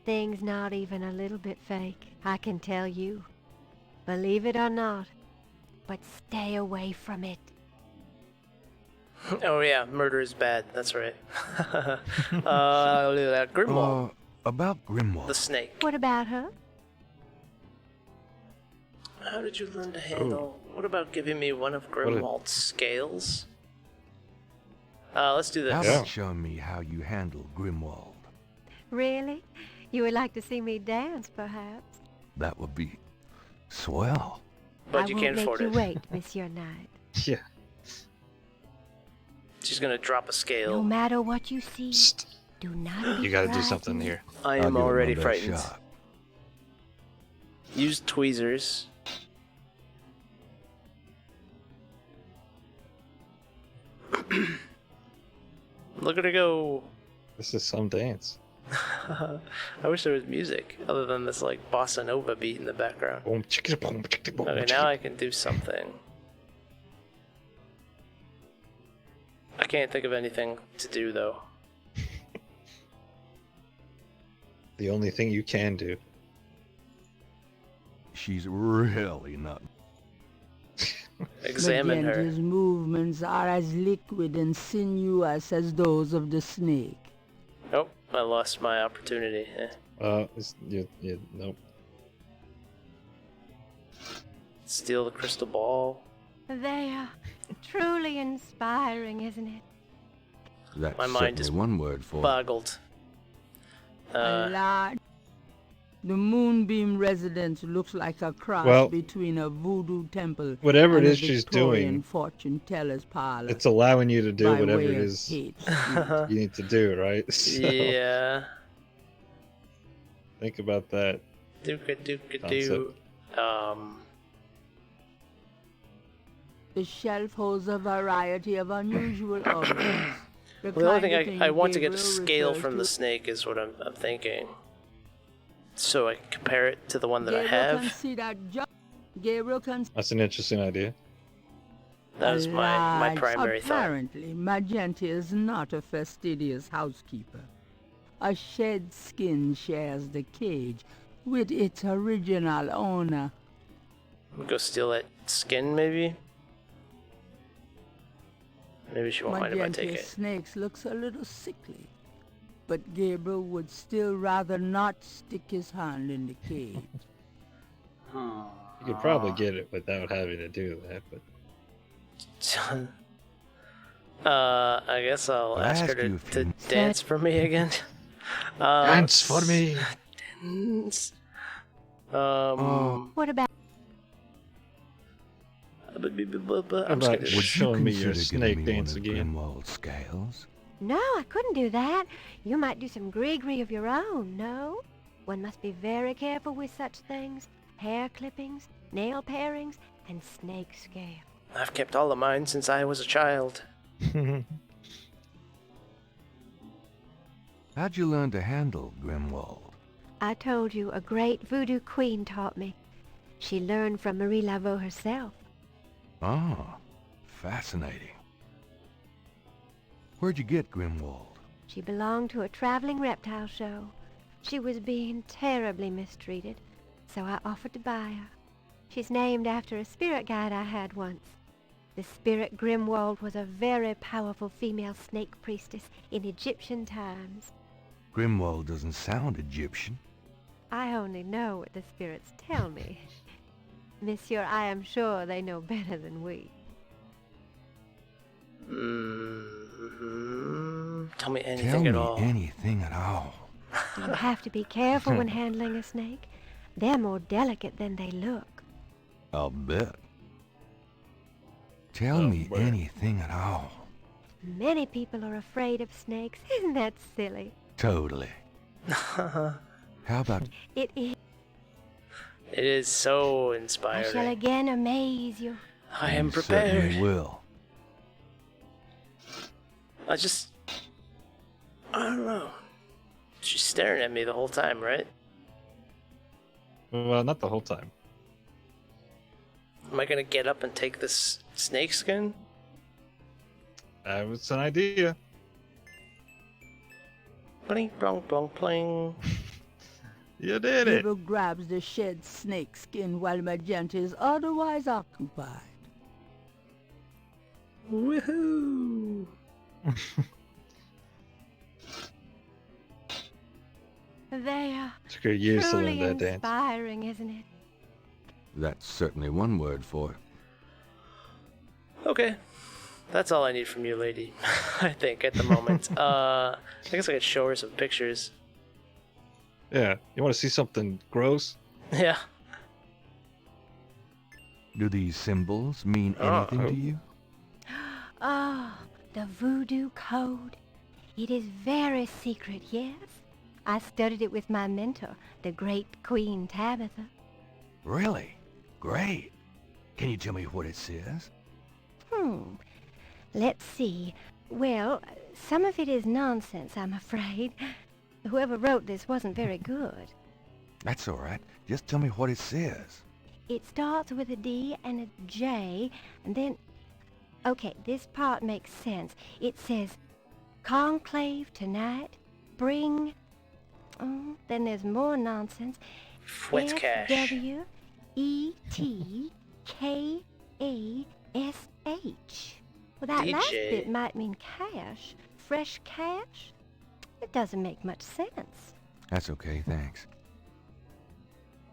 things not even a little bit fake, I can tell you. Believe it or not, but stay away from it. Oh yeah, murder is bad. That's right. Grimwald, About Grimwald. the snake. What about her? How did you learn to handle? What about giving me one of Grimwald's scales? Let's do How this. about showing me how you handle Grimwald? Really? You would like to see me dance, perhaps? That would be swell. But I you won't can't make afford you it. wait, Monsieur Knight. Yeah. She's gonna drop a No scale. matter what you see, do not be You gotta do frightened. something here. I I'll am give it my already best frightened. shot. Use tweezers. Look at her go. This is some dance. I wish there was music other than this like bossa nova beat in the background. Boom, chicka, boom, chicka, boom, Okay, chicka. now I can do something. I can't think of anything to do though. The only thing you can do. She's really not. Examine her. His movements are as liquid and sinuous as those of the snake. Oh, I lost my opportunity. Nope. Steal the crystal ball. They are truly inspiring, isn't it? That's My mind certainly is one word for it. boggled. A lot. The Moonbeam residence looks like a cross Well, between a voodoo temple whatever it and a is she's Victorian doing, fortune teller's parlor. It's allowing you to do by whatever way it of is Hate you need to do, right? So, Yeah. think about that. Do. The shelf holds a variety of unusual objects. The only thing I want to get a Gabriel scale refers from to- the snake is what I'm thinking. So I can compare it to the one that I Gabriel have. considered Gabriel considered That's an interesting idea. That was my large. primary thought. Apparently, Magenta is not a fastidious housekeeper. A shed skin shares the cage with its original owner. Go steal that skin, maybe? Maybe she won't mind if I take Magenta's it. snakes looks a little sickly, but Gabriel would still rather not stick his hand in the cage. You could probably get it without having to do that, but I guess I'll I'll ask her ask to, you if to you- dance for me again. Dance for me. Dance. What about... I'm just about gonna Would you showing me your consider snake giving me dance one of again? Grimwald's scales? No, I couldn't do that. You might do some gree-gree of your own, no? One must be very careful with such things. Hair clippings, nail parings, and snake scale. I've kept all of mine since I was a child. How'd you learn to handle Grimwald? I told you a great voodoo queen taught me. She learned from Marie Laveau herself. Ah, fascinating. Where'd you get Grimwald? She belonged to a traveling reptile show. She was being terribly mistreated, so I offered to buy her. She's named after a spirit guide I had once. The spirit Grimwald was a very powerful female snake priestess in Egyptian times. Grimwald doesn't sound Egyptian. I only know what the spirits tell me. Monsieur, I am sure they know better than we. Tell me anything at all. Tell me anything at all. You have to be careful when handling a snake. They're more delicate than they look. I'll bet. Tell me anything at all. Many people are afraid of snakes. Isn't that silly? Totally. How about... It is. It is so I inspiring. shall again amaze you. I am prepared. Certainly will. I don't know. She's staring at me the whole time, right? Well, not the whole time. Am I gonna get up and take this snake skin? It's an idea. Bling, blong, blong, pling. You did it. Gabriel grabs the shed snake skin while Magenta is otherwise occupied. Woohoo! They are Took her years to truly learn that dance. inspiring, isn't it? That's certainly one word for it. Okay. That's all I need from you, lady. I think, at the moment. I guess I could show her some pictures. Yeah, you want to see something gross? Yeah. Do these symbols mean anything to you? Oh, the voodoo code. It is very secret, yes. I studied it with my mentor, the great Queen Tabitha. Really? Great. Can you tell me what it says? Let's see. Well, some of it is nonsense, I'm afraid. Whoever wrote this wasn't very good. That's all right. Just tell me what it says. It starts with a D and a J, and then... Okay, this part makes sense. It says, conclave tonight, bring... then there's more nonsense. Wetcash. F-W-E-T-K-A-S-H. Well, that last DJ. bit might mean cash. Fresh cash? It doesn't make much sense. That's okay, thanks.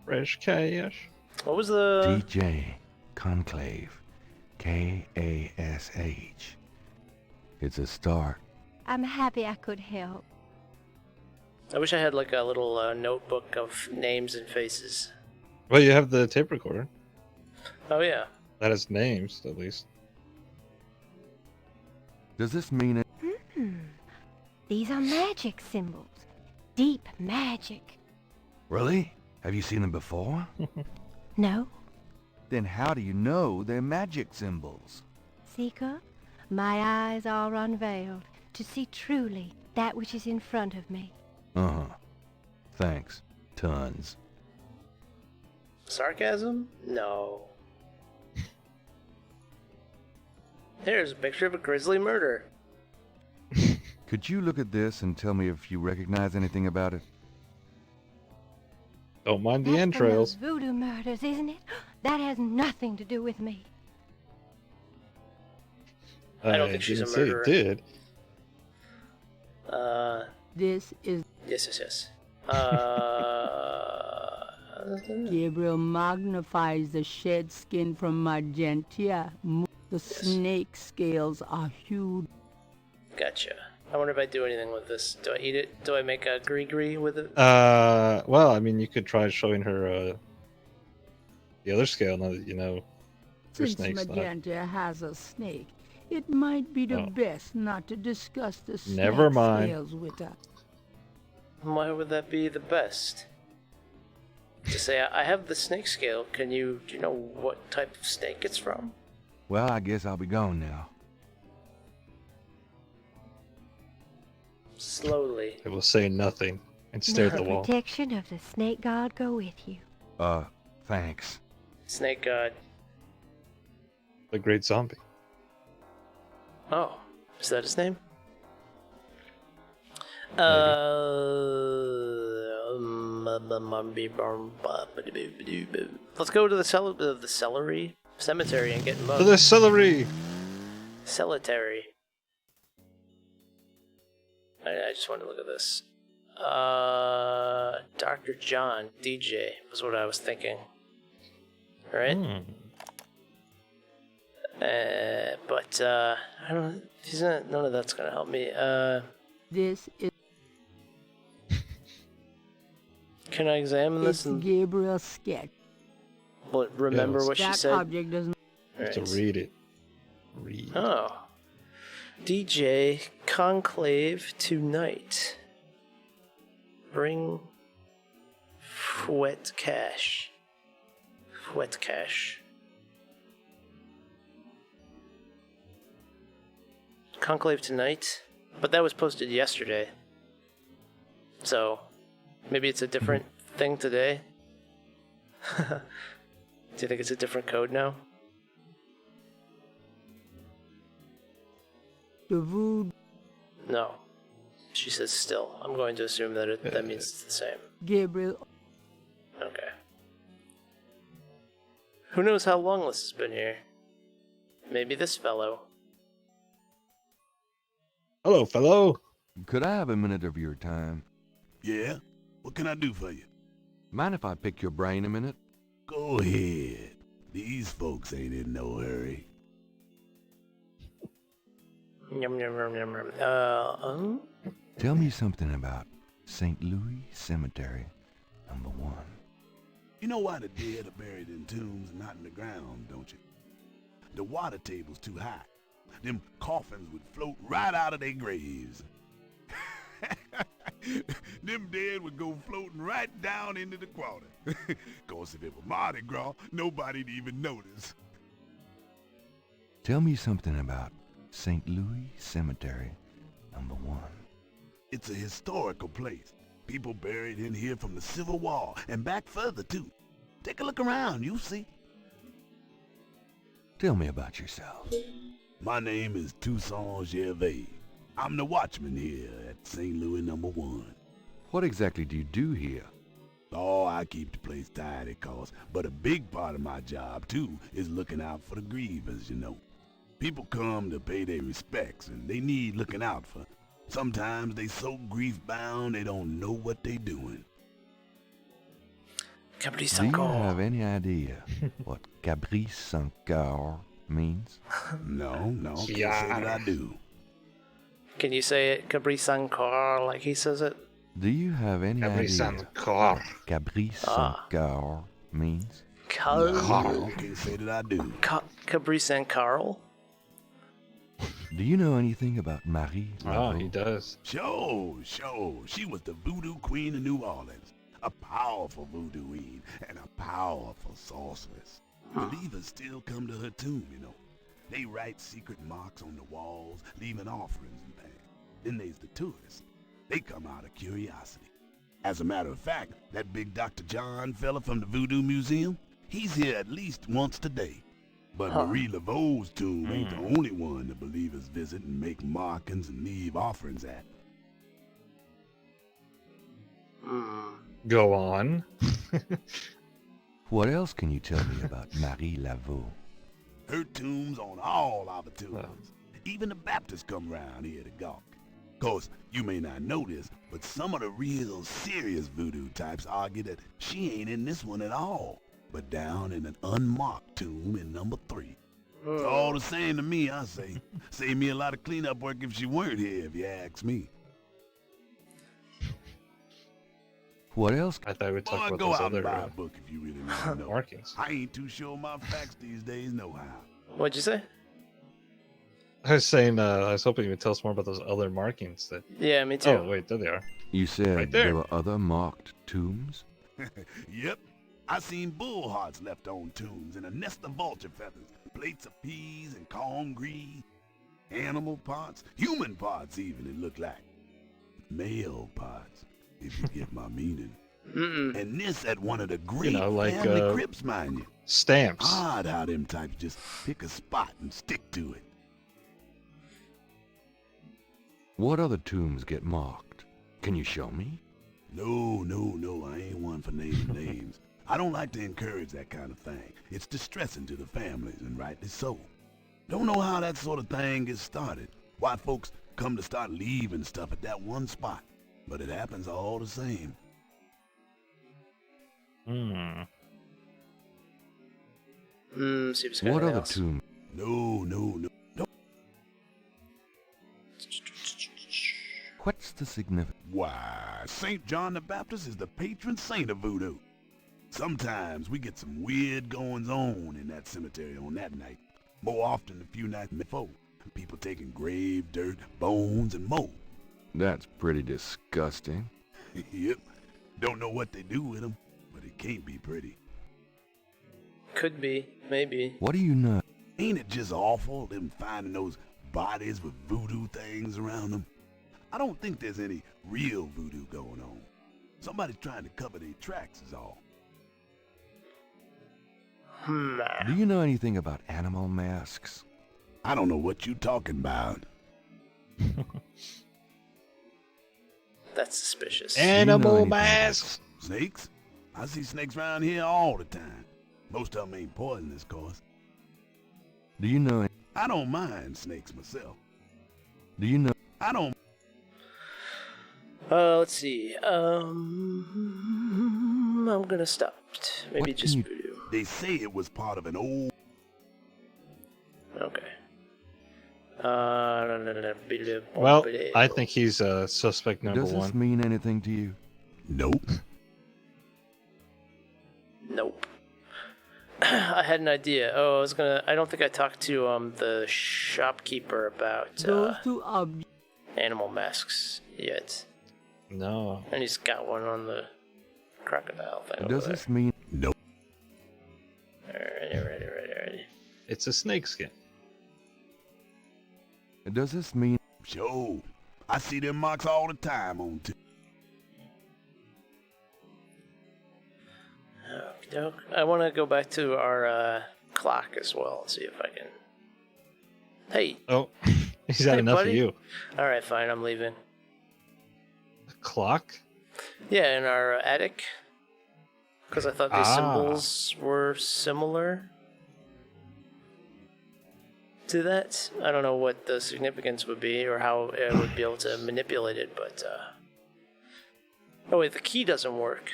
Fresh cash. What was the... DJ Conclave. K-A-S-H. It's a start. I'm happy I could help. I wish I had like a little notebook of names and faces. Well, you have the tape recorder. Oh, yeah. That has names, at least. Does this mean it? These are magic symbols. Deep magic. Really? Have you seen them before? No? Then how do you know they're magic symbols? Seeker, my eyes are unveiled to see truly that which is in front of me. Uh-huh. Thanks. Tons. Sarcasm? No. Here's a picture of a grisly murder. Could you look at this and tell me if you recognize anything about it? Don't mind the That's entrails. from those voodoo murders, isn't it? That has nothing to do with me. I don't think she's a didn't say murderer. it did. This is Yes. Gabriel magnifies the shed skin from Magenta. The snake scales are huge. Gotcha. I wonder if I do anything with this. Do I eat it? Do I make a gree with it? Well, I mean, you could try showing her the other scale now that you know your Since snake's not. Magenta has a snake, it might be the Oh. best not to discuss the snake Never mind. scales with her. Why would that be the best? To say I have the snake scale. Do you know what type of snake it's from? Well, I guess I'll be gone now. Slowly. It will say nothing and stare at May the the wall. protection of the snake god go with you. Thanks. Snake god. The great zombie. Oh, is that his name? Let's go to the celery cemetery and get mugged. To the celery! Cemetery. I just wanted to look at this. Dr. John, DJ, was what I was thinking. Right? But, I don't know, none of that's gonna help me. This is... Can I examine this? It's Gabriel's sketch. What, remember what she said? That object doesn't... You have to read it. Read. Oh. DJ Conclave tonight. Bring wet cash. Wet cash. Conclave tonight? But that was posted yesterday. So, maybe it's a different thing today? Do you think it's a different code now? The voodoo... No. She says still. I'm going to assume that that means it's the same. Gabriel... Okay. Who knows how long this has been here? Maybe this fellow. Hello, fellow. Could I have a minute of your time? Yeah? What can I do for you? Mind if I pick your brain a minute? Go ahead. These folks ain't in no hurry. Yum, yum, yum, yum, yum. Tell me something about St. Louis Cemetery, number 1. You know why the dead are buried in tombs and not in the ground, don't you? The water table's too high. Them coffins would float right out of their graves. Them dead would go floating right down into the water. 'Cause if it were Mardi Gras, nobody'd even notice. Tell me something about St. Louis Cemetery, number 1. It's a historical place. People buried in here from the Civil War and back further, too. Take a look around, you'll see. Tell me about yourself. My name is Toussaint Gervais. I'm the watchman here at St. Louis number 1. What exactly do you do here? Oh, I keep the place tidy, but a big part of my job, too, is looking out for the grievers, you know. People come to pay their respects, and they need looking out for. Sometimes they so grief-bound they don't know what they doing. Do you have any idea what Caprice sans cœur means? No, can't say that I do. Can you say it, Caprice sans cœur, like he says it? Do you have any Caprice idea sans cœur. what Caprice sans cœur means? No, can't say that I do. Caprice and Carl? Do you know anything about Marie? Oh, he does. Sure. She was the voodoo queen of New Orleans. A powerful voodooine and a powerful sorceress. Believers still come to her tomb, you know. They write secret marks on the walls, leaving offerings and things. Then there's the tourists. They come out of curiosity. As a matter of fact, that big Dr. John fella from the Voodoo Museum, he's here at least once today. But Marie Laveau's tomb ain't the only one the believers visit and make markings and leave offerings at. Go on. What else can you tell me about Marie Laveau? Her tomb's on all our tombs. Even the Baptists come round here to gawk. Course, you may not know this, but some of the real serious voodoo types argue that she ain't in this one at all, but down in an unmarked tomb in number 3. It's all the same to me, I say. Save me a lot of cleanup work if she weren't here, if you ask me. What else? I thought we were talking about Go those out other and buy a book if you really want to know. markings. I ain't too sure my facts these days nohow. What'd you say? I was saying, I was hoping you would tell us more about those other markings. That. Yeah, me too. Oh, wait, there they are. You said Right there. there were other marked tombs? Yep. I seen bull hearts left on tombs and a nest of vulture feathers, plates of peas and corn grease, animal parts, human parts even, it looked like. Male parts, if you get my meaning. And this at one of the great family crypts, mind you. Stamps. Odd how them types just pick a spot and stick to it. What other tombs get marked? Can you show me? No, I ain't one for naming names. I don't like to encourage that kind of thing. It's distressing to the families, and rightly so. Don't know how that sort of thing gets started. Why folks come to start leaving stuff at that one spot. But it happens all the same. See if it's got What anything other else. tomb? No. What's the significance? Why, St. John the Baptist is the patron saint of voodoo. Sometimes we get some weird goings-on in that cemetery on that night. More often a few nights before. People taking grave dirt, bones, and mold. That's pretty disgusting. Yep. Don't know what they do with them, but it can't be pretty. Could be, maybe. What do you know? Ain't it just awful, them finding those bodies with voodoo things around them? I don't think there's any real voodoo going on. Somebody's trying to cover their tracks is all. Do you know anything about animal masks? I don't know what you talking about. That's suspicious. Animal masks. Snakes? I see snakes around here all the time. Most of them ain't poisonous, of course. Do you know? I don't mind snakes myself. Do you know? I don't. Let's see. I'm gonna stop. Maybe just voodoo. They say it was part of an old. Okay. Well, I think he's suspect number Does this one. mean anything to you? Nope. Nope. I had an idea. I don't think I talked to the shopkeeper about Those two animal masks yet. No. And he's got one on the crocodile thing. Does this mean? Nope. Alrighty. It's a snake skin. Does this mean? Sure. I see them marks all the time on I want to go back to our clock as well and see if I can. Hey. Oh, he's had enough buddy. of you. Alright, fine, I'm leaving. A clock? Yeah, in our attic. Because I thought these symbols were similar to that. I don't know what the significance would be or how I would be able to manipulate it, but... Oh wait, the key doesn't work.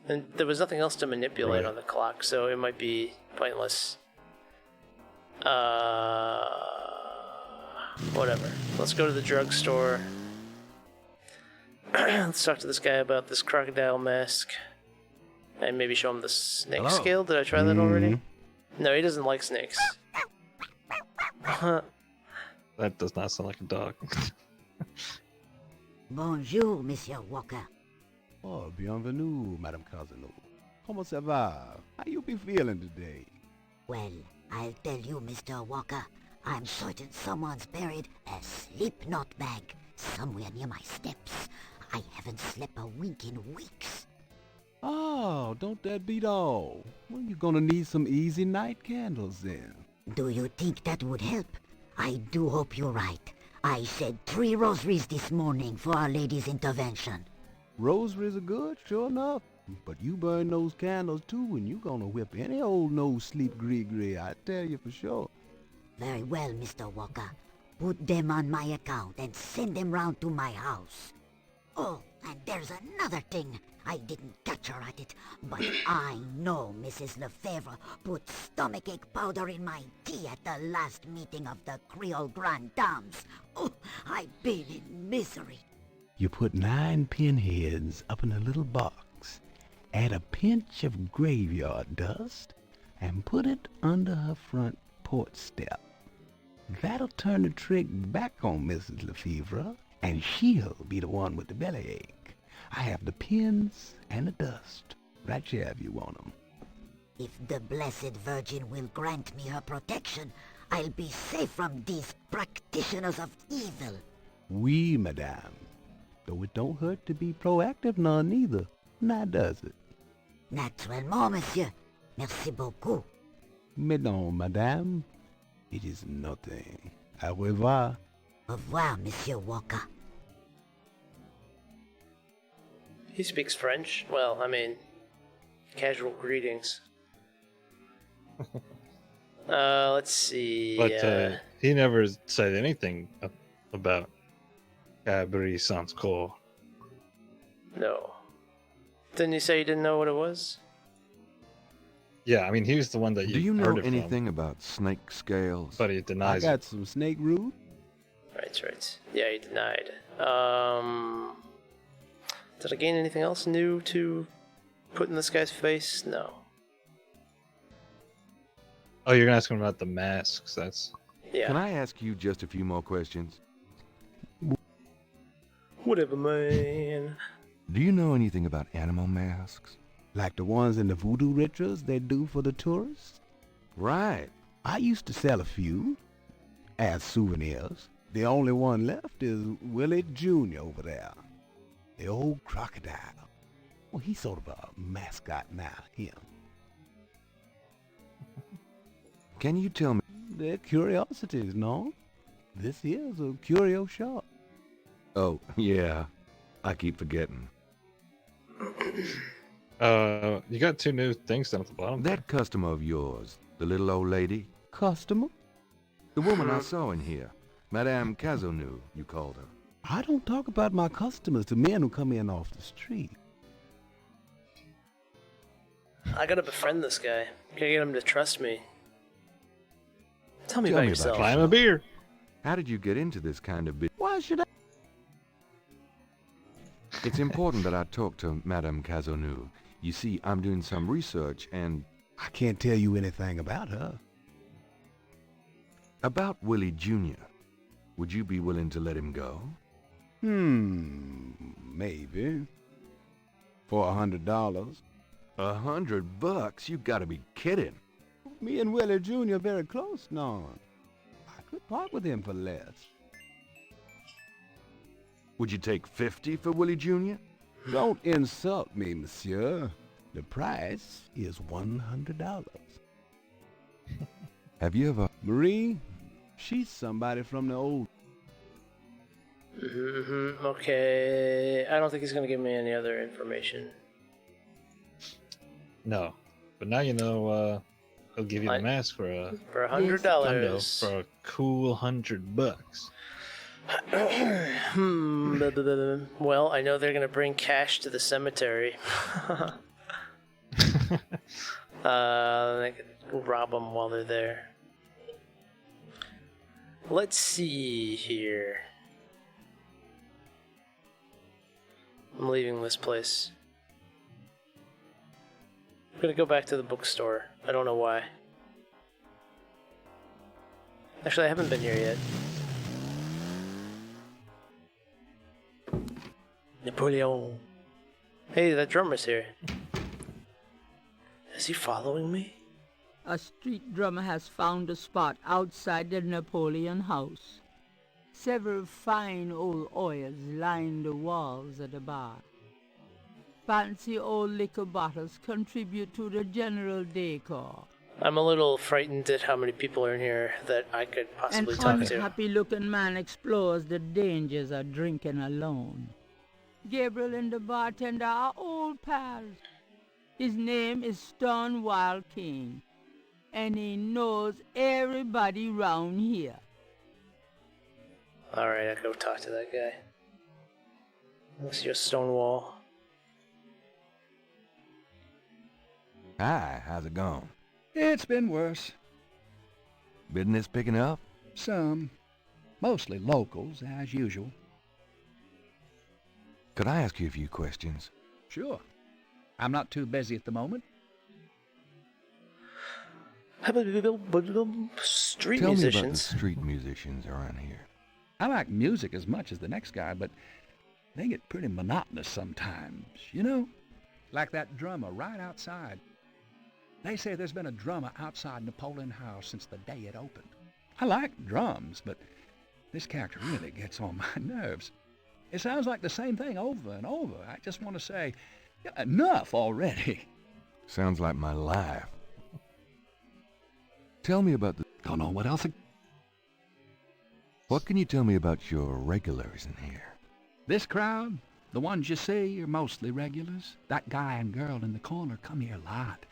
And there was nothing else to manipulate on the clock, so it might be pointless. Whatever. Let's go to the drugstore. Let's talk to this guy about this crocodile mask. And maybe show him the snake Hello. scale. Did I try that already? No, he doesn't like snakes. That does not sound like a dog. Bonjour, Monsieur Walker. Oh, bienvenue, Madame Casino. Comment ça va? How you be feeling today? Well, I'll tell you, Mr. Walker, I'm certain someone's buried a slip-knot bag somewhere near my steps. I haven't slept a wink in weeks. Oh, don't that beat all? Well, you're gonna need some easy night candles then. Do you think that would help? I do hope you're right. I said 3 rosaries this morning for Our Lady's intervention. Rosaries are good, sure enough. But you burn those candles too, and you gonna whip any old no-sleep gree-gree, I tell you for sure. Very well, Mr. Walker. Put them on my account and send them round to my house. Oh, and there's another thing. I didn't catch her at it, but I know Mrs. Lefebvre put stomachache powder in my tea at the last meeting of the Creole Grand Dames. Oh, I've been in misery. You put 9 pinheads up in a little box, add a pinch of graveyard dust, and put it under her front porch step. That'll turn the trick back on Mrs. Lefebvre, and she'll be the one with the bellyache. I have the pins and the dust right here if you want 'em. If the Blessed Virgin will grant me her protection, I'll be safe from these practitioners of evil. Oui, madame. Though it don't hurt to be proactive none neither, now does it? Naturellement, monsieur. Merci beaucoup. Mais non, madame. It is nothing. Au revoir. Au revoir, Monsieur Walker. He speaks French. Well, I mean, casual greetings. Let's see. But he never said anything about Gabriel Sans Corps. No. Didn't you say you didn't know what it was? Yeah, I mean, he was the one that Do you know heard it anything from, about snake scales? but he denies I got it. some snake root. Right. Yeah, he denied. Did I gain anything else new to put in this guy's face? No. Oh, you're gonna ask him about the masks. That's... Yeah. Can I ask you just a few more questions? Whatever, man. Do you know anything about animal masks? Like the ones in the voodoo rituals they do for the tourists? Right. I used to sell a few as souvenirs. The only one left is Willie Jr. over there. The old crocodile. Well, he's sort of a mascot now, him. Can you tell me? They're curiosities, no? This is a curio shop. Oh, yeah. I keep forgetting. You got 2 new things down at the bottom. That customer of yours, the little old lady? Customer? The woman I saw in here. Madame Cazonou, you called her. I don't talk about my customers to men who come in off the street. I gotta befriend this guy. Gotta get him to trust me. Tell me about yourself. Climb a beer. How did you get into this kind of business? Why should I? It's important that I talk to Madame Cazonou. You see, I'm doing some research and... I can't tell you anything about her. About Willie Jr. Would you be willing to let him go? Maybe. For $100. $100? You gotta be kidding. Me and Willie Jr. are very close now. I could part with him for less. Would you take 50 for Willie Jr.? Don't insult me, monsieur. The price is $100. Have you ever... Marie, she's somebody from the old... Okay. I don't think he's gonna give me any other information. No. But now you know, he'll give you the mask for $100. For a cool $100. Well, I know they're gonna bring cash to the cemetery. They could rob them while they're there. Let's see here. I'm leaving this place. I'm gonna go back to the bookstore. I don't know why. Actually, I haven't been here yet. Napoleon. Hey, that drummer's here. Is he following me? A street drummer has found a spot outside the Napoleon house. Several fine old oils line the walls of the bar. Fancy old liquor bottles contribute to the general decor. I'm a little frightened at how many people are in here that I could possibly talk An to. unhappy-looking man explores the dangers of drinking alone. Gabriel and the bartender are old pals. His name is Stonewall King, and he knows everybody round here. Alright, I'll go talk to that guy. What's your Stonewall? Hi, how's it going? It's been worse. Business picking up? Some. Mostly locals, as usual. Could I ask you a few questions? Sure. I'm not too busy at the moment. Street Tell musicians. me about the street musicians around here. I like music as much as the next guy, but they get pretty monotonous sometimes, you know? Like that drummer right outside. They say there's been a drummer outside Napoleon House since the day it opened. I like drums, but this character really gets on my nerves. It sounds like the same thing over and over. I just want to say, enough already. Sounds like my life. Tell me about the... Don't know what else... What can you tell me about your regulars in here? This crowd? The ones you see are mostly regulars. That guy and girl in the corner come here a lot.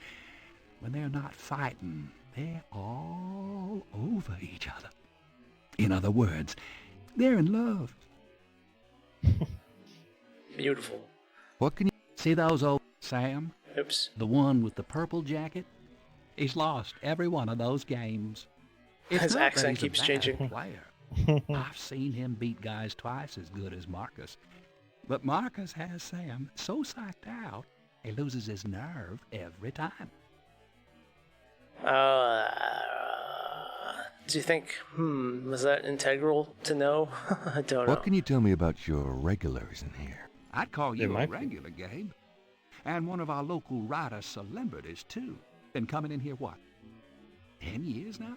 When they're not fighting, they're all over each other. In other words, they're in love. Beautiful. What can you see those old Sam? Oops. The one with the purple jacket? He's lost every one of those games. It's His not that accent he's a keeps bad changing. player. I've seen him beat guys twice as good as Marcus. But Marcus has Sam so psyched out, he loses his nerve every time. Do you think, was that integral to know? I don't know. What can you tell me about your regulars in here? I'd call you a regular, Gabe. And one of our local writer celebrities, too. Been coming in here, what, 10 years now?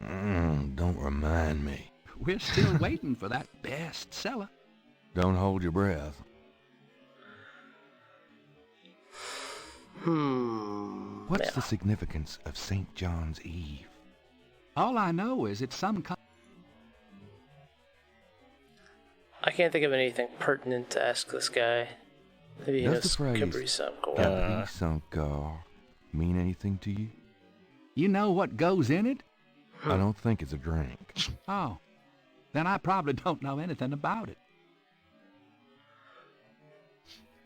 Don't remind me. We're still waiting for that bestseller. Don't hold your breath. What's the significance of St. John's Eve? All I know is it's some kind. I can't think of anything pertinent to ask this guy. Maybe he Does knows the phrase Capri Sun Capri Sun mean anything to you? You know what goes in it? I don't think it's a drink. Oh, then I probably don't know anything about it.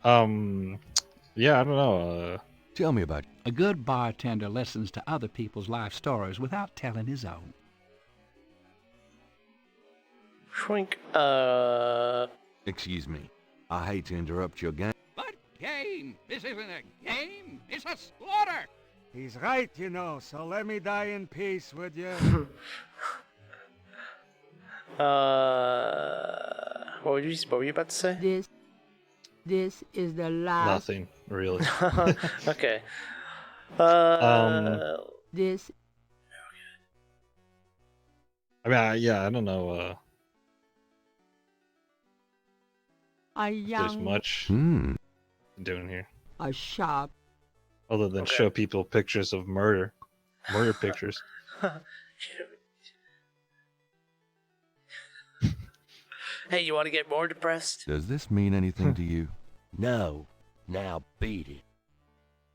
Yeah, I don't know. Tell me about it. A good bartender listens to other people's life stories without telling his own. Shrink, Excuse me. I hate to interrupt your game. But game! This isn't a game! It's a slaughter! He's right, you know, so let me die in peace, would you? What were you about to say? This is the last. Nothing, really. Okay. This. I mean, yeah, I don't know. There's much doing here. A shop. Other than show people pictures of murder pictures. Hey, you want to get more depressed? Does this mean anything to you? No. Now beat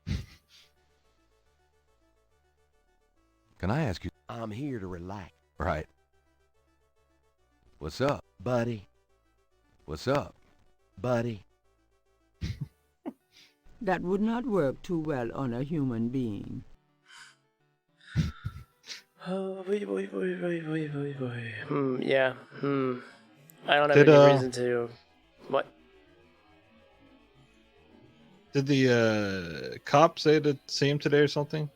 it. Can I ask you? I'm here to relax. Right. What's up, buddy? What's up, buddy? That would not work too well on a human being. Yeah. I don't have any reason to. What? Did the cop say to see him today or something?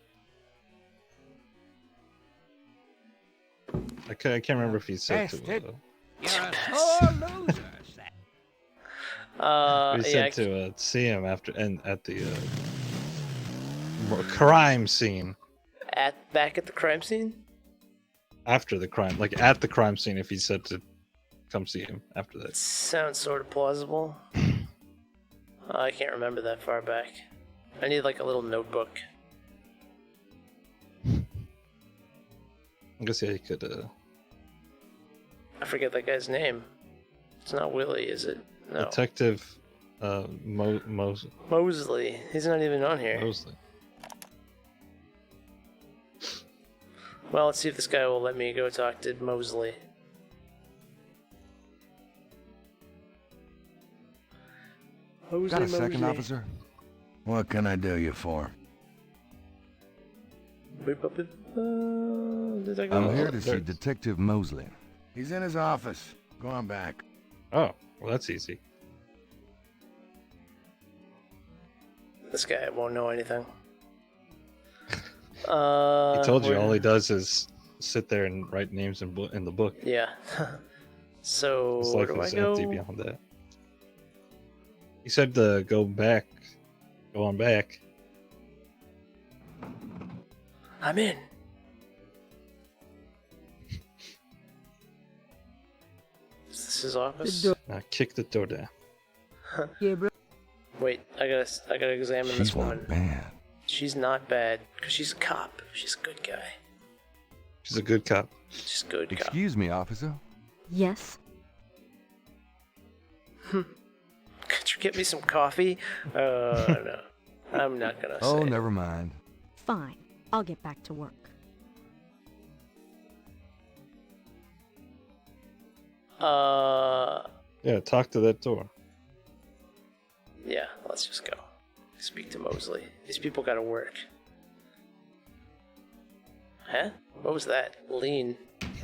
I can't remember if he said to him. You're a sore loser, He said to see him at the crime scene. Back at the crime scene? After the crime, like at the crime scene, if he said to come see him after that. Sounds sort of plausible. I can't remember that far back. I need like a little notebook. I guess yeah, he could. I forget that guy's name. It's not Willie, is it? No. Detective Mosley. He's not even on here. Mosley. Well, let's see if this guy will let me go talk to Mosley. Got a second, officer? What can I do you for? I'm here to see Detective Mosley. He's in his office. Go on back. Oh, well, that's easy. This guy won't know anything. He told you all he does is sit there and write names in the book. Yeah. So his where life do I is go? empty beyond that. He said to go back. Go on back. I'm in. Is this his office? Kick the door down. Gabriel. Wait, I gotta examine this woman. She's not bad. She's not bad, because she's a cop. She's a good guy. She's a good cop. She's a good cop. Excuse me, officer. Yes? Could you get me some coffee? No. I'm not gonna say. Oh, never mind. Fine. I'll get back to work. Yeah, talk to that door. Yeah, let's just go. Speak to Mosley. These people gotta work. Huh? What was that? Lean.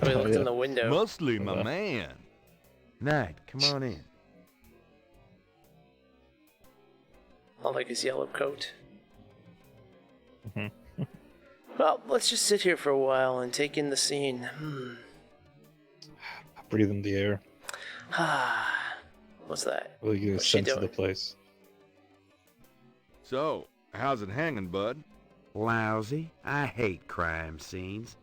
Oh, he looked in the window. Mosley, my man. Knight, come on in. I like his yellow coat. Well, let's just sit here for a while and take in the scene. Breathe in the air. What's that? Really get a What's she sense of the doing? place. So, how's it hanging, bud? Lousy. I hate crime scenes.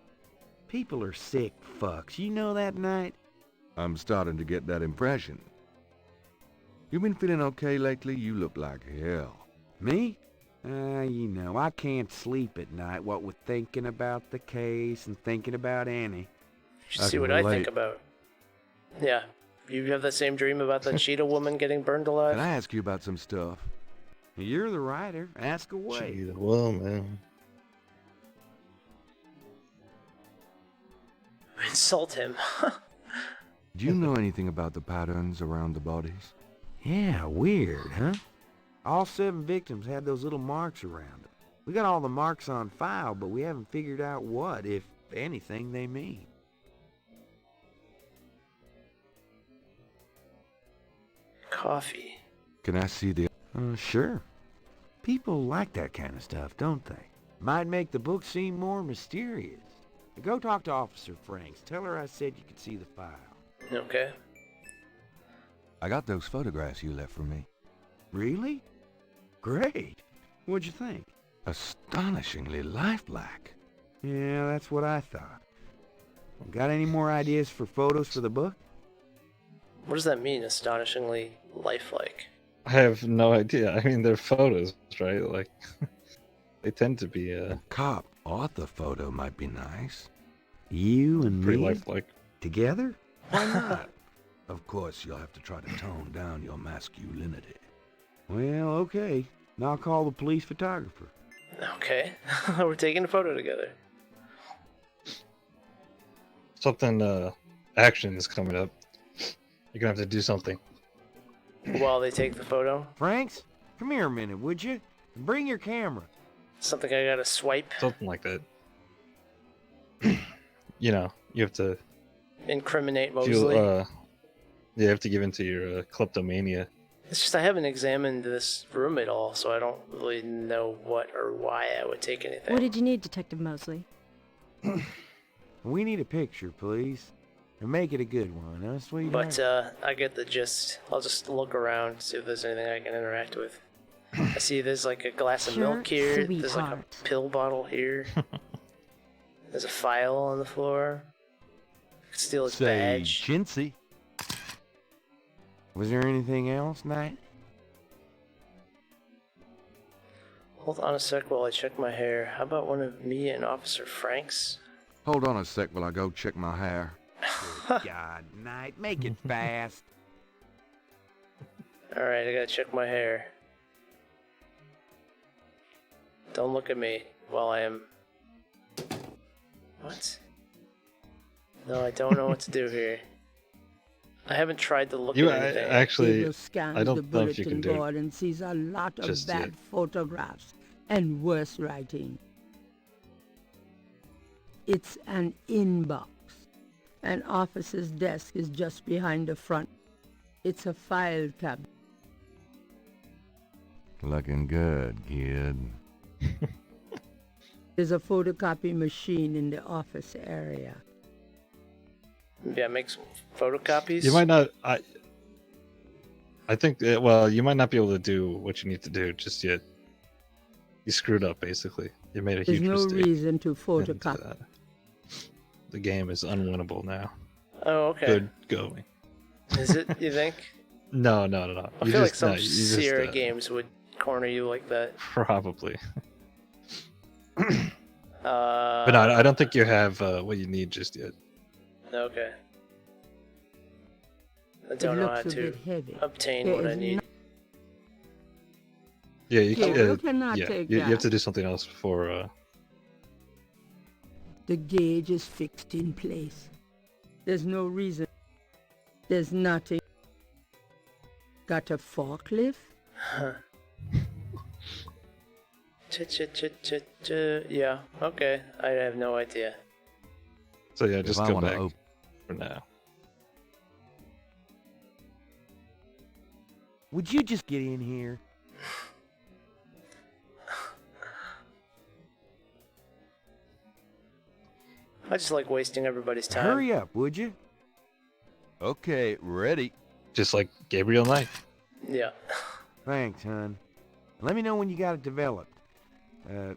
People are sick fucks. You know that, Knight? I'm starting to get that impression. You been feeling okay lately? You look like hell. Me? You know, I can't sleep at night, what with thinking about the case and thinking about Annie. You should see what I think relate. about. Yeah. You have that same dream about the cheetah woman getting burned alive? Can I ask you about some stuff? You're the writer. Ask away. Gee, well, man. Insult him. Do you know anything about the patterns around the bodies? Yeah, weird, huh? All 7 victims had those little marks around them. We got all the marks on file, but we haven't figured out what, if anything, they mean. Coffee. Can I see the... sure. People like that kind of stuff, don't they? Might make the book seem more mysterious. Go talk to Officer Franks. Tell her I said you could see the file. Okay. I got those photographs you left for me. Really? Great. What'd you think? Astonishingly lifelike. Yeah, that's what I thought. Got any more ideas for photos for the book? What does that mean, astonishingly lifelike? I have no idea. I mean, they're photos, right? Like, they tend to be Cop author photo might be nice. You and pretty me lifelike. together? Why not? Of course, you'll have to try to tone down your masculinity. Well, okay. Now I'll call the police photographer. Okay. We're taking a photo together. Something, action is coming up. You're gonna have to do something. While they take the photo? Franks, come here a minute, would you? Bring your camera. Something I gotta swipe? Something like that. You know, you have to... Incriminate feel, Mosley? you have to give into your kleptomania. It's just I haven't examined this room at all, so I don't really know what or why I would take anything. What did you need, Detective Mosley? We need a picture, please. And make it a good one, huh, sweetheart? But, I get the gist. I'll just look around, see if there's anything I can interact with. I see there's like a glass of milk here. There's like a pill bottle here. There's a file on the floor. I could steal his badge. Chintzy. Was there anything else, Knight? Hold on a sec while I check my hair. How about one of me and Officer Franks? Hold on a sec while I go check my hair. Good God, Knight, make it fast. Alright, I gotta check my hair. Don't look at me while I am... What? No, I don't know what to do here. I haven't tried to look at anything. Actually, Scans I the don't know if you can bulletin do board and sees a lot of just bad yet. photographs and worse writing. It's an inbox. An officer's desk is just behind the front. It's a file cabinet. Looking good, kid. There's a photocopy machine in the office area. Yeah, make some photocopies. You might not. I think. Well, you might not be able to do what you need to do just yet. You screwed up, basically. You made a There's huge no mistake. reason to photocopy. And, the game is unwinnable now. Oh, okay. Good going. Is it, you think? No. I You feel like just- some no, you just, Sierra games would corner you like that. Probably. But no, I don't think you have what you need just yet. Okay. I don't know how looks a to bit heavy. obtain There what I is need. Yeah, you Gabriel can. cannot Yeah, take you have that. to do something else before. The gauge is fixed in place. There's no reason. There's nothing. Got a forklift? Huh. Yeah, okay. I have no idea. So yeah, just I go wanna back for now. Would you just get in here? I just like wasting everybody's time. Hurry up, would you? Okay, ready. Just like Gabriel Knight. Yeah. Thanks, hon. Let me know when you got it developed. The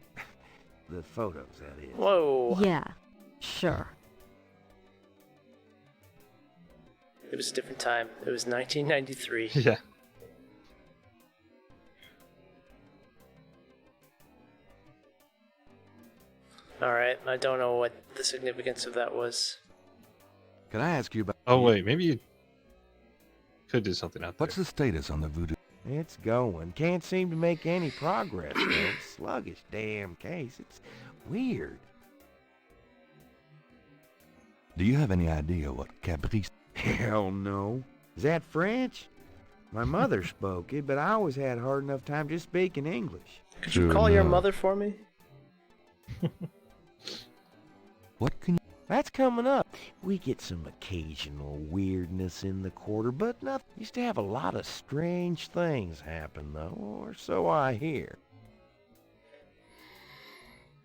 photos, that is. Whoa. Yeah, sure. It was a different time. It was 1993. Yeah. Alright, I don't know what the significance of that was. Can I ask you about... Oh wait, maybe you could do something out there. What's the status on the voodoo? It's going. Can't seem to make any progress, though. Sluggish damn case. It's weird. Do you have any idea what Caprice... Hell no. Is that French? My mother spoke it, but I always had a hard enough time just speaking English. Could you call your mother for me? What can you... That's coming up. We get some occasional weirdness in the quarter, but nothing. Used to have a lot of strange things happen, though, or so I hear.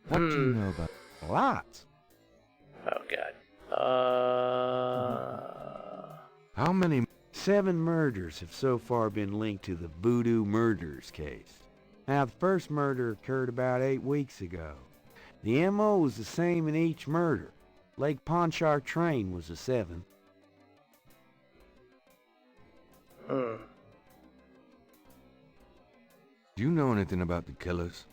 What do you know about... Lots. Oh, God. How many... 7 murders have so far been linked to the Voodoo Murders case. Now, the first murder occurred about 8 weeks ago. The M.O. was the same in each murder. Lake Pontchartrain was the 7th. Hmm. Do you know anything about the killers?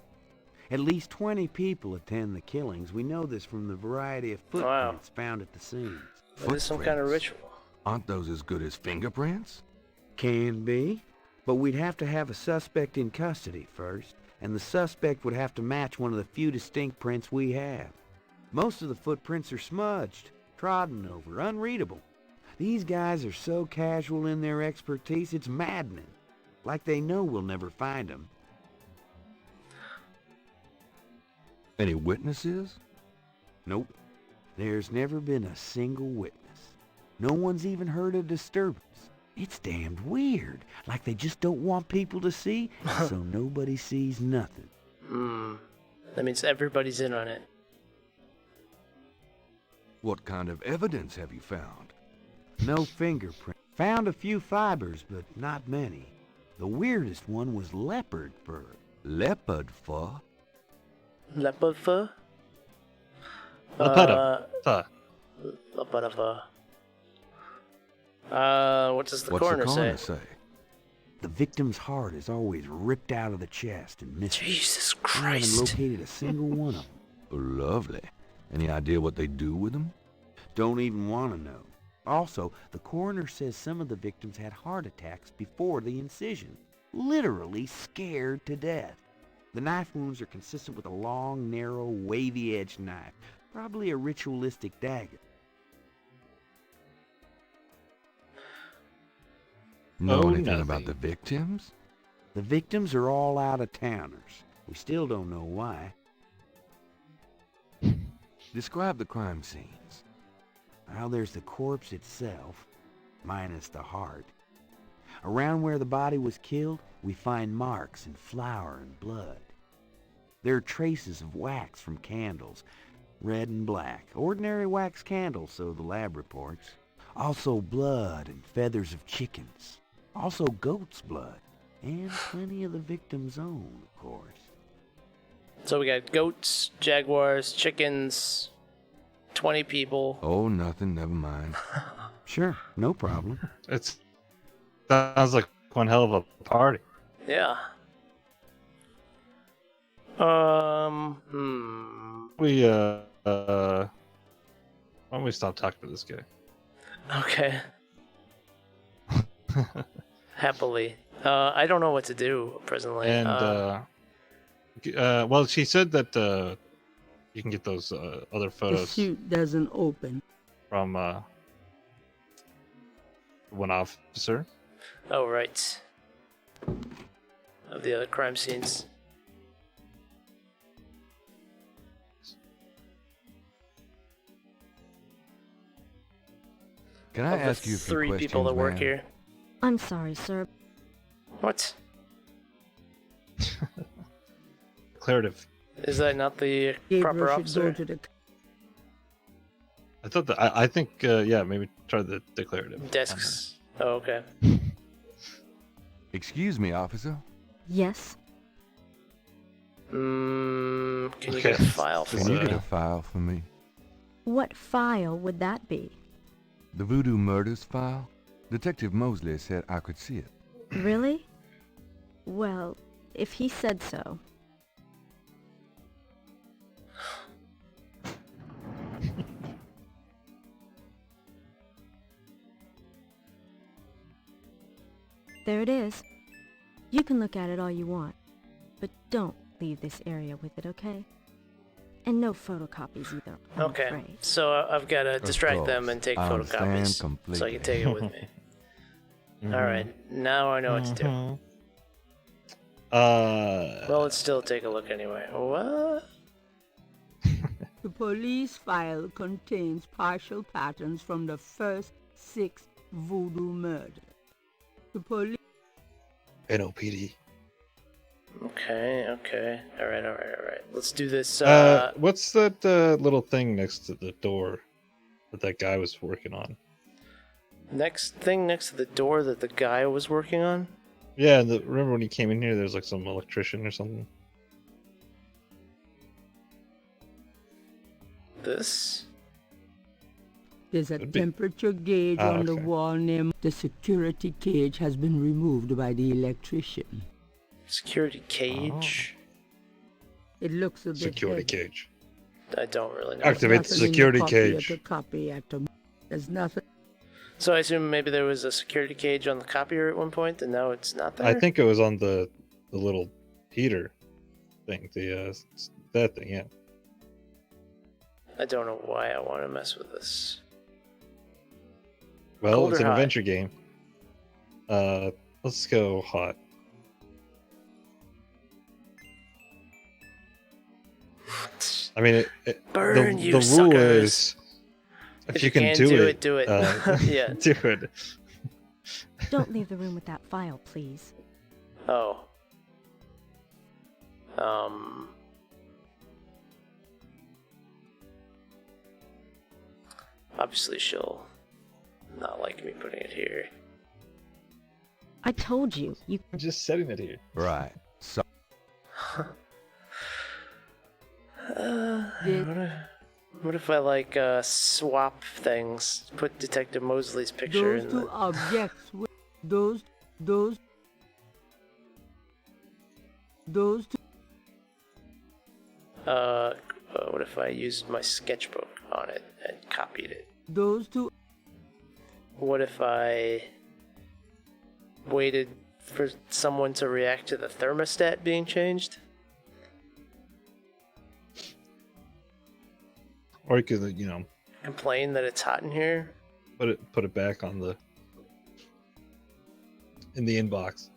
At least 20 people attend the killings. We know this from the variety of footprints found at the scenes. It is some kind of ritual. Aren't those as good as fingerprints? Can be. But we'd have to have a suspect in custody first, and the suspect would have to match one of the few distinct prints we have. Most of the footprints are smudged, trodden over, unreadable. These guys are so casual in their expertise, it's maddening. Like they know we'll never find them. Any witnesses? Nope. There's never been a single witness. No one's even heard a disturbance. It's damned weird. Like they just don't want people to see, so nobody sees nothing. Hmm. That means everybody's in on it. What kind of evidence have you found? No fingerprint. Found a few fibers, but not many. The weirdest one was leopard fur. Leopard fur? Leopard fur? Leopard fur. Leopard fur. What does the What's coroner the coroner say? The victim's heart is always ripped out of the chest and missing. Jesus I haven't Christ. located a single one of them. Lovely. Any idea what they do with them? Don't even want to know. Also, the coroner says some of the victims had heart attacks before the incision. Literally scared to death. The knife wounds are consistent with a long, narrow, wavy-edged knife. Probably a ritualistic dagger. Know anything about the victims? The victims are all out-of-towners. We still don't know why. Describe the crime scenes. Well, there's the corpse itself, minus the heart. Around where the body was killed, we find marks and flour and blood. There are traces of wax from candles, red and black. Ordinary wax candles, so the lab reports. Also blood and feathers of chickens. Also goat's blood. And plenty of the victim's own, of course. So we got goats, jaguars, chickens, 20 people. Oh, nothing. Never mind. Sure, no problem. It sounds like one hell of a party. Yeah. We why don't we stop talking to this guy? Okay. Happily. I don't know what to do presently. And well, she said that you can get those other The photos suit doesn't open. from one officer. Oh, right. Of the other crime scenes. Can I Of the ask you a few 3 questions, people that work ma'am? here. I'm sorry, sir. What? Declarative. Is that not the proper Gabriel should go officer? to the I thought that. I think yeah, maybe try the declarative. Desks. Oh, okay. Excuse me, officer. Yes? Can you Okay. get a file for Can you me? get a file for me? What file would that be? The Voodoo Murders file? Detective Mosley said I could see it. Really? Well, if he said so. There it is. You can look at it all you want, but don't leave this area with it, okay? And no photocopies either, I'm Okay, afraid. so I've got to Of distract them course. and take I understand photocopies so I completely. can take it with me. Alright, now I know what to do. Well, let's still take a look anyway. What? The police file contains partial patterns from the first 6 voodoo murders. The police... NOPD. Okay. Alright. Let's do this. What's that little thing next to the door that guy was working on? Next thing next to the door that the guy was working on? Yeah, remember when he came in here, there's like some electrician or something? This? There's a Could be. temperature gauge Ah, on the okay. wall near... The security cage has been removed by the electrician. Security cage? It looks a bit Security heavy. cage. I don't really know. Activate Nothing in security copier cage. to copy at the... There's nothing... So I assume maybe there was a security cage on the copier at one point, and now it's not there? I think it was on the little heater thing. That thing, yeah. I don't know why I want to mess with this. Well, Cold it's or an hot? adventure game. Let's go hot. I mean, Burn, the you rule suckers. is if you can do it, do it. Yeah. do it. Don't leave the room with that file, please. Oh. Obviously she'll not like me putting it here. I told you, I'm just setting it here. Right. So What if I like swap things? Put Detective Mosley's picture Those in two the... objects... Those two... What if I used my sketchbook on it and copied it? Those two... What if I waited for someone to react to the thermostat being changed? Or you could, Complain that it's hot in here? put it back on in the inbox.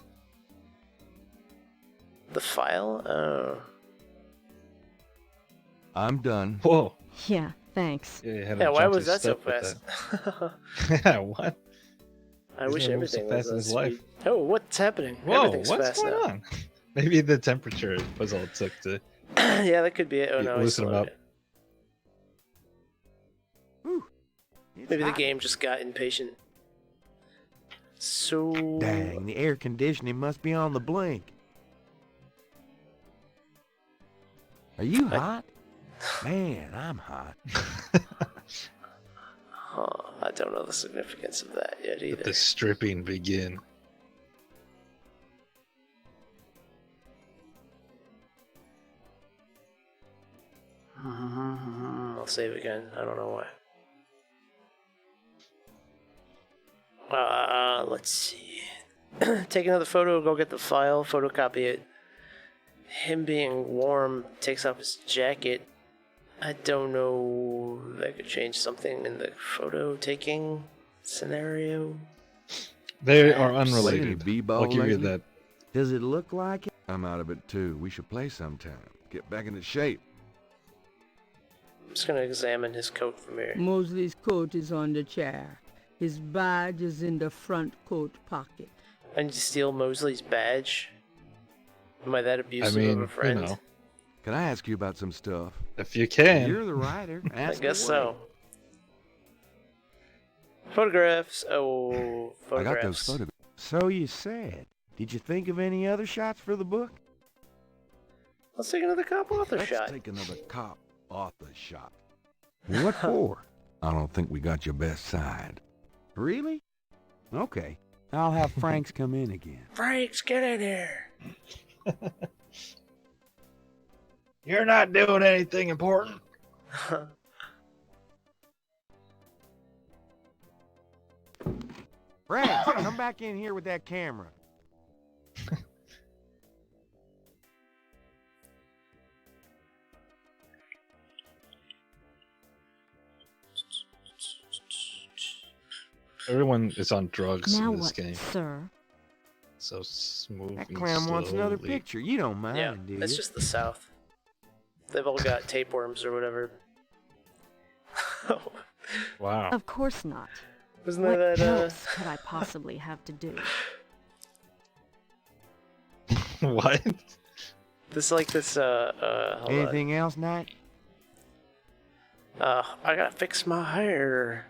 The file? Oh. I'm done. Whoa. Yeah, thanks. Yeah, why was that so fast? Yeah, what? I He's wish never moved so everything fast was in that his life. speed. Oh, what's happening? Whoa, Everything's what's fast going now. on? Maybe the temperature was all it took to Yeah, that could be it. Oh no, I loosen him slowed up. it. Maybe the game just got impatient. So... Dang, the air conditioning must be on the blink. Are you hot? Man, I'm hot. I don't know the significance of that yet either. let the stripping begin. I'll save again. I don't know why. Let's see. Take another photo, go get the file, photocopy it. Him being warm takes off his jacket. I don't know if that could change something in the photo taking scenario. They are Played any unrelated. b-ball I'll give you lately? that. Does it look like it? I'm out of it too. We should play sometime. Get back into shape. I'm just gonna examine his coat from here. Mosley's coat is on the chair. His badge is in the front coat pocket. I need to steal Mosley's badge. Am I that abusive of a friend? You know, Can I ask you about some stuff? if you can. You're the writer. I Ask guess away. so. Photographs. Oh, I got those photographs. photographs. So you said. Did you think of any other shots for the book? Let's take another cop author Let's shot. take another cop author shot. What for? I don't think we got your best side. Really? Okay. I'll have Franks come in again. Franks, get in here. You're not doing anything important. Franks, come back in here with that camera. Everyone is on drugs Now in this what, game. sir? So smooth. That and clown wants another slowly. picture. You don't mind, Yeah, do you? it's just the South. They've all got tapeworms or whatever. Wow. Of course not. Wasn't What that else could I possibly have to do? What? This hold Anything else, Knight? on. I gotta fix my hair.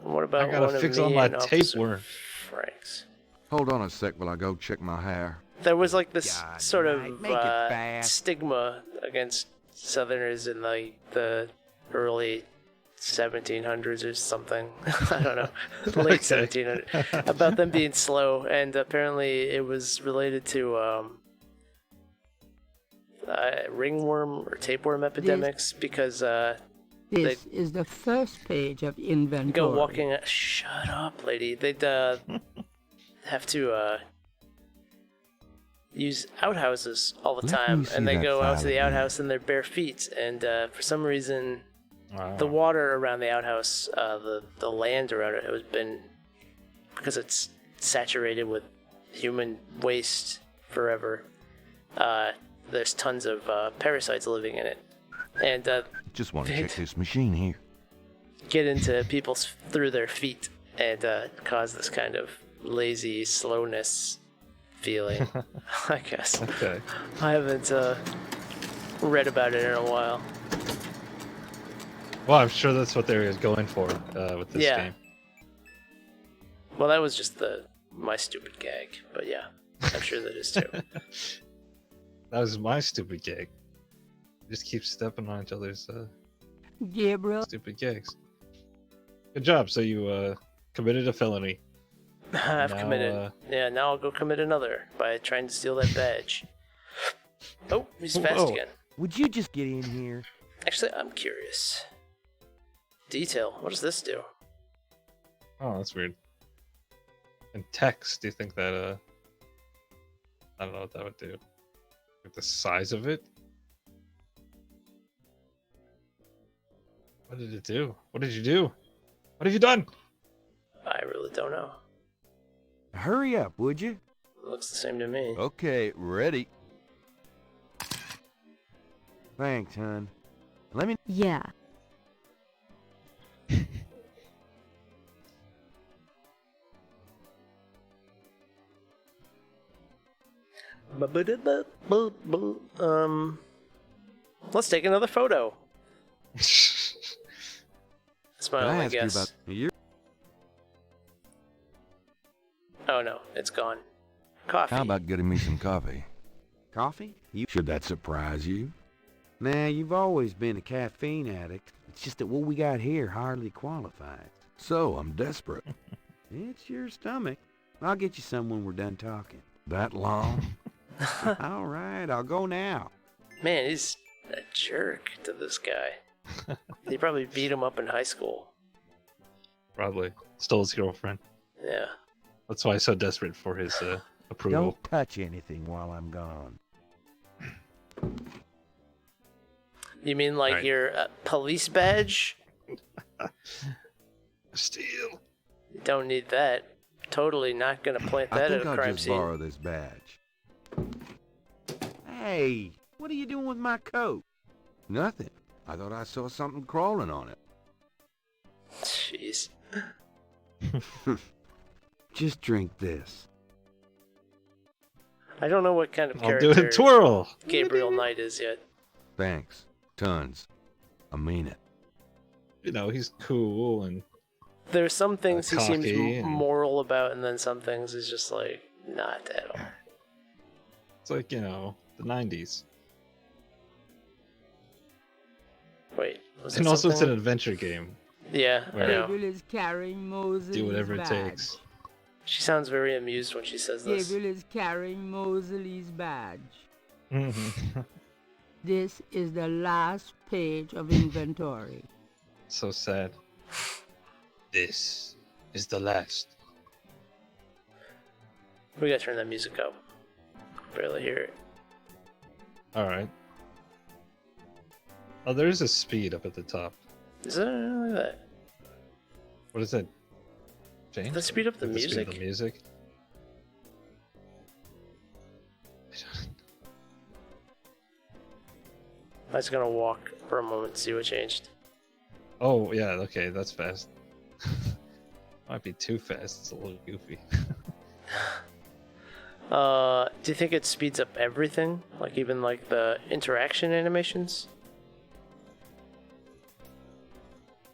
What about I gotta one fix of all me my and Officer tapeworm. Franks? Hold on a sec while I go check my hair. There was like this God, sort Knight, of make it fast. stigma against Southerners in like the early 1700s or something. I don't know, late Okay. 1700s, about them being slow, and apparently it was related to ringworm or tapeworm epidemics because This is the first page of inventory. go walking. Shut up, lady. They'd have to use outhouses all the Let time, me see and they that go out file to the again. outhouse in their bare feet. And for some reason, Wow. the water around the outhouse, the land around it, has been, because it's saturated with human waste forever. There's tons of parasites living in it, and Just want to They'd check this machine here. get into people's through their feet and cause this kind of lazy slowness feeling. I guess. Okay. I haven't read about it in a while. Well, I'm sure that's what they're going for with this Yeah. game. Well, that was just my stupid gag, but yeah, I'm sure that is too. That was my stupid gag. Just keep stepping on each other's Gabriel, stupid gags. Good job. So you committed a felony. I've Now, committed. Yeah, now I'll go commit another by trying to steal that badge. Oh, he's fast Whoa. again. Would you just get in here? Actually, I'm curious. Detail. What does this do? Oh, that's weird. And text, do you think that I don't know what that would do. Like the size of it? What did it do? What did you do? What have you done? I really don't know. Hurry up, would you? Looks the same to me. Okay, ready. Thanks, hon. Let me... Yeah. Let's take another photo. That's my Can I only ask you guess. about... You're... Oh no, it's gone. Coffee. How about getting me some coffee? Coffee? Should that surprise you? Nah, you've always been a caffeine addict. It's just that what we got here hardly qualifies. So, I'm desperate. It's your stomach. I'll get you some when we're done talking. That long? All right, I'll go now. Man, he's a jerk to this guy. He probably beat him up in high school. Probably. Stole his girlfriend. Yeah. That's why he's so desperate for his approval. Don't touch anything while I'm gone. You mean like Right. your police badge? Steal. You don't need that. Totally not gonna plant I that at think a I'll crime just scene. borrow this badge. Hey, what are you doing with my coat? Nothing. I thought I saw something crawling on it. Jeez. Just drink this. I don't know what kind of I'll do character a twirl. Gabriel Knight is yet. Thanks. Tons. I mean it. You know, he's cool and There's some things he seems cocky and- moral about, and then some things is just like not at all. it's like, you know, the 90s. Wait, was And it also it's an something? adventure game. Yeah, I Where- know. Gabriel is carrying Mosley's Do whatever it badge. takes. She sounds very amused when she says this. Gabriel is carrying Mosley's badge. Mhm. This is the last page of inventory. So sad. This is the last. We gotta turn that music up. Barely hear it. Alright. Oh, there is a speed up at the top. Is that like that? What is that? James? Let's speed up the Like speed music. of the music? I was gonna walk for a moment to see what changed. Oh, yeah, okay, that's fast. Might be too fast, it's a little goofy. Do you think it speeds up everything? Like even like the interaction animations?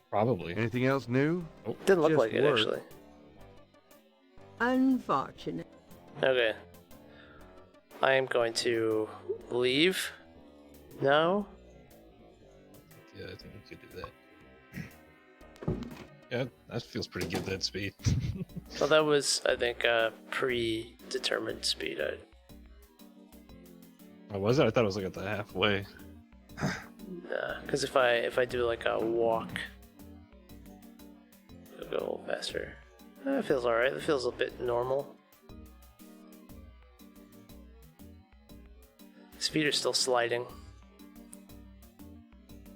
Probably. Anything else new? Didn't look Just like it work. actually. Unfortunate. Okay. I am going to leave now. Yeah, I think we could do that. Yeah, that feels pretty good, that speed. Well, that was, I think, a predetermined speed. Oh, was it? I thought it was like at the halfway. Because if I do like a walk, it'll go a little faster. It feels alright. It feels a bit normal. Speed is still sliding.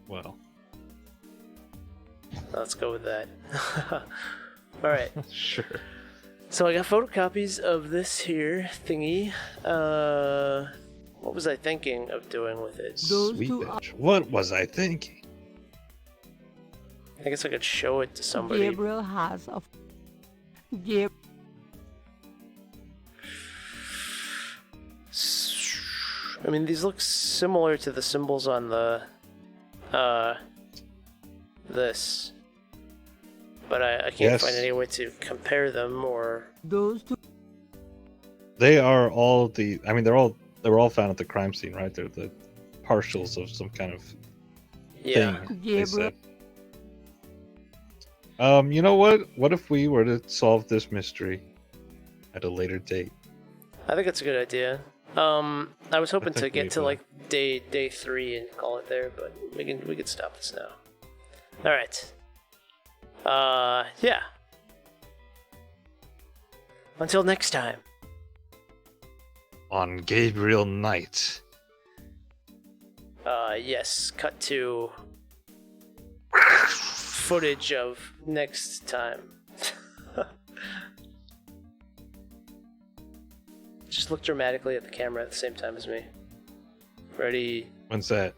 Well. Let's go with that. Alright. Sure. So I got photocopies of this here thingy. What was I thinking of doing with it? Sweet bitch. What was I thinking? I guess I could show it to somebody. Gabriel has a... I mean, these look similar to the symbols on the, this. But I can't Yes. find any way to compare them or... Those two... They are all they were all found at the crime scene, right? They're the partials of some kind of Yeah. thing, they said. You know what? What if we were to solve this mystery at a later date? I think it's a good idea. I was hoping to think get we've, to like day 3 and call it there, but we can stop this now. All right. Yeah. Until next time. On Gabriel Knight. Yes. Cut to footage of next time. Just look dramatically at the camera at the same time as me. Ready? When's that?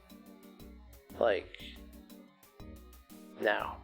Like now.